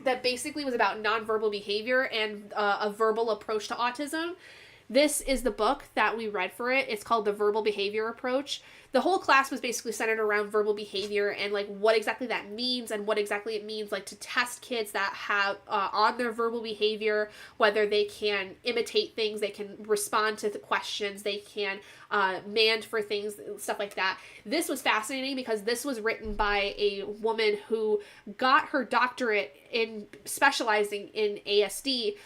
that basically was about nonverbal behavior and a verbal approach to autism. This is the book that we read for it. It's called The Verbal Behavior Approach. The whole class was basically centered around verbal behavior and like what exactly that means and what exactly it means like to test kids that have on their verbal behavior, whether they can imitate things, they can respond to the questions, they can mand for things, stuff like that. This was fascinating because this was written by a woman who got her doctorate in specializing in ASD,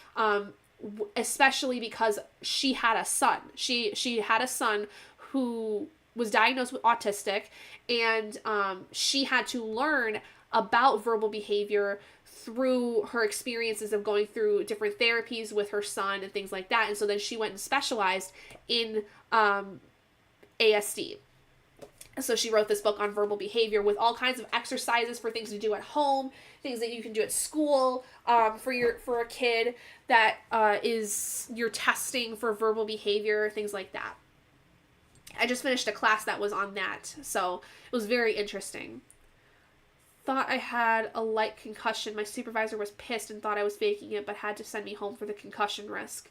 especially because she had a son. She had a son who was diagnosed with autistic, and she had to learn about verbal behavior through her experiences of going through different therapies with her son and things like that. And so then she went and specialized in ASD. So she wrote this book on verbal behavior with all kinds of exercises for things to do at home, things that you can do at school, for a kid that is you're testing for verbal behavior, things like that. I just finished a class that was on that, so it was very interesting. Thought I had a light concussion. My supervisor was pissed and thought I was faking it, but had to send me home for the concussion risk.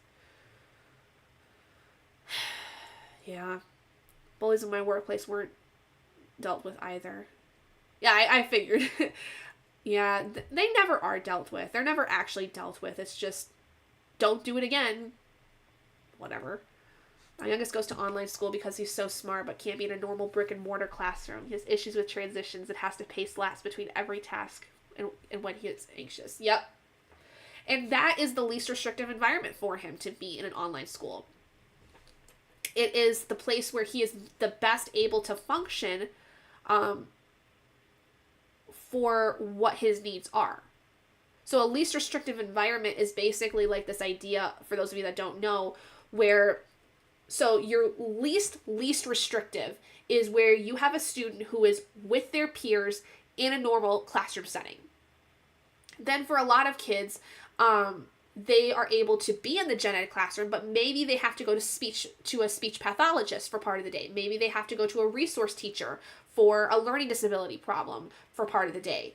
Yeah. Bullies in my workplace weren't dealt with either. Yeah, I figured. Yeah, they never are dealt with. They're never actually dealt with. It's just, don't do it again. Whatever. My youngest goes to online school because he's so smart but can't be in a normal brick and mortar classroom. He has issues with transitions and has to pace laps between every task and when he is anxious. Yep. And that is the least restrictive environment for him, to be in an online school. It is the place where he is the best able to function for what his needs are. So a least restrictive environment is basically like this idea, for those of you that don't know, where, so your least restrictive is where you have a student who is with their peers in a normal classroom setting. Then for a lot of kids, they are able to be in the gen ed classroom, but maybe they have to go to a speech pathologist for part of the day. Maybe they have to go to a resource teacher for a learning disability problem for part of the day.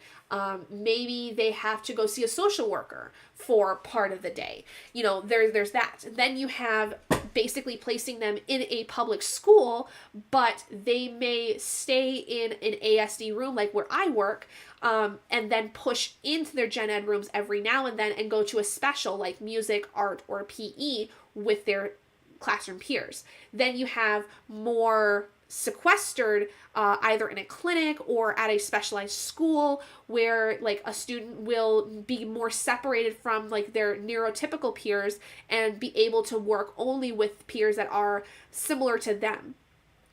Maybe they have to go see a social worker for part of the day. You know, there's that. Then you have basically placing them in a public school, but they may stay in an ASD room like where I work, and then push into their gen ed rooms every now and then and go to a special like music, art, or PE with their classroom peers. Then you have more sequestered, either in a clinic or at a specialized school, where like a student will be more separated from like their neurotypical peers and be able to work only with peers that are similar to them,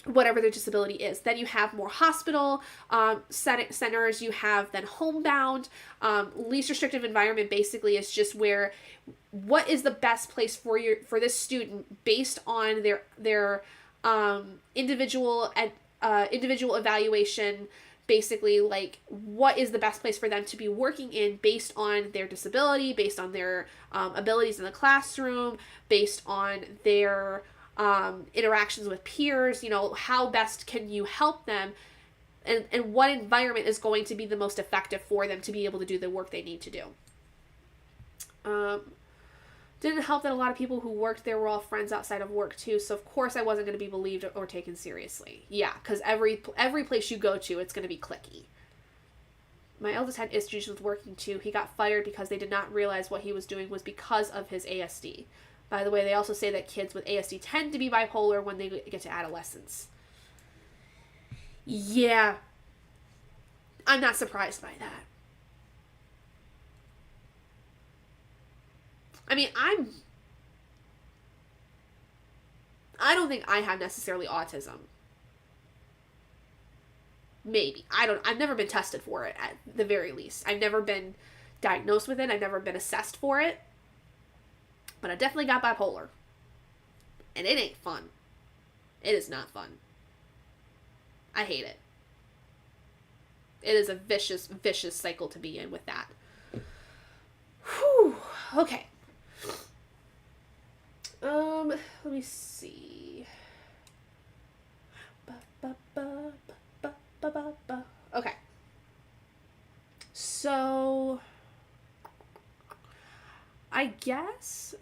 whatever their disability is. Then you have more hospital centers. You have then homebound. Least restrictive environment basically is just where, what is the best place for this student based on their individual evaluation, basically, like what is the best place for them to be working in based on their disability, based on their abilities in the classroom, based on their interactions with peers. You know, how best can you help them, and what environment is going to be the most effective for them to be able to do the work they need to do. Didn't help that a lot of people who worked there were all friends outside of work too, so of course I wasn't going to be believed or taken seriously. Yeah, because every place you go to, it's going to be cliquey. My eldest had issues with working too. He got fired because they did not realize what he was doing was because of his ASD. By the way, they also say that kids with ASD tend to be bipolar when they get to adolescence. Yeah, I'm not surprised by that. I mean, I don't think I have necessarily autism. Maybe. I've never been tested for it at the very least. I've never been diagnosed with it. I've never been assessed for it. But I definitely got bipolar. And it ain't fun. It is not fun. I hate it. It is a vicious, vicious cycle to be in with that. Whew. Okay. Let me see. Okay. So, I guess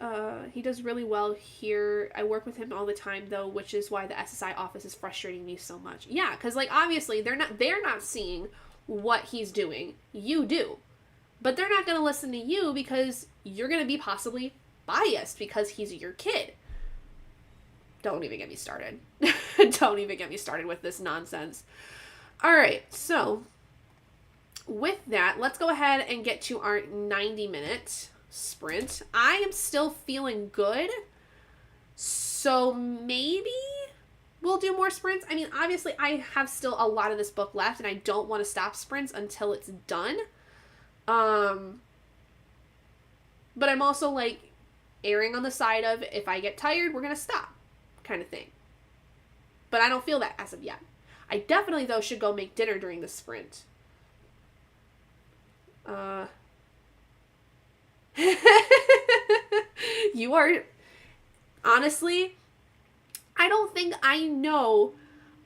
he does really well here. I work with him all the time though, which is why the SSI office is frustrating me so much. Yeah, because like obviously they're not seeing what he's doing. You do. But they're not going to listen to you because you're going to be possibly biased because he's your kid. Don't even get me started. Don't even get me started with this nonsense. All right, so with that, let's go ahead and get to our 90-minute sprint. I am still feeling good, so maybe we'll do more sprints. I mean, obviously, I have still a lot of this book left, and I don't want to stop sprints until it's done. But I'm also, like, erring on the side of, if I get tired, we're going to stop, kind of thing. But I don't feel that as of yet. I definitely, though, should go make dinner during the sprint. You are, honestly, I don't think I know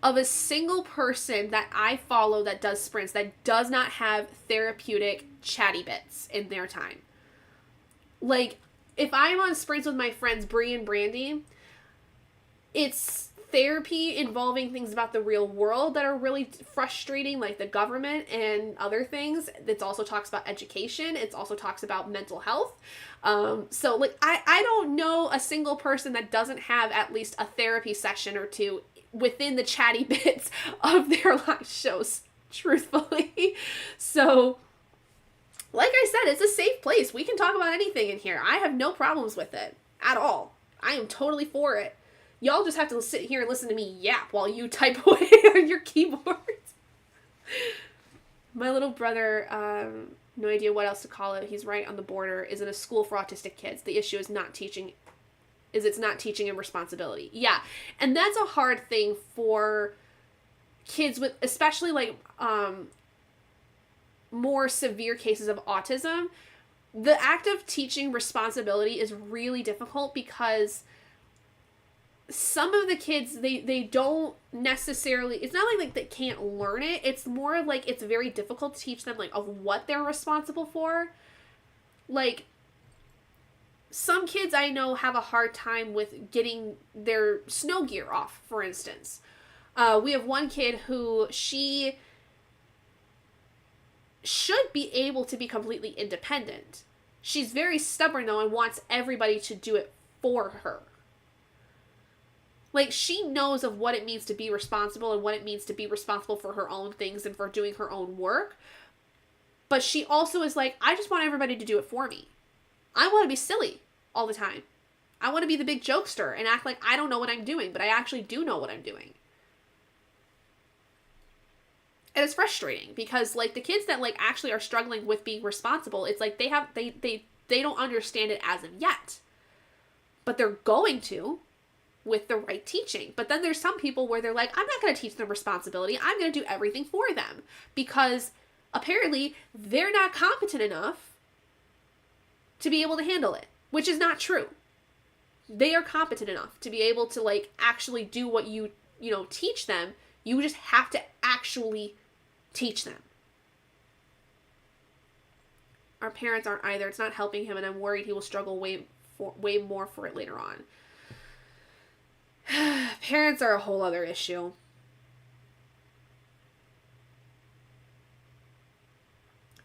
of a single person that I follow that does sprints that does not have therapeutic chatty bits in their time. Like, if I'm on sprints with my friends Bree and Brandy, it's therapy involving things about the real world that are really frustrating, like the government and other things. It also talks about education. It also talks about mental health. So, like, I don't know a single person that doesn't have at least a therapy session or two within the chatty bits of their live shows, truthfully. So, like I said, it's a safe place. We can talk about anything in here. I have no problems with it at all. I am totally for it. Y'all just have to sit here and listen to me yap while you type away on your keyboard. My little brother, no idea what else to call it, he's right on the border, is in a school for autistic kids. The issue is it's not teaching and responsibility. Yeah, and that's a hard thing for kids with, especially, like, more severe cases of autism. The act of teaching responsibility is really difficult because some of the kids, they don't necessarily, it's not like they can't learn it. It's more like it's very difficult to teach them, like, of what they're responsible for. Like, some kids I know have a hard time with getting their snow gear off, for instance. We have one kid who, she should be able to be completely independent. She's very stubborn, though, and wants everybody to do it for her. Like, she knows of what it means to be responsible and what it means to be responsible for her own things and for doing her own work. But she also is like, I just want everybody to do it for me. I want to be silly all the time. I want to be the big jokester and act like I don't know what I'm doing, but I actually do know what I'm doing. And it's frustrating because, like, the kids that, like, actually are struggling with being responsible, it's like they don't understand it as of yet. But they're going to, with the right teaching. But then there's some people where they're like, I'm not going to teach them responsibility. I'm going to do everything for them. Because apparently they're not competent enough to be able to handle it. Which is not true. They are competent enough to be able to, like, actually do what you teach them. You just have to actually teach them. Our parents aren't either. It's not helping him, and I'm worried he will struggle way more for it later on. Parents are a whole other issue.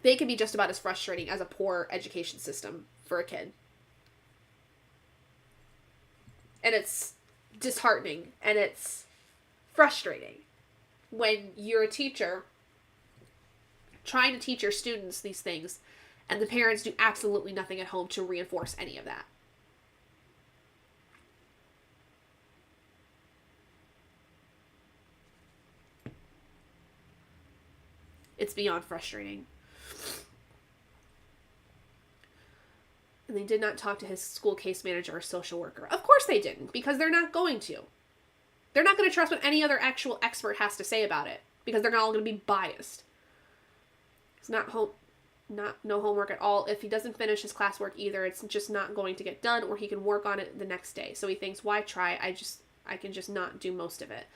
They can be just about as frustrating as a poor education system for a kid. And it's disheartening, and it's frustrating when you're a teacher trying to teach your students these things, and the parents do absolutely nothing at home to reinforce any of that. It's beyond frustrating. And they did not talk to his school case manager or social worker. Of course they didn't, because they're not going to. They're not going to trust what any other actual expert has to say about it, because they're all going to be biased. It's no homework at all. If he doesn't finish his classwork either, it's just not going to get done, or he can work on it the next day. So he thinks, why try? I can just not do most of it.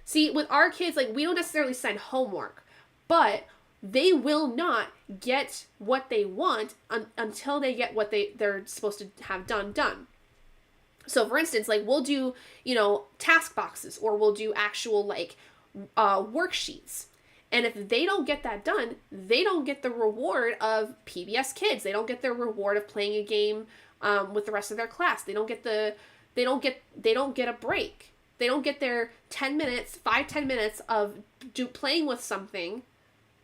See, with our kids, like, we don't necessarily send homework, but they will not get what they want until they get what they're supposed to have done. So, for instance, like, we'll do, task boxes, or we'll do actual, like, worksheets. And if they don't get that done, they don't get the reward of PBS Kids. They don't get their reward of playing a game with the rest of their class. They don't get a break. They don't get their 10 minutes of playing with something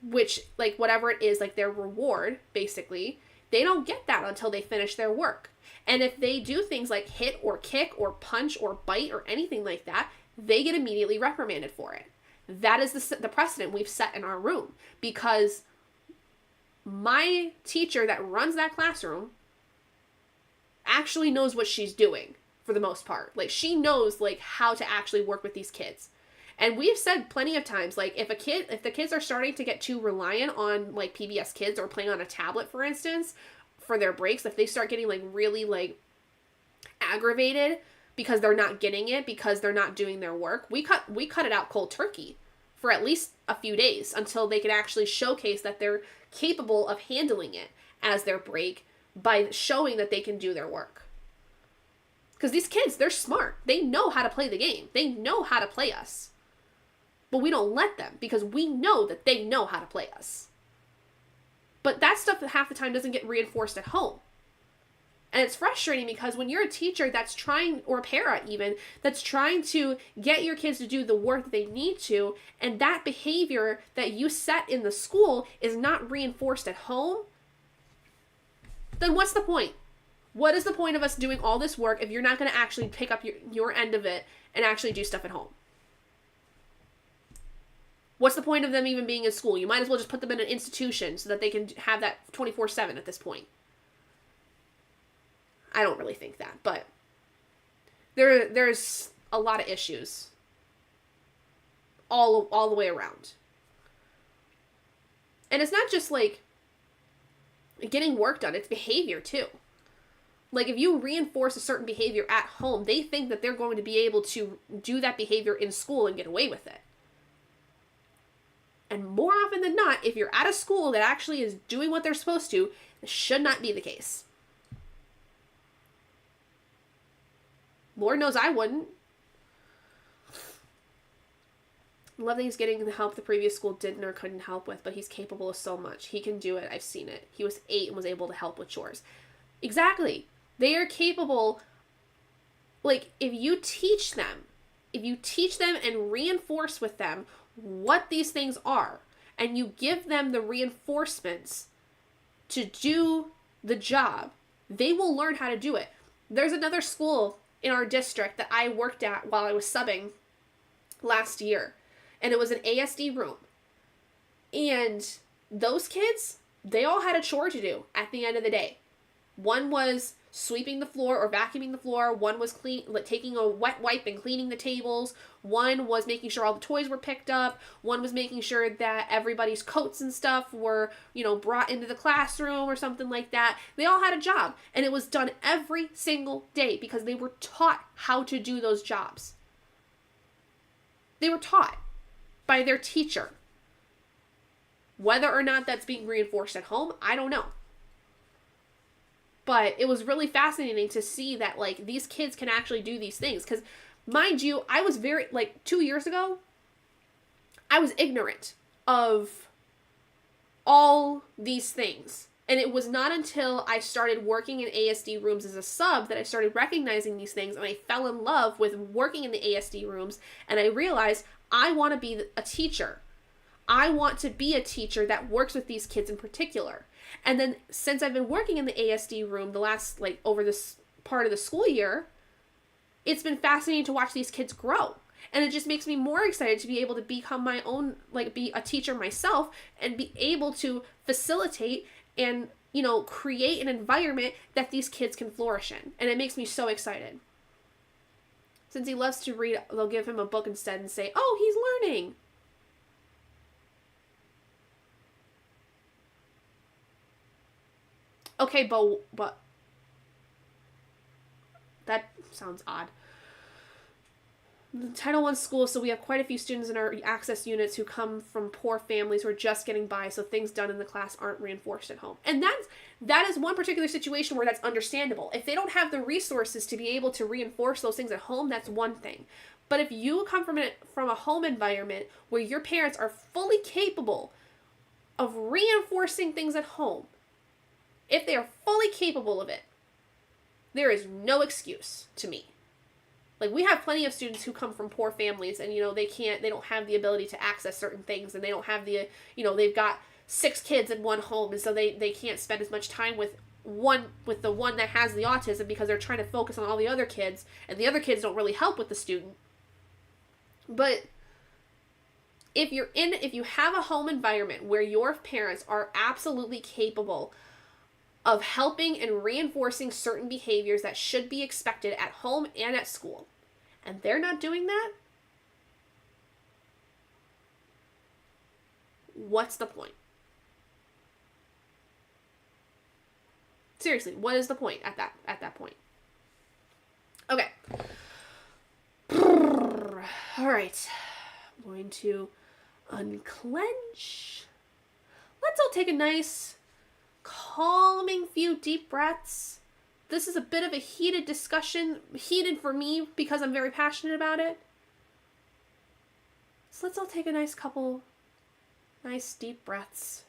which, like, whatever it is, like, their reward, basically, they don't get that until they finish their work. And if they do things like hit or kick or punch or bite or anything like that, they get immediately reprimanded for it. That is the precedent we've set in our room, because my teacher that runs that classroom actually knows what she's doing for the most part. Like, she knows, like, how to actually work with these kids. And we've said plenty of times, like, if the kids are starting to get too reliant on, like, PBS Kids or playing on a tablet, for instance, for their breaks, if they start getting, like, really, like, aggravated because they're not getting it, because they're not doing their work, we cut it out cold turkey for at least a few days until they can actually showcase that they're capable of handling it as their break by showing that they can do their work. Because these kids, they're smart. They know how to play the game. They know how to play us. But we don't let them, because we know that they know how to play us. But that stuff that half the time doesn't get reinforced at home. And it's frustrating because when you're a teacher that's trying, or a para even, that's trying to get your kids to do the work that they need to, and that behavior that you set in the school is not reinforced at home, then what's the point? What is the point of us doing all this work if you're not going to actually pick up your end of it and actually do stuff at home? What's the point of them even being in school? You might as well just put them in an institution so that they can have that 24/7 at this point. I don't really think that, but there's a lot of issues all the way around. And it's not just like getting work done, it's behavior too. Like, if you reinforce a certain behavior at home, they think that they're going to be able to do that behavior in school and get away with it. And more often than not, if you're at a school that actually is doing what they're supposed to, this should not be the case. Lord knows I wouldn't. I love that he's getting the help the previous school didn't or couldn't help with, but he's capable of so much. He can do it. I've seen it. He was 8 and was able to help with chores. Exactly. They are capable. Like, if you teach them and reinforce with them what these things are, and you give them the reinforcements to do the job, they will learn how to do it. There's another school in our district that I worked at while I was subbing last year, and it was an ASD room. And those kids, they all had a chore to do at the end of the day. One was sweeping the floor or vacuuming the floor. One was taking a wet wipe and cleaning the tables. One was making sure all the toys were picked up. One was making sure that everybody's coats and stuff were, brought into the classroom or something like that. They all had a job, and it was done every single day because they were taught how to do those jobs. They were taught by their teacher. Whether or not that's being reinforced at home, I don't know. But it was really fascinating to see that, like, these kids can actually do these things. Because, mind you, I was 2 years ago, I was ignorant of all these things. And it was not until I started working in ASD rooms as a sub that I started recognizing these things, and I fell in love with working in the ASD rooms, and I realized I want to be a teacher. I want to be a teacher that works with these kids in particular. And then since I've been working in the ASD room the last, over this part of the school year, it's been fascinating to watch these kids grow. And it just makes me more excited to be able to become my own, be a teacher myself and be able to facilitate and, create an environment that these kids can flourish in. And it makes me so excited. Since he loves to read, they'll give him a book instead and say, "Oh, he's learning." Okay, but that sounds odd. Title I school, so we have quite a few students in our access units who come from poor families who are just getting by, so things done in the class aren't reinforced at home. And that is one particular situation where that's understandable. If they don't have the resources to be able to reinforce those things at home, that's one thing. But if you come from a home environment where your parents are fully capable of reinforcing things at home, if they are fully capable of it, there is no excuse to me. Like, we have plenty of students who come from poor families and, they don't have the ability to access certain things, and they don't have they've got 6 kids in one home, and so they can't spend as much time with the one that has the autism because they're trying to focus on all the other kids, and the other kids don't really help with the student. But if you have a home environment where your parents are absolutely capable of helping and reinforcing certain behaviors that should be expected at home and at school, and they're not doing that, what's the point? Seriously, what is the point at that point? Okay. All right. I'm going to unclench. Let's all take a nice, calming few deep breaths. This is a bit of a heated discussion. Heated for me because I'm very passionate about it. So let's all take a nice couple nice deep breaths.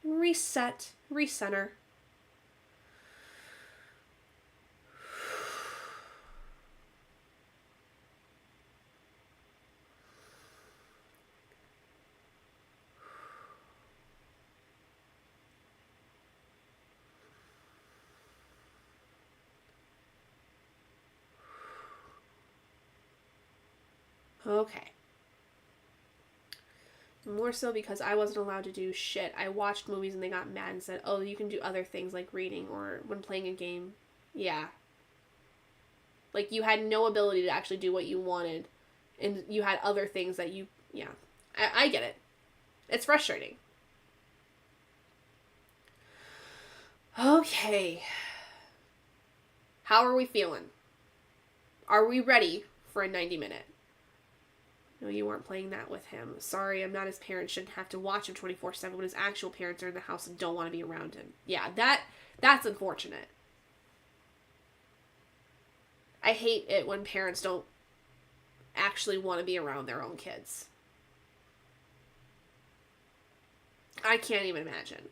Reset, recenter. Okay. More so because I wasn't allowed to do shit. I watched movies and they got mad and said, oh, you can do other things like reading or when playing a game. Yeah. Like, you had no ability to actually do what you wanted. And you had other things that you... Yeah. I get it. It's frustrating. Okay. How are we feeling? Are we ready for a 90-minute? No, you weren't playing that with him. Sorry, I'm not his parent. Shouldn't have to watch him 24/7 when his actual parents are in the house and don't want to be around him. Yeah, that's unfortunate. I hate it when parents don't actually want to be around their own kids. I can't even imagine.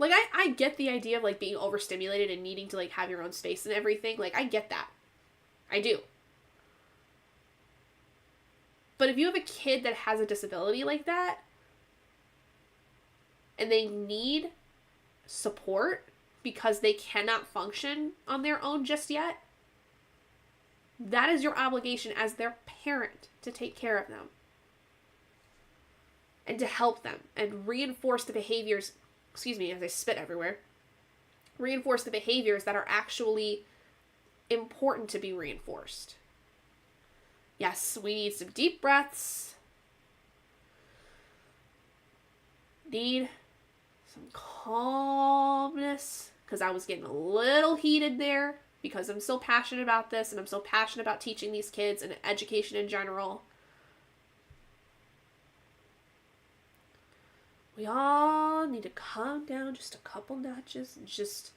Like, I get the idea of, like, being overstimulated and needing to, like, have your own space and everything. Like, I get that. I do. But if you have a kid that has a disability like that, and they need support because they cannot function on their own just yet, that is your obligation as their parent to take care of them. And to help them and reinforce the behaviors, excuse me as I spit everywhere, reinforce the behaviors that are actually important to be reinforced. Yes, we need some deep breaths. Need some calmness, because I was getting a little heated there because I'm so passionate about this and I'm so passionate about teaching these kids and education in general. We all need to calm down just a couple notches and just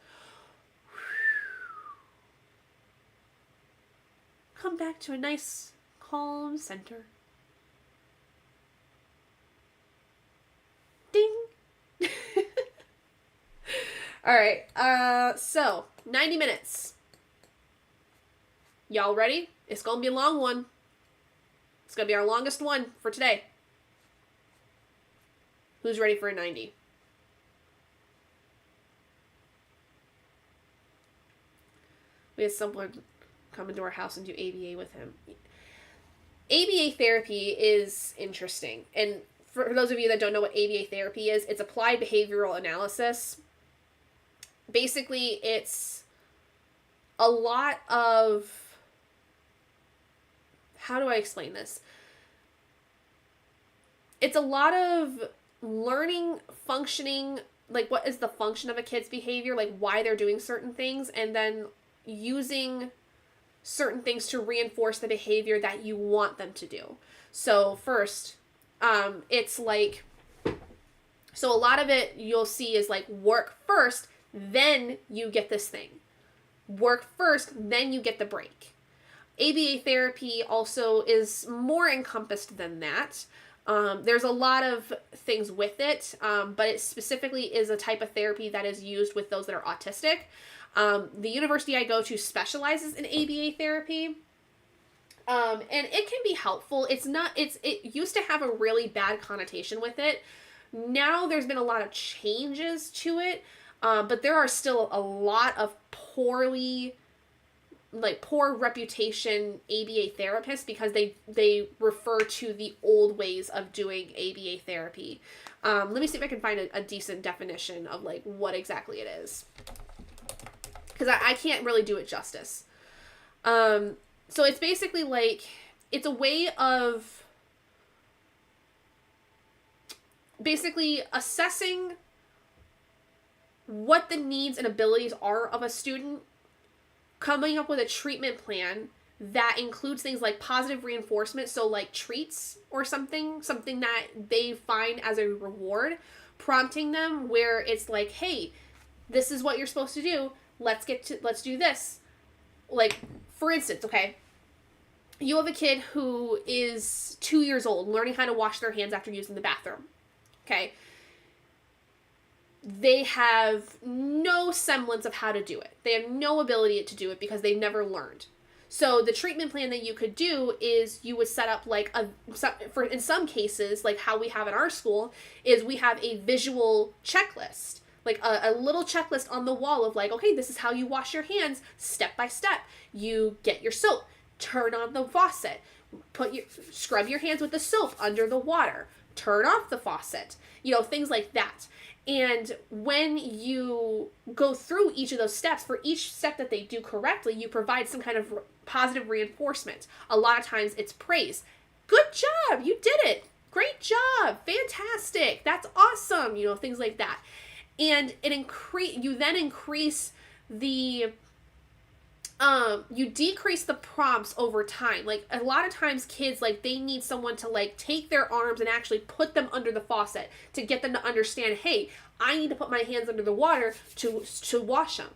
come back to a nice calm center. Ding! Alright, so 90 minutes. Y'all ready? It's gonna be a long one. It's gonna be our longest one for today. Who's ready for a 90? We had someone come into our house and do ABA with him. ABA therapy is interesting. And for those of you that don't know what ABA therapy is, it's applied behavioral analysis. Basically, it's a lot of... How do I explain this? It's a lot of learning, functioning, like what is the function of a kid's behavior, like why they're doing certain things, and then using certain things to reinforce the behavior that you want them to do. So first, it's like, so a lot of it you'll see is like work first, then you get this thing. Work first, then you get the break. ABA therapy also is more encompassed than that. There's a lot of things with it, but it specifically is a type of therapy that is used with those that are autistic. The university I go to specializes in ABA therapy. And it can be helpful. It used to have a really bad connotation with it. Now there's been a lot of changes to it. But there are still a lot of poor reputation ABA therapists because they refer to the old ways of doing ABA therapy. Let me see if I can find a decent definition of like what exactly it is, because I can't really do it justice. So it's basically like, it's a way of basically assessing what the needs and abilities are of a student, coming up with a treatment plan that includes things like positive reinforcement, so like treats or something that they find as a reward, prompting them where it's like, hey, this is what you're supposed to do, let's do this. Like, for instance, okay, you have a kid who is 2 years old learning how to wash their hands after using the bathroom. Okay. They have no semblance of how to do it. They have no ability to do it because they've never learned. So the treatment plan that you could do is you would set up like in some cases, like how we have in our school, is we have a visual checklist. Like a little checklist on the wall of like, okay, this is how you wash your hands step by step. You get your soap, turn on the faucet, scrub your hands with the soap under the water, turn off the faucet, things like that. And when you go through each of those steps, for each step that they do correctly, you provide some kind of positive reinforcement. A lot of times it's praise. Good job, you did it. Great job, fantastic, that's awesome, things like that. And you then increase the you decrease the prompts over time. Like, a lot of times kids, like, they need someone to like take their arms and actually put them under the faucet to get them to understand, hey, I need to put my hands under the water to wash them.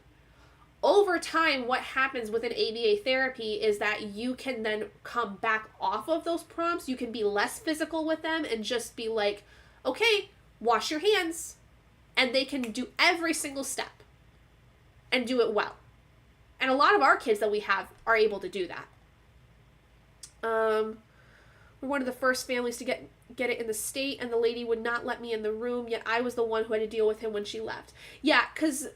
Over time, what happens within ABA therapy is that you can then come back off of those prompts. You can be less physical with them and just be like, okay, wash your hands. And they can do every single step and do it well. And a lot of our kids that we have are able to do that. We're one of the first families to get it in the state, and the lady would not let me in the room, yet I was the one who had to deal with him when she left. Yeah, because,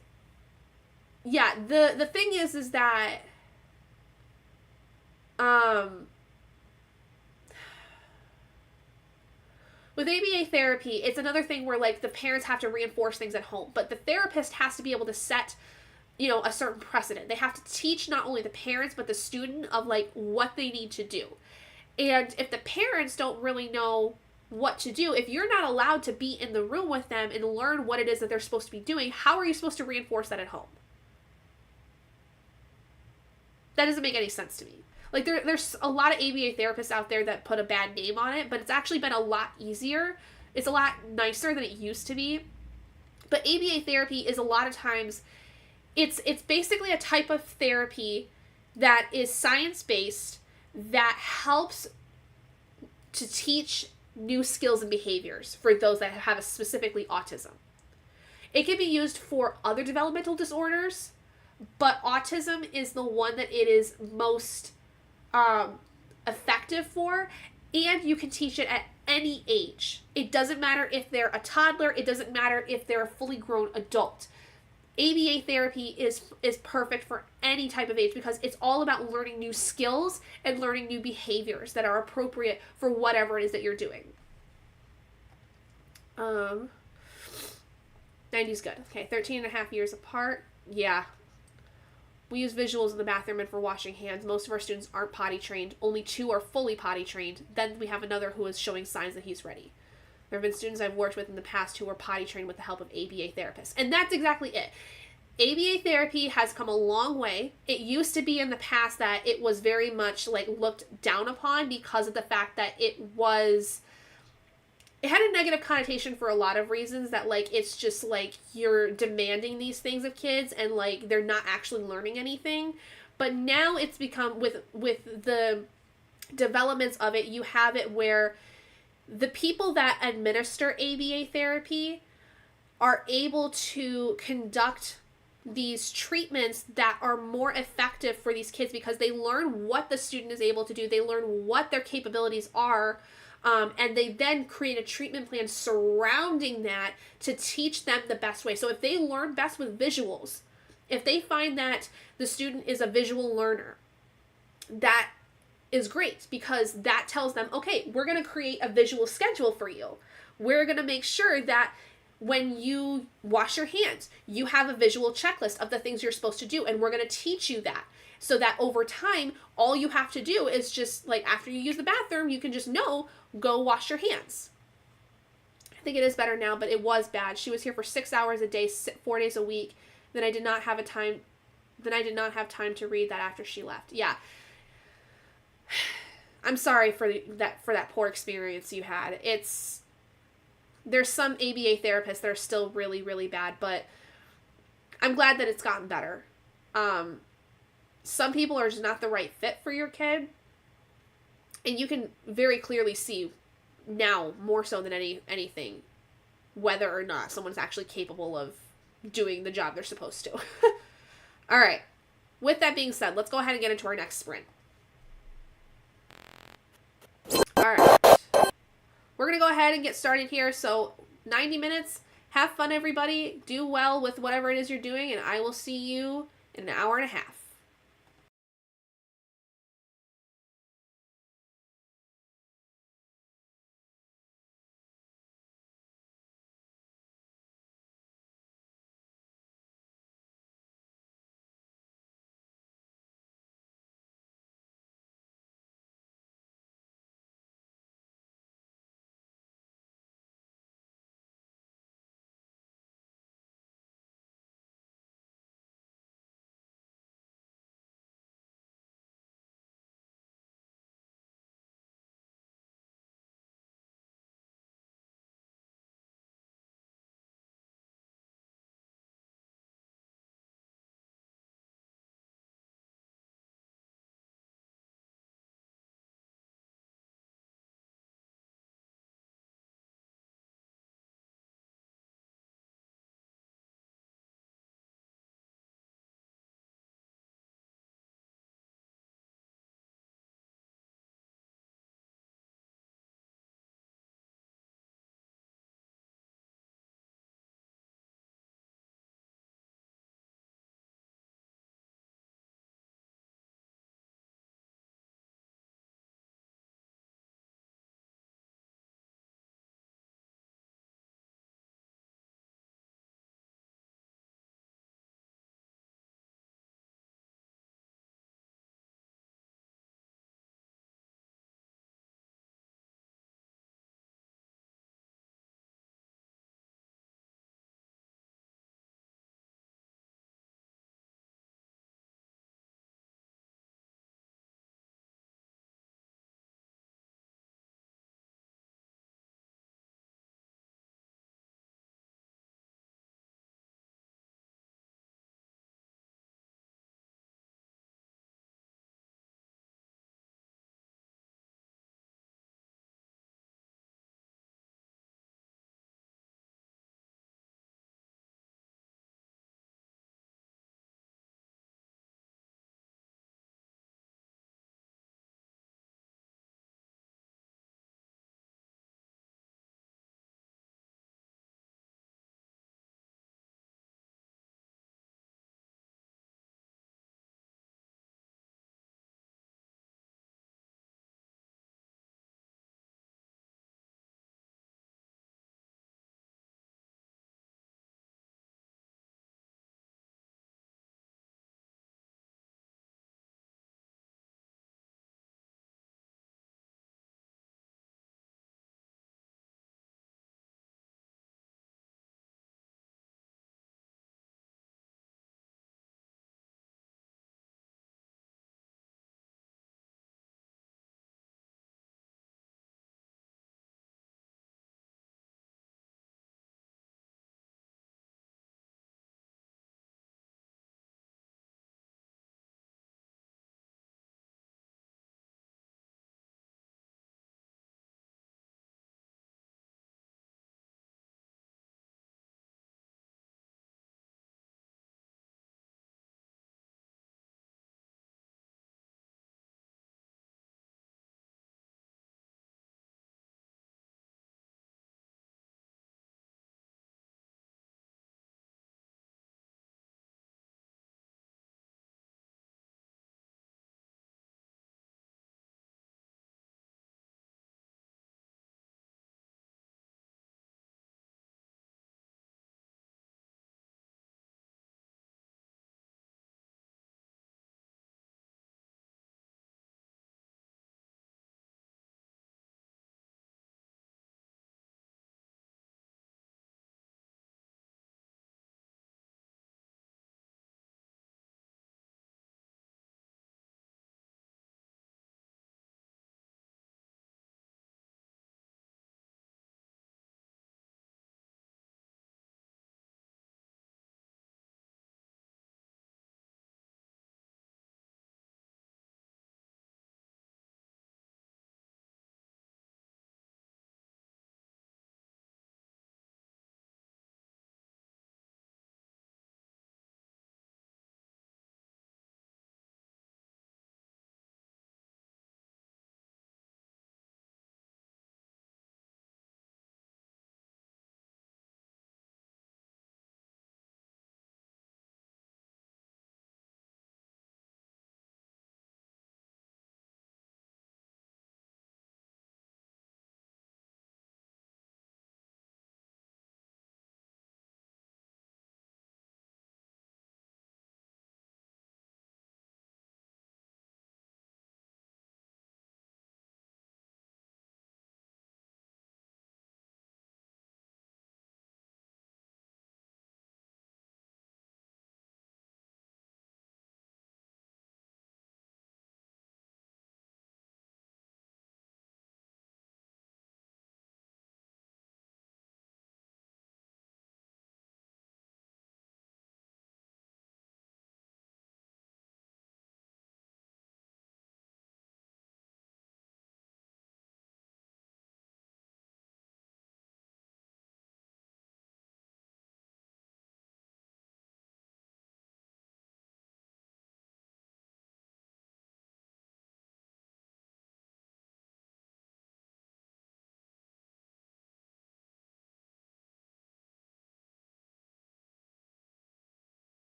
yeah, the thing is that, with ABA therapy, it's another thing where, like, the parents have to reinforce things at home, but the therapist has to be able to set a certain precedent. They have to teach not only the parents, but the student of, like, what they need to do. And if the parents don't really know what to do, if you're not allowed to be in the room with them and learn what it is that they're supposed to be doing, how are you supposed to reinforce that at home? That doesn't make any sense to me. Like, there's a lot of ABA therapists out there that put a bad name on it, but it's actually been a lot easier. It's a lot nicer than it used to be. But ABA therapy is a lot of times, it's basically a type of therapy that is science-based, that helps to teach new skills and behaviors for those that have specifically autism. It can be used for other developmental disorders, but autism is the one that it is most effective for, and you can teach it at any age. It doesn't matter if they're a toddler, it doesn't matter if they're a fully grown adult. ABA therapy is perfect for any type of age because it's all about learning new skills and learning new behaviors that are appropriate for whatever it is that you're doing. 90's good. Okay, 13 and a half years apart. Yeah. We use visuals in the bathroom and for washing hands. Most of our students aren't potty trained. Only 2 are fully potty trained. Then we have another who is showing signs that he's ready. There have been students I've worked with in the past who were potty trained with the help of ABA therapists. And that's exactly it. ABA therapy has come a long way. It used to be in the past that it was very much like looked down upon because of the fact that it had a negative connotation for a lot of reasons, that like it's just like you're demanding these things of kids and like they're not actually learning anything. But now it's become, with the developments of it, you have it where the people that administer ABA therapy are able to conduct these treatments that are more effective for these kids because they learn what the student is able to do, they learn what their capabilities are, and they then create a treatment plan surrounding that to teach them the best way. So if they learn best with visuals, if they find that the student is a visual learner, that is great because that tells them, okay, we're going to create a visual schedule for you. We're going to make sure that when you wash your hands, you have a visual checklist of the things you're supposed to do, and we're going to teach you that so that over time, all you have to do is just like after you use the bathroom, you can just know, go wash your hands. I think it is better now, but it was bad. She was here for 6 hours a day, 4 days a week. Then I did not have time to read that after she left. Yeah. I'm sorry for that poor experience you had. There's some ABA therapists that are still really, really bad, but I'm glad that it's gotten better. Some people are just not the right fit for your kid, and you can very clearly see now, more so than anything, whether or not someone's actually capable of doing the job they're supposed to. All right. With that being said, let's go ahead and get into our next sprint. All right. We're going to go ahead and get started here. So 90 minutes. Have fun, everybody. Do well with whatever it is you're doing, and I will see you in an hour and a half.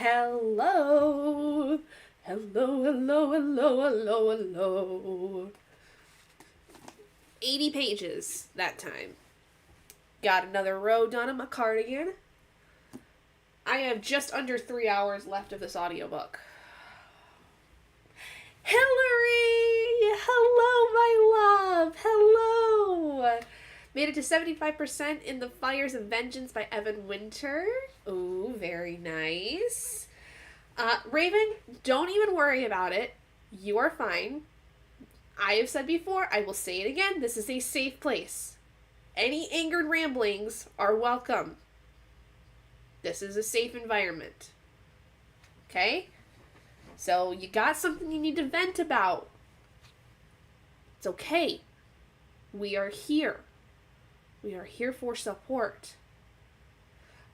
Hello. Hello, hello, hello, hello, hello. 80 pages that time. Got another row done on my cardigan. I have just under 3 hours left of this audiobook. Hillary! Hello, my love! Hello! Made it to 75% in The Fires of Vengeance by Evan Winter. Ooh, very nice. Raven, don't even worry about it. You are fine. I have said before, I will say it again, this is a safe place. Any angered ramblings are welcome. This is a safe environment. Okay? So, you got something you need to vent about. It's okay. We are here. We are here for support.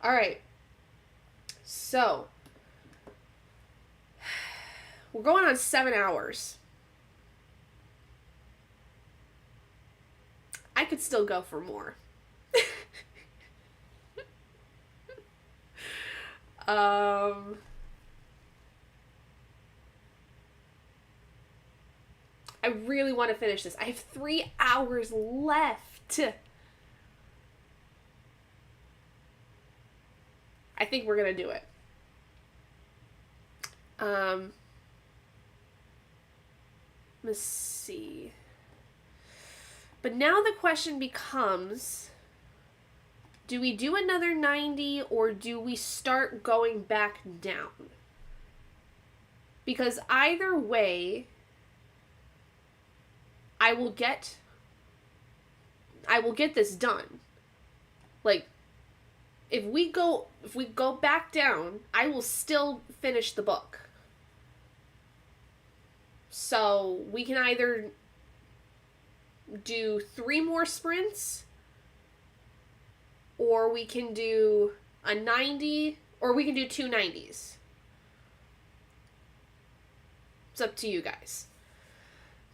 Alright. So, we're going on 7 hours. I could still go for more. I really want to finish this. I have 3 hours left. I think we're going to do it. Let's see. But now the question becomes, do we do another 90 or do we start going back down? Because either way, I will get this done. Like, if we go back down, I will still finish the book. So, we can either do 3 more sprints, or we can do a 90, or we can do 2 90s. It's up to you guys.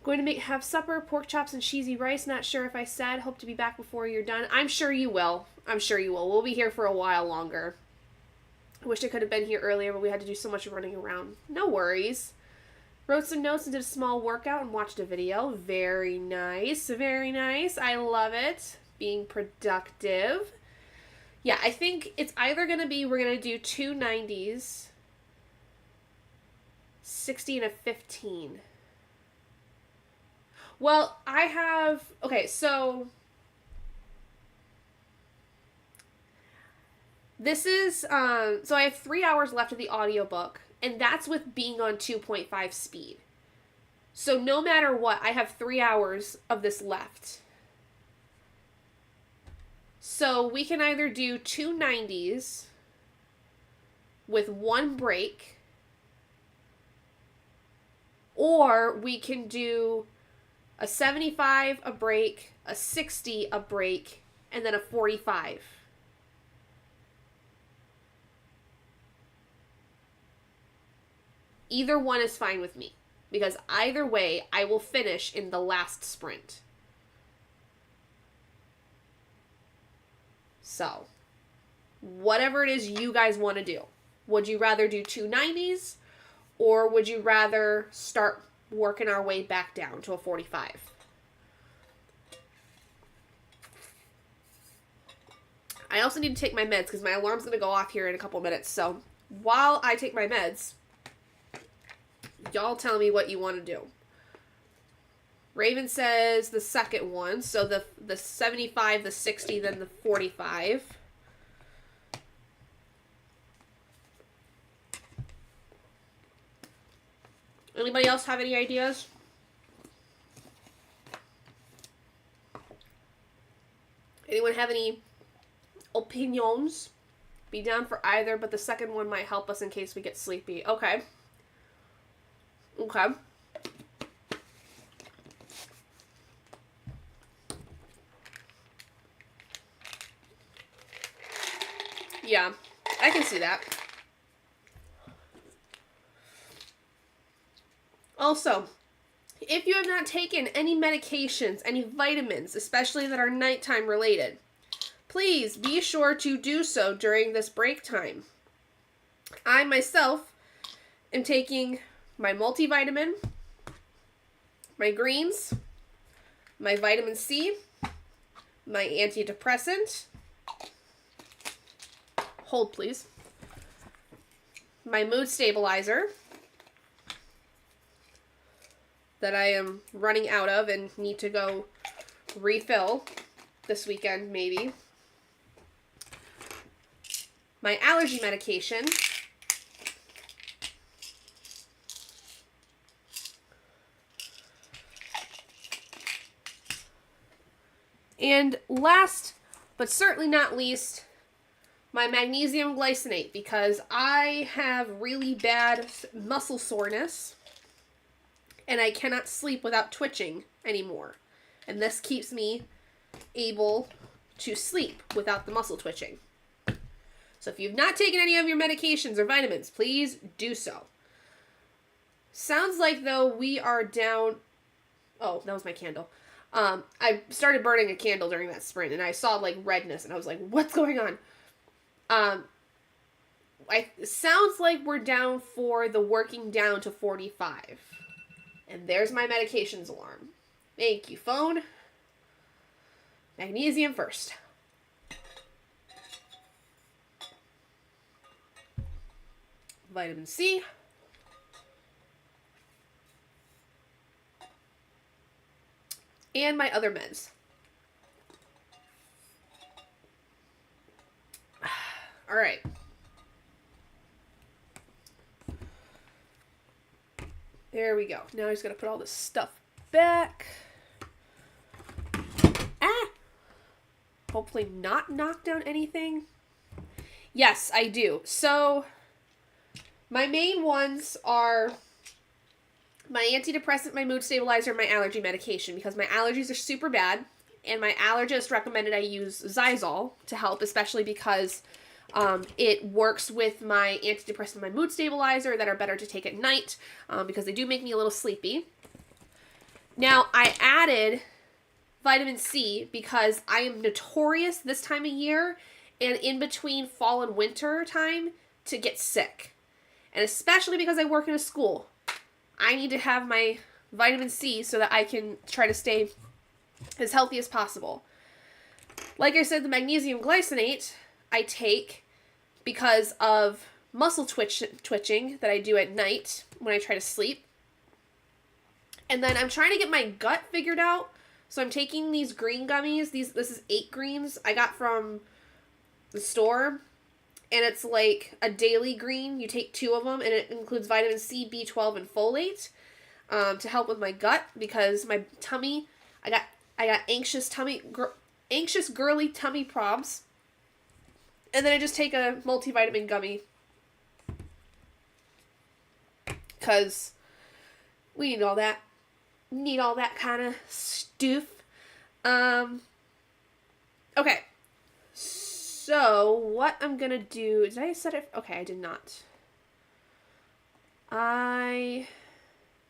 Going to have supper, pork chops and cheesy rice. Not sure if I said. Hope to be back before you're done. I'm sure you will. I'm sure you will. We'll be here for a while longer. I wish I could have been here earlier, but we had to do so much running around. No worries. Wrote some notes and did a small workout and watched a video. Very nice. Very nice. I love it. Being productive. Yeah, I think it's either going to be, we're going to do 2 90s, 60 and a 15. Well, I have, okay, so this is, so I have 3 hours left of the audiobook, and that's with being on 2.5 speed. So no matter what, I have 3 hours of this left. So we can either do 2 90s with 1 break, or we can do a 75, a break, a 60, a break, and then a 45. Either one is fine with me, because either way, I will finish in the last sprint. So, whatever it is you guys want to do. Would you rather do 2 90s, or would you rather start working our way back down to a 45? I also need to take my meds because my alarm's going to go off here in a couple minutes. So while I take my meds, y'all tell me what you want to do. Raven says the second one. So the 75, the 60, then the 45. Anybody else have any ideas? Anyone have any opinions? Be down for either, but the second one might help us in case we get sleepy. Okay. Okay. Yeah, I can see that. Also, if you have not taken any medications, any vitamins, especially that are nighttime related, please be sure to do so during this break time. I myself am taking my multivitamin, my greens, my vitamin C, my antidepressant, hold please, my mood stabilizer that I am running out of and need to go refill this weekend maybe, my allergy medication, and last but certainly not least, my magnesium glycinate, because I have really bad muscle soreness and I cannot sleep without twitching anymore. And this keeps me able to sleep without the muscle twitching. So if you've not taken any of your medications or vitamins, please do so. Sounds like, though, we are down... Oh, that was my candle. I started burning a candle during that sprint, and I saw, like, redness, and I was like, what's going on? It sounds like we're down for the working down to 45. And there's my medications alarm. Thank you, phone. Magnesium first. Vitamin C. And my other meds. All right. There we go. Now I just gotta put all this stuff back. Ah! Hopefully not knock down anything. Yes, I do. So, my main ones are my antidepressant, my mood stabilizer, my allergy medication, because my allergies are super bad, and my allergist recommended I use Xyzal to help, especially because it works with my antidepressant and my mood stabilizer that are better to take at night, because they do make me a little sleepy. Now, I added vitamin C because I am notorious this time of year and in between fall and winter time to get sick. And especially because I work in a school, I need to have my vitamin C so that I can try to stay as healthy as possible. Like I said, the magnesium glycinate I take because of muscle twitching that I do at night when I try to sleep. And then I'm trying to get my gut figured out. So I'm taking these green gummies. This is 8 greens I got from the store. And it's like a daily green. You take 2 of them, and it includes vitamin C, B12, and folate to help with my gut, because my tummy, I got anxious girly tummy probs. And then I just take a multivitamin gummy, because we need all that. Need all that kind of stuff. Okay. So, what I'm going to do... Did I set it... Okay, I did not. I'm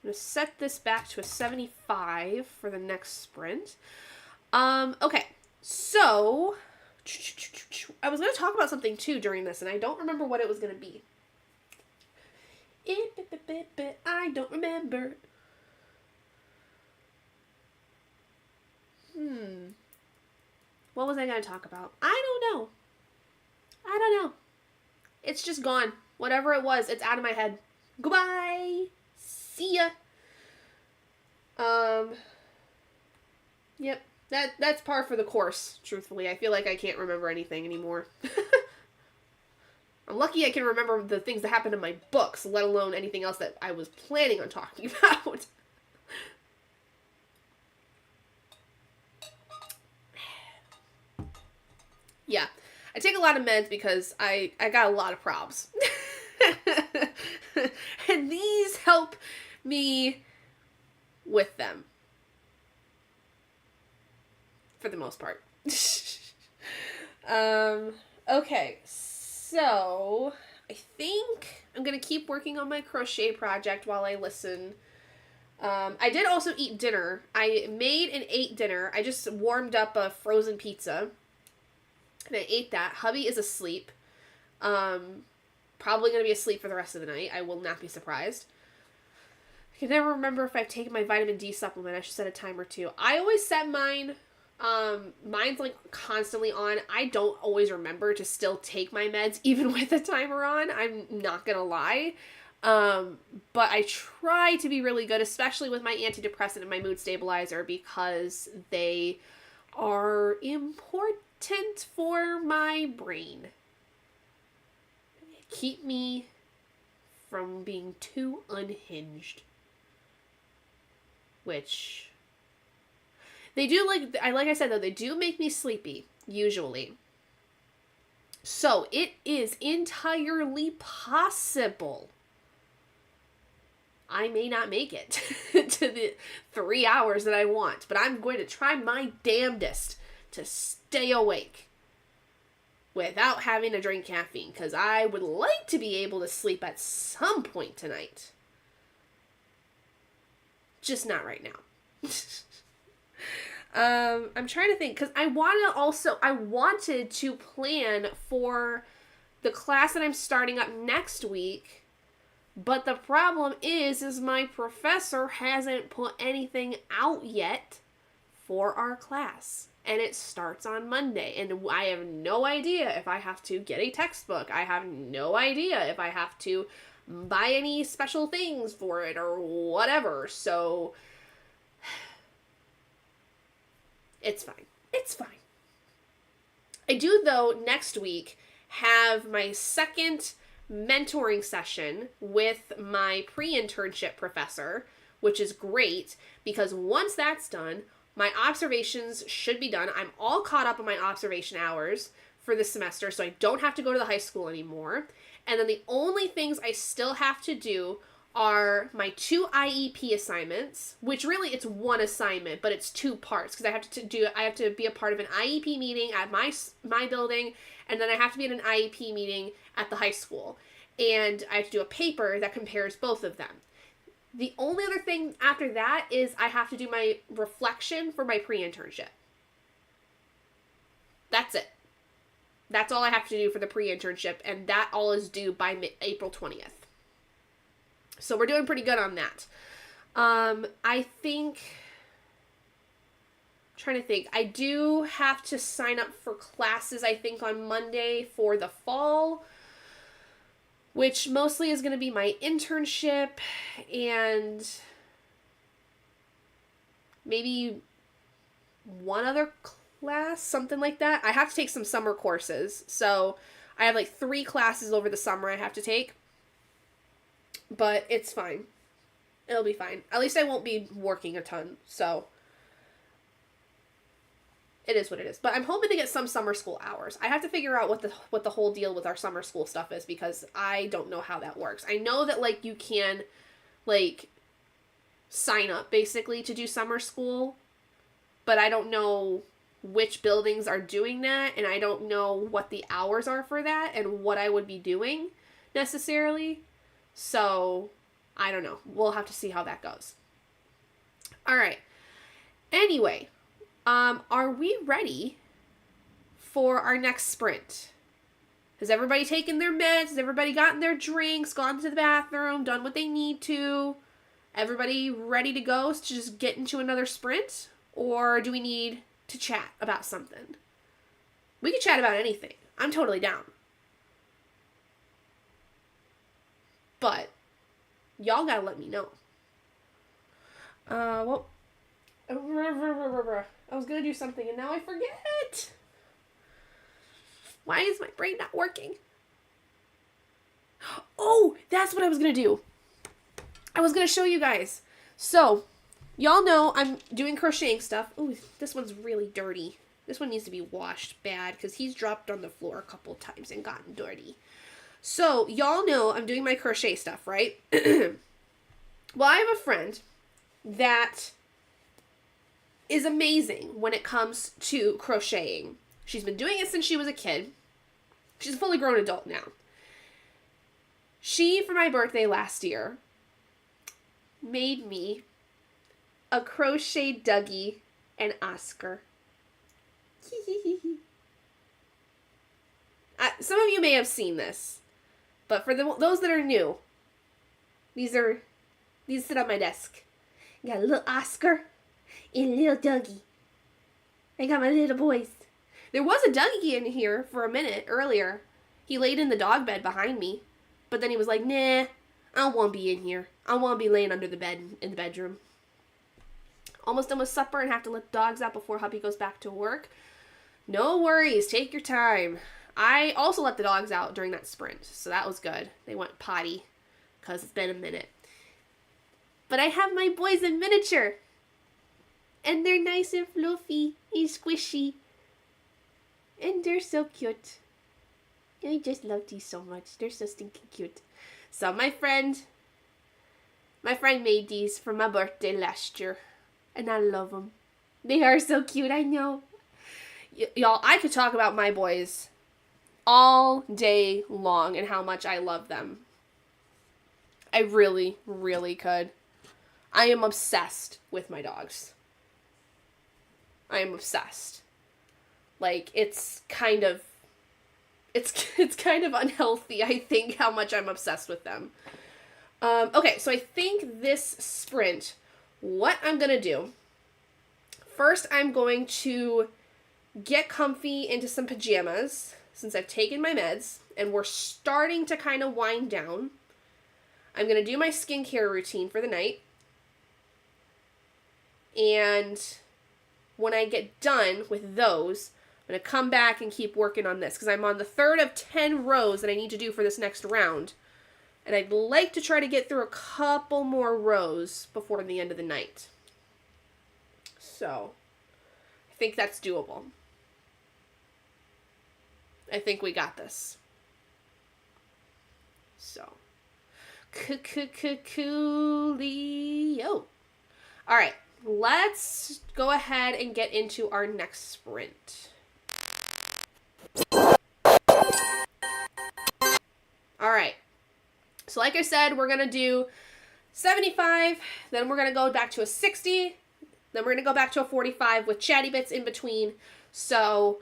going to set this back to a 75 for the next sprint. Okay. So, I was going to talk about something, too, during this, and I don't remember what it was going to be. I don't remember. What was I going to talk about? I don't know. It's just gone. Whatever it was, it's out of my head. Goodbye. See ya. Yep. That's par for the course, truthfully. I feel like I can't remember anything anymore. I'm lucky I can remember the things that happened in my books, let alone anything else that I was planning on talking about. Yeah, I take a lot of meds because I got a lot of probs. And these help me with them. For the most part. Okay, so I think I'm going to keep working on my crochet project while I listen. I did also eat dinner. I made and ate dinner. I just warmed up a frozen pizza. And I ate that. Hubby is asleep. probably going to be asleep for the rest of the night. I will not be surprised. I can never remember if I've taken my vitamin D supplement. I should set a timer too. I always set mine. Mine's like constantly on. I don't always remember to still take my meds even with the timer on. I'm not gonna lie. But I try to be really good, especially with my antidepressant and my mood stabilizer, because they are important for my brain. Keep me from being too unhinged. Which they do, like I said though, they do make me sleepy, usually. So it is entirely possible I may not make it to the 3 hours that I want, but I'm going to try my damnedest to stay awake without having to drink caffeine, because I would like to be able to sleep at some point tonight. Just not right now. I'm trying to think, because I wanted to plan for the class that I'm starting up next week, but the problem is my professor hasn't put anything out yet for our class, and it starts on Monday, and I have no idea if I have to get a textbook. I have no idea if I have to buy any special things for it or whatever, so it's fine. It's fine. I do, though, next week have my second mentoring session with my pre-internship professor, which is great, because once that's done, my observations should be done. I'm all caught up on my observation hours for this semester, so I don't have to go to the high school anymore. And then the only things I still have to do are my 2 IEP assignments, which really it's one assignment, but it's 2 parts, because I have to be a part of an IEP meeting at my building, and then I have to be at an IEP meeting at the high school. And I have to do a paper that compares both of them. The only other thing after that is I have to do my reflection for my pre-internship. That's it. That's all I have to do for the pre-internship, and that all is due by April 20th. So we're doing pretty good on that. I do have to sign up for classes, I think, on Monday for the fall, which mostly is going to be my internship and maybe one other class, something like that. I have to take some summer courses, so I have like 3 classes over the summer I have to take, but it's fine. It'll be fine. At least I won't be working a ton, so it is what it is. But I'm hoping to get some summer school hours. I have to figure out what the whole deal with our summer school stuff is, because I don't know how that works. I know that, like, you can, like, sign up, basically, to do summer school, but I don't know which buildings are doing that, and I don't know what the hours are for that, and what I would be doing, necessarily. So, I don't know. We'll have to see how that goes. Alright. Anyway, are we ready for our next sprint? Has everybody taken their meds? Has everybody gotten their drinks, gone to the bathroom, done what they need to? Everybody ready to go to just get into another sprint? Or do we need to chat about something? We can chat about anything. I'm totally down. But y'all gotta let me know. I was gonna do something and now I forget. Why is my brain not working? Oh, that's what I was gonna do. I was gonna show you guys. So, y'all know I'm doing crocheting stuff. Ooh, this one's really dirty. This one needs to be washed bad because he's dropped on the floor a couple times and gotten dirty. So, y'all know I'm doing my crochet stuff, right? Well, I have a friend that is amazing when it comes to crocheting. She's been doing it since she was a kid. She's a fully grown adult now. She, for my birthday last year, made me a crochet Dougie and Oscar. Some of you may have seen this. But for those that are new, these sit on my desk. I got a little Oscar and a little Dougie. I got my little boys. There was a Dougie in here for a minute earlier. He laid in the dog bed behind me. But then he was like, nah, I don't want to be in here. I want to be laying under the bed in the bedroom. Almost done with supper and have to let the dogs out before hubby goes back to work. No worries. Take your time. I also let the dogs out during that sprint, so that was good. They went potty because it's been a minute. But I have my boys in miniature. And they're nice and fluffy and squishy. And they're so cute. I just love these so much. They're so stinking cute. So my friend made these for my birthday last year. And I love them. They are so cute, I know. Y'all, I could talk about my boys all day long and how much I love them. I really, really could. I am obsessed with my dogs. I am obsessed. Like, it's kind of unhealthy, I think, how much I'm obsessed with them. Okay, so I think this sprint, what I'm going to do, first I'm going to get comfy into some pajamas, since I've taken my meds, and we're starting to kind of wind down. I'm going to do my skincare routine for the night. And when I get done with those, I'm going to come back and keep working on this, because I'm on the third of 10 rows that I need to do for this next round. And I'd like to try to get through a couple more rows before the end of the night. So, I think that's doable. I think we got this. So, coolio. All right, let's go ahead and get into our next sprint. All right. So like I said, we're going to do 75, then we're going to go back to a 60, then we're going to go back to a 45 with chatty bits in between. So,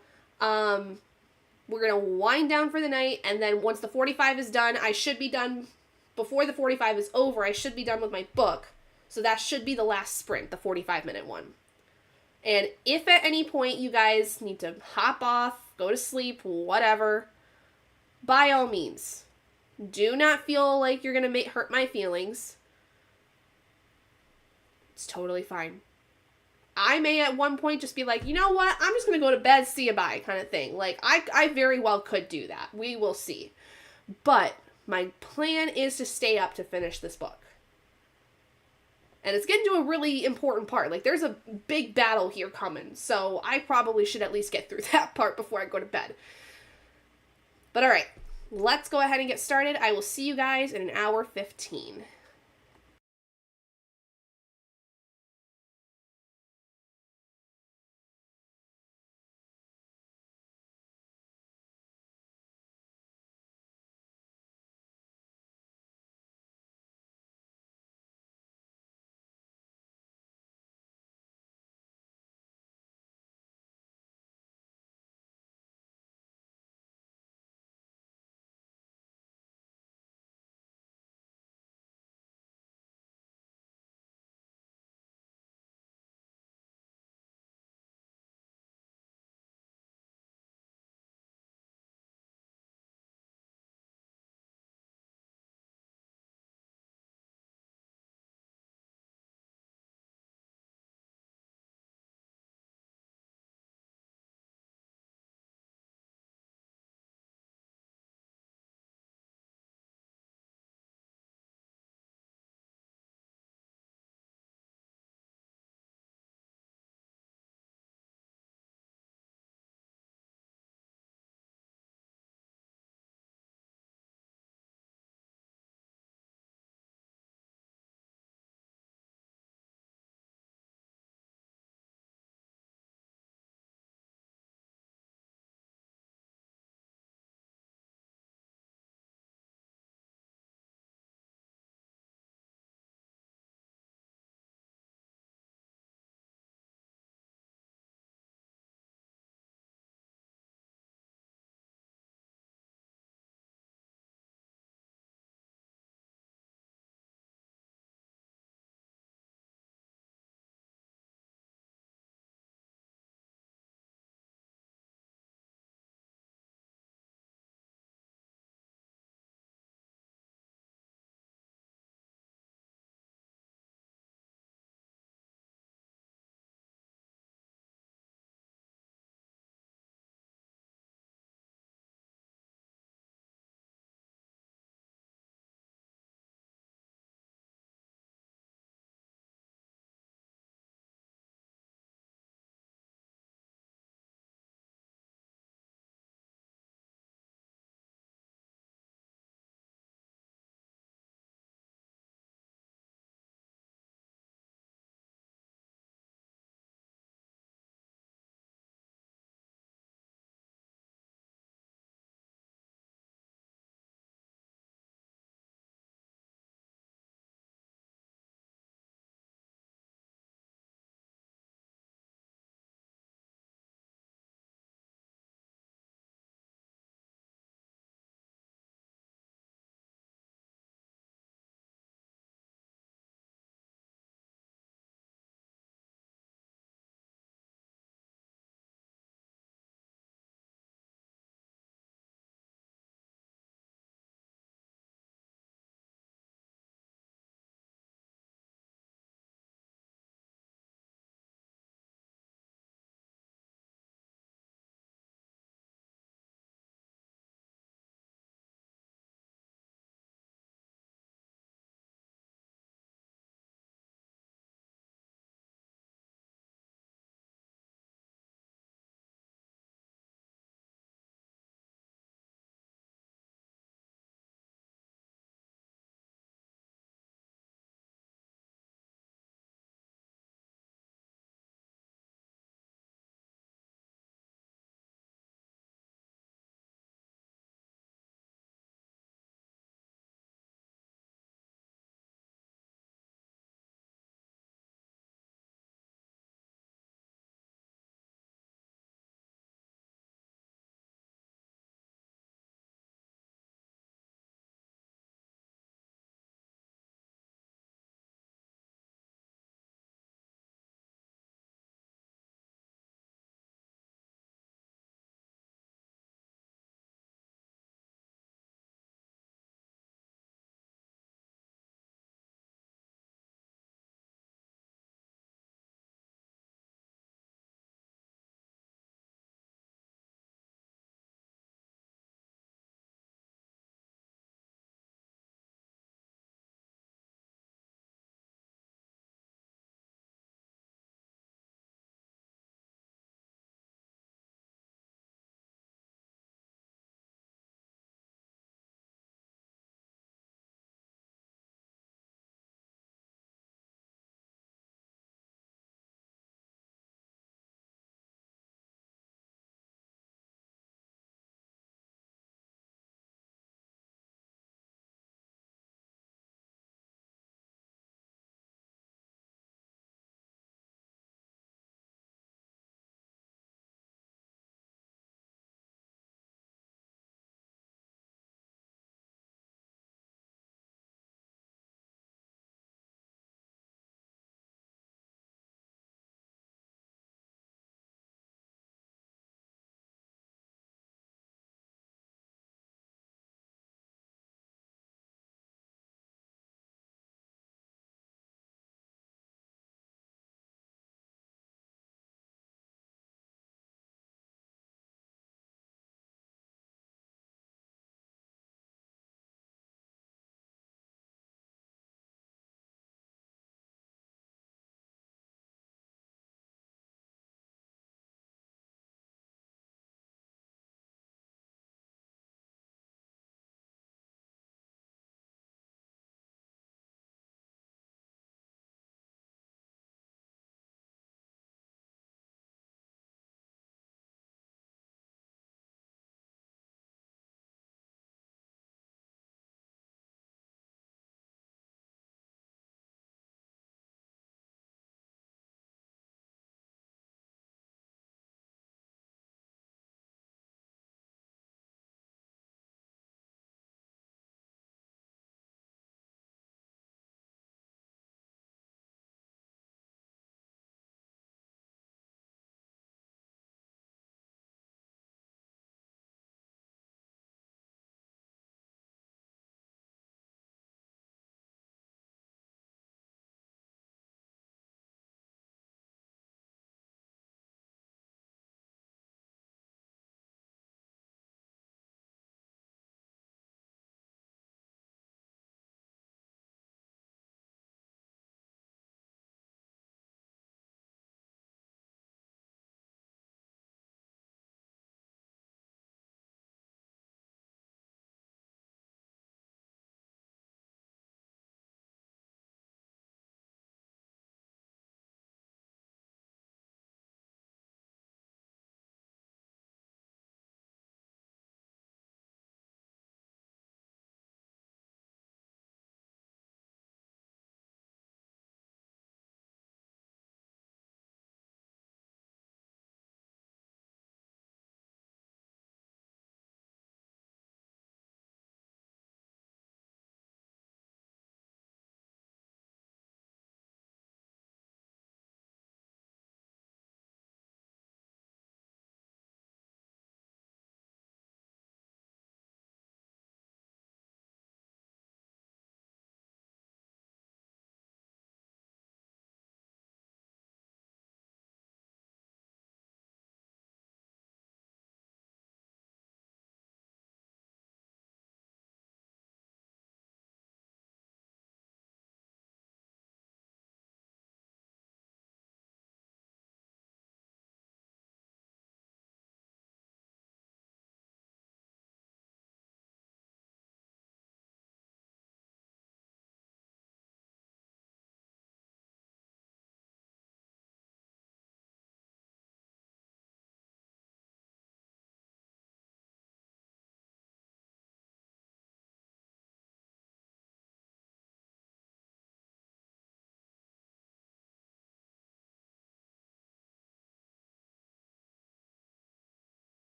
we're going to wind down for the night, and then once the 45 is done, I should be done, before the 45 is over, I should be done with my book. So that should be the last sprint, the 45-minute one. And if at any point you guys need to hop off, go to sleep, whatever, by all means, do not feel like you're going to hurt my feelings. It's totally fine. I may at one point just be like, you know what? I'm just going to go to bed, see you bye, kind of thing. Like, I very well could do that. We will see. But my plan is to stay up to finish this book. And it's getting to a really important part. Like, there's a big battle here coming. So I probably should at least get through that part before I go to bed. But all right. Let's go ahead and get started. I will see you guys in an hour 15.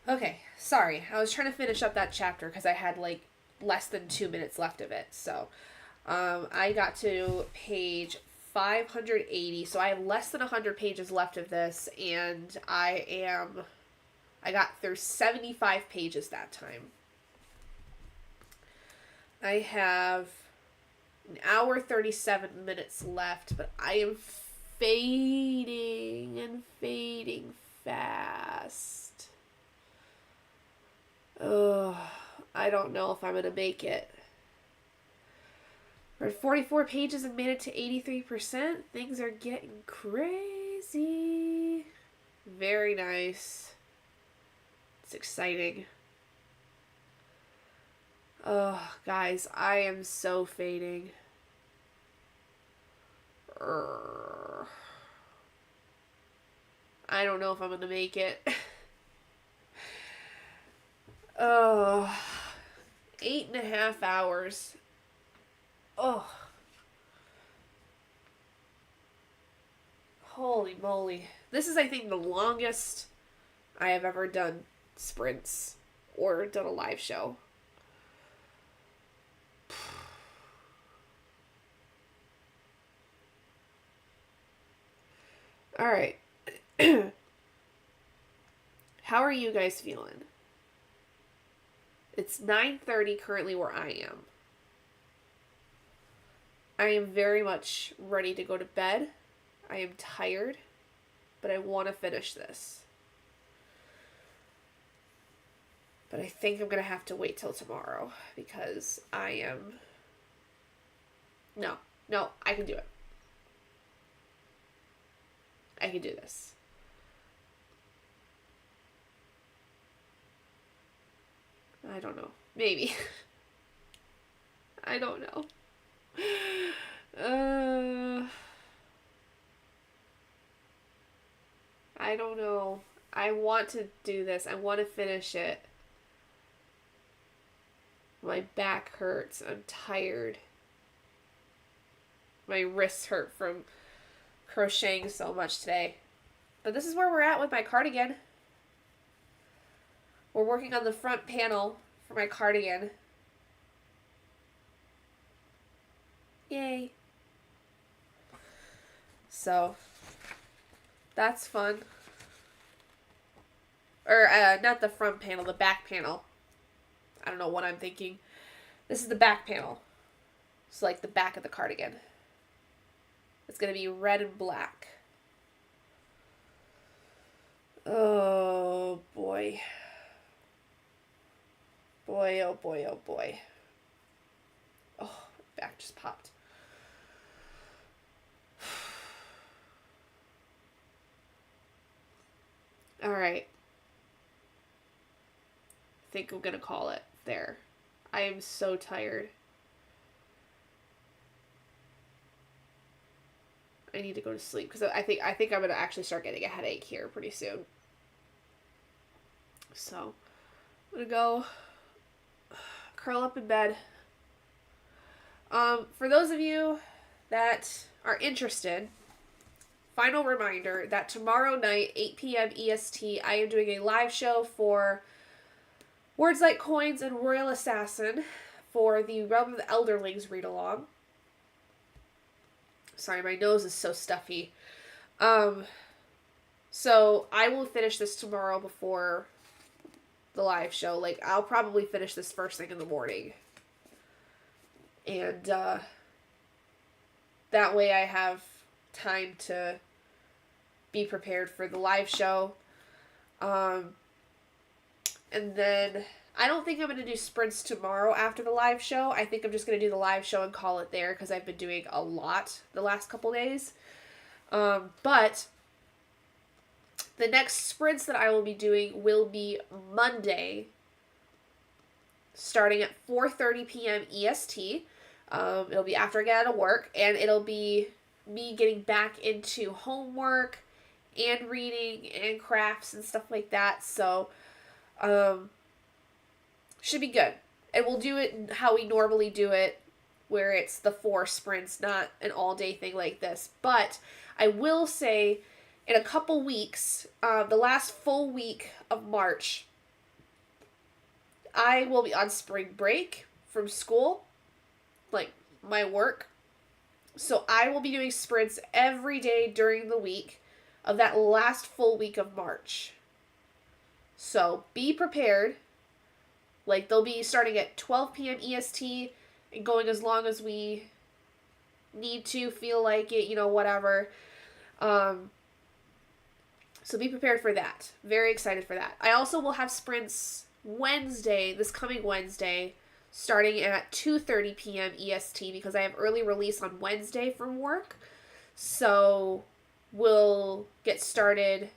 Okay, sorry. I was trying to finish up that chapter because I had like less than 2 minutes left of it. So I got to page 580. So I have less than 100 pages left of this, and I got through 75 pages that time. I have an hour 37 minutes left, but I am fading and fading fast. Ugh, I don't know if I'm going to make it. We're at 44 pages and made it to 83%. Things are getting crazy. Very nice. It's exciting. Oh, guys, I am so fading. I don't know if I'm going to make it. Oh, 8.5 hours. Oh. Holy moly. This is, I think, the longest I have ever done sprints or done a live show. All right. How are you guys feeling? It's 9:30 currently where I am. I am very much ready to go to bed. I am tired, but I want to finish this. But I think I'm going to have to wait till tomorrow because I am... No, I can do it. I can do this. I don't know. Maybe. I don't know. I don't know. I want to do this. I want to finish it. My back hurts. I'm tired. My wrists hurt from crocheting so much today. But this is where we're at with my cardigan. We're working on the front panel for my cardigan. Yay. So, that's fun. Or, not the front panel, the back panel. I don't know what I'm thinking. This is the back panel. It's like the back of the cardigan. It's going to be red and black. Oh, boy. Boy, oh boy, oh boy. Oh, my back just popped. Alright. I think I'm gonna call it there. I am so tired. I need to go to sleep because I think I'm gonna actually start getting a headache here pretty soon. So I'm gonna go curl up in bed. For those of you that are interested, final reminder that tomorrow night, 8 p.m. EST, I am doing a live show for Words Like Coins and Royal Assassin for the Realm of the Elderlings read-along. Sorry, my nose is so stuffy. So I will finish this tomorrow before the live show. Like, I'll probably finish this first thing in the morning. And, that way I have time to be prepared for the live show. And then I don't think I'm going to do sprints tomorrow after the live show. I think I'm just going to do the live show and call it there because I've been doing a lot the last couple days. But the next sprints that I will be doing will be Monday, starting at 4:30 p.m. EST. It'll be after I get out of work, and it'll be me getting back into homework and reading and crafts and stuff like that. So, should be good. And we'll do it how we normally do it, where it's the 4 sprints, not an all-day thing like this. But I will say, in a couple weeks, the last full week of March, I will be on spring break from school, like my work. So I will be doing sprints every day during the week of that last full week of March. So be prepared. Like, they'll be starting at 12 p.m. EST and going as long as we need to, feel like it, whatever. So be prepared for that. Very excited for that. I also will have sprints this coming Wednesday, starting at 2:30 p.m. EST because I have early release on Wednesday from work. So we'll get started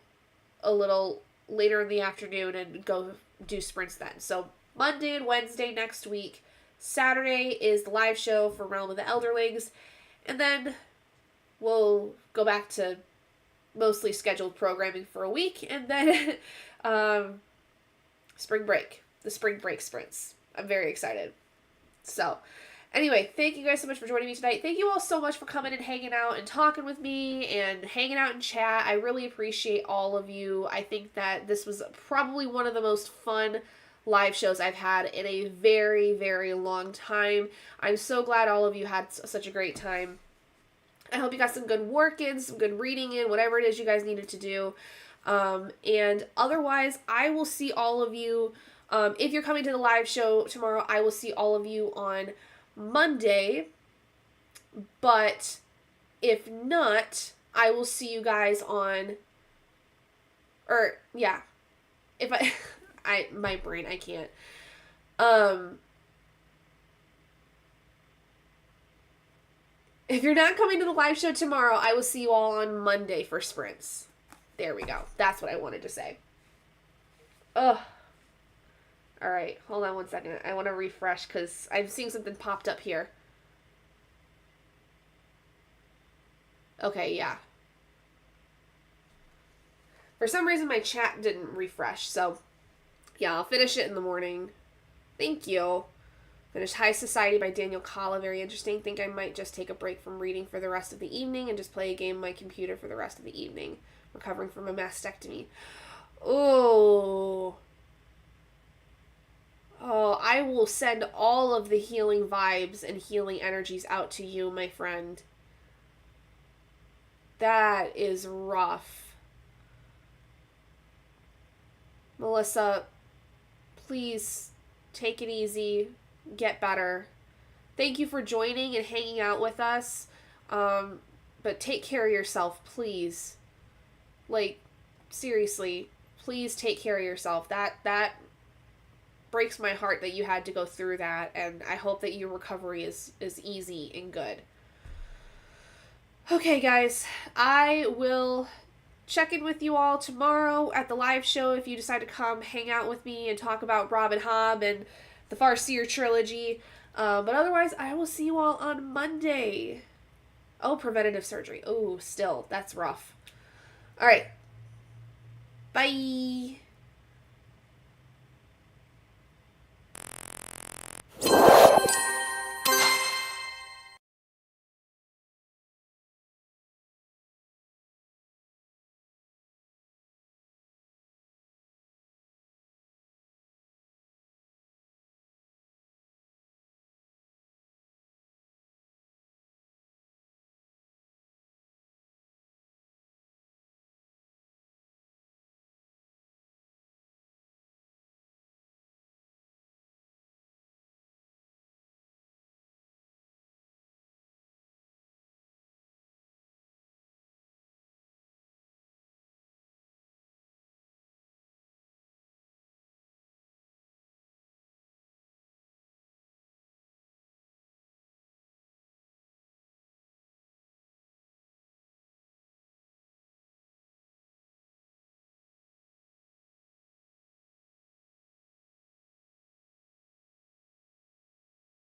a little later in the afternoon and go do sprints then. So Monday and Wednesday next week. Saturday is the live show for Realm of the Elderlings. And then we'll go back to mostly scheduled programming for a week. And then spring break. The spring break sprints. I'm very excited. So, anyway, thank you guys so much for joining me tonight. Thank you all so much for coming and hanging out and talking with me and hanging out in chat. I really appreciate all of you. I think that this was probably one of the most fun live shows I've had in a very, very long time. I'm so glad all of you had such a great time. I hope you got some good work in, some good reading in, whatever it is you guys needed to do. And otherwise, I will see all of you. If you're coming to the live show tomorrow, I will see all of you on Monday. But if not, I will see you guys on, if my brain, I can't. If you're not coming to the live show tomorrow, I will see you all on Monday for sprints. There we go. That's what I wanted to say. Ugh. Alright, hold on one second. I want to refresh because I'm seeing something popped up here. Okay, yeah. For some reason, my chat didn't refresh, so yeah, I'll finish it in the morning. Thank you. Finished High Society by Daniel Kalla. Very interesting. Think I might just take a break from reading for the rest of the evening and just play a game on my computer for the rest of the evening. Recovering from a mastectomy. Oh, I will send all of the healing vibes and healing energies out to you, my friend. That is rough. Melissa, please take it easy. Get better. Thank you for joining and hanging out with us. But take care of yourself, please. Like, seriously, please take care of yourself. That breaks my heart that you had to go through that, and I hope that your recovery is easy and good. Okay, guys, I will check in with you all tomorrow at the live show if you decide to come hang out with me and talk about Robin Hobb and the Farseer trilogy. But otherwise, I will see you all on Monday. Oh, preventative surgery. Oh, still, that's rough. All right. Bye.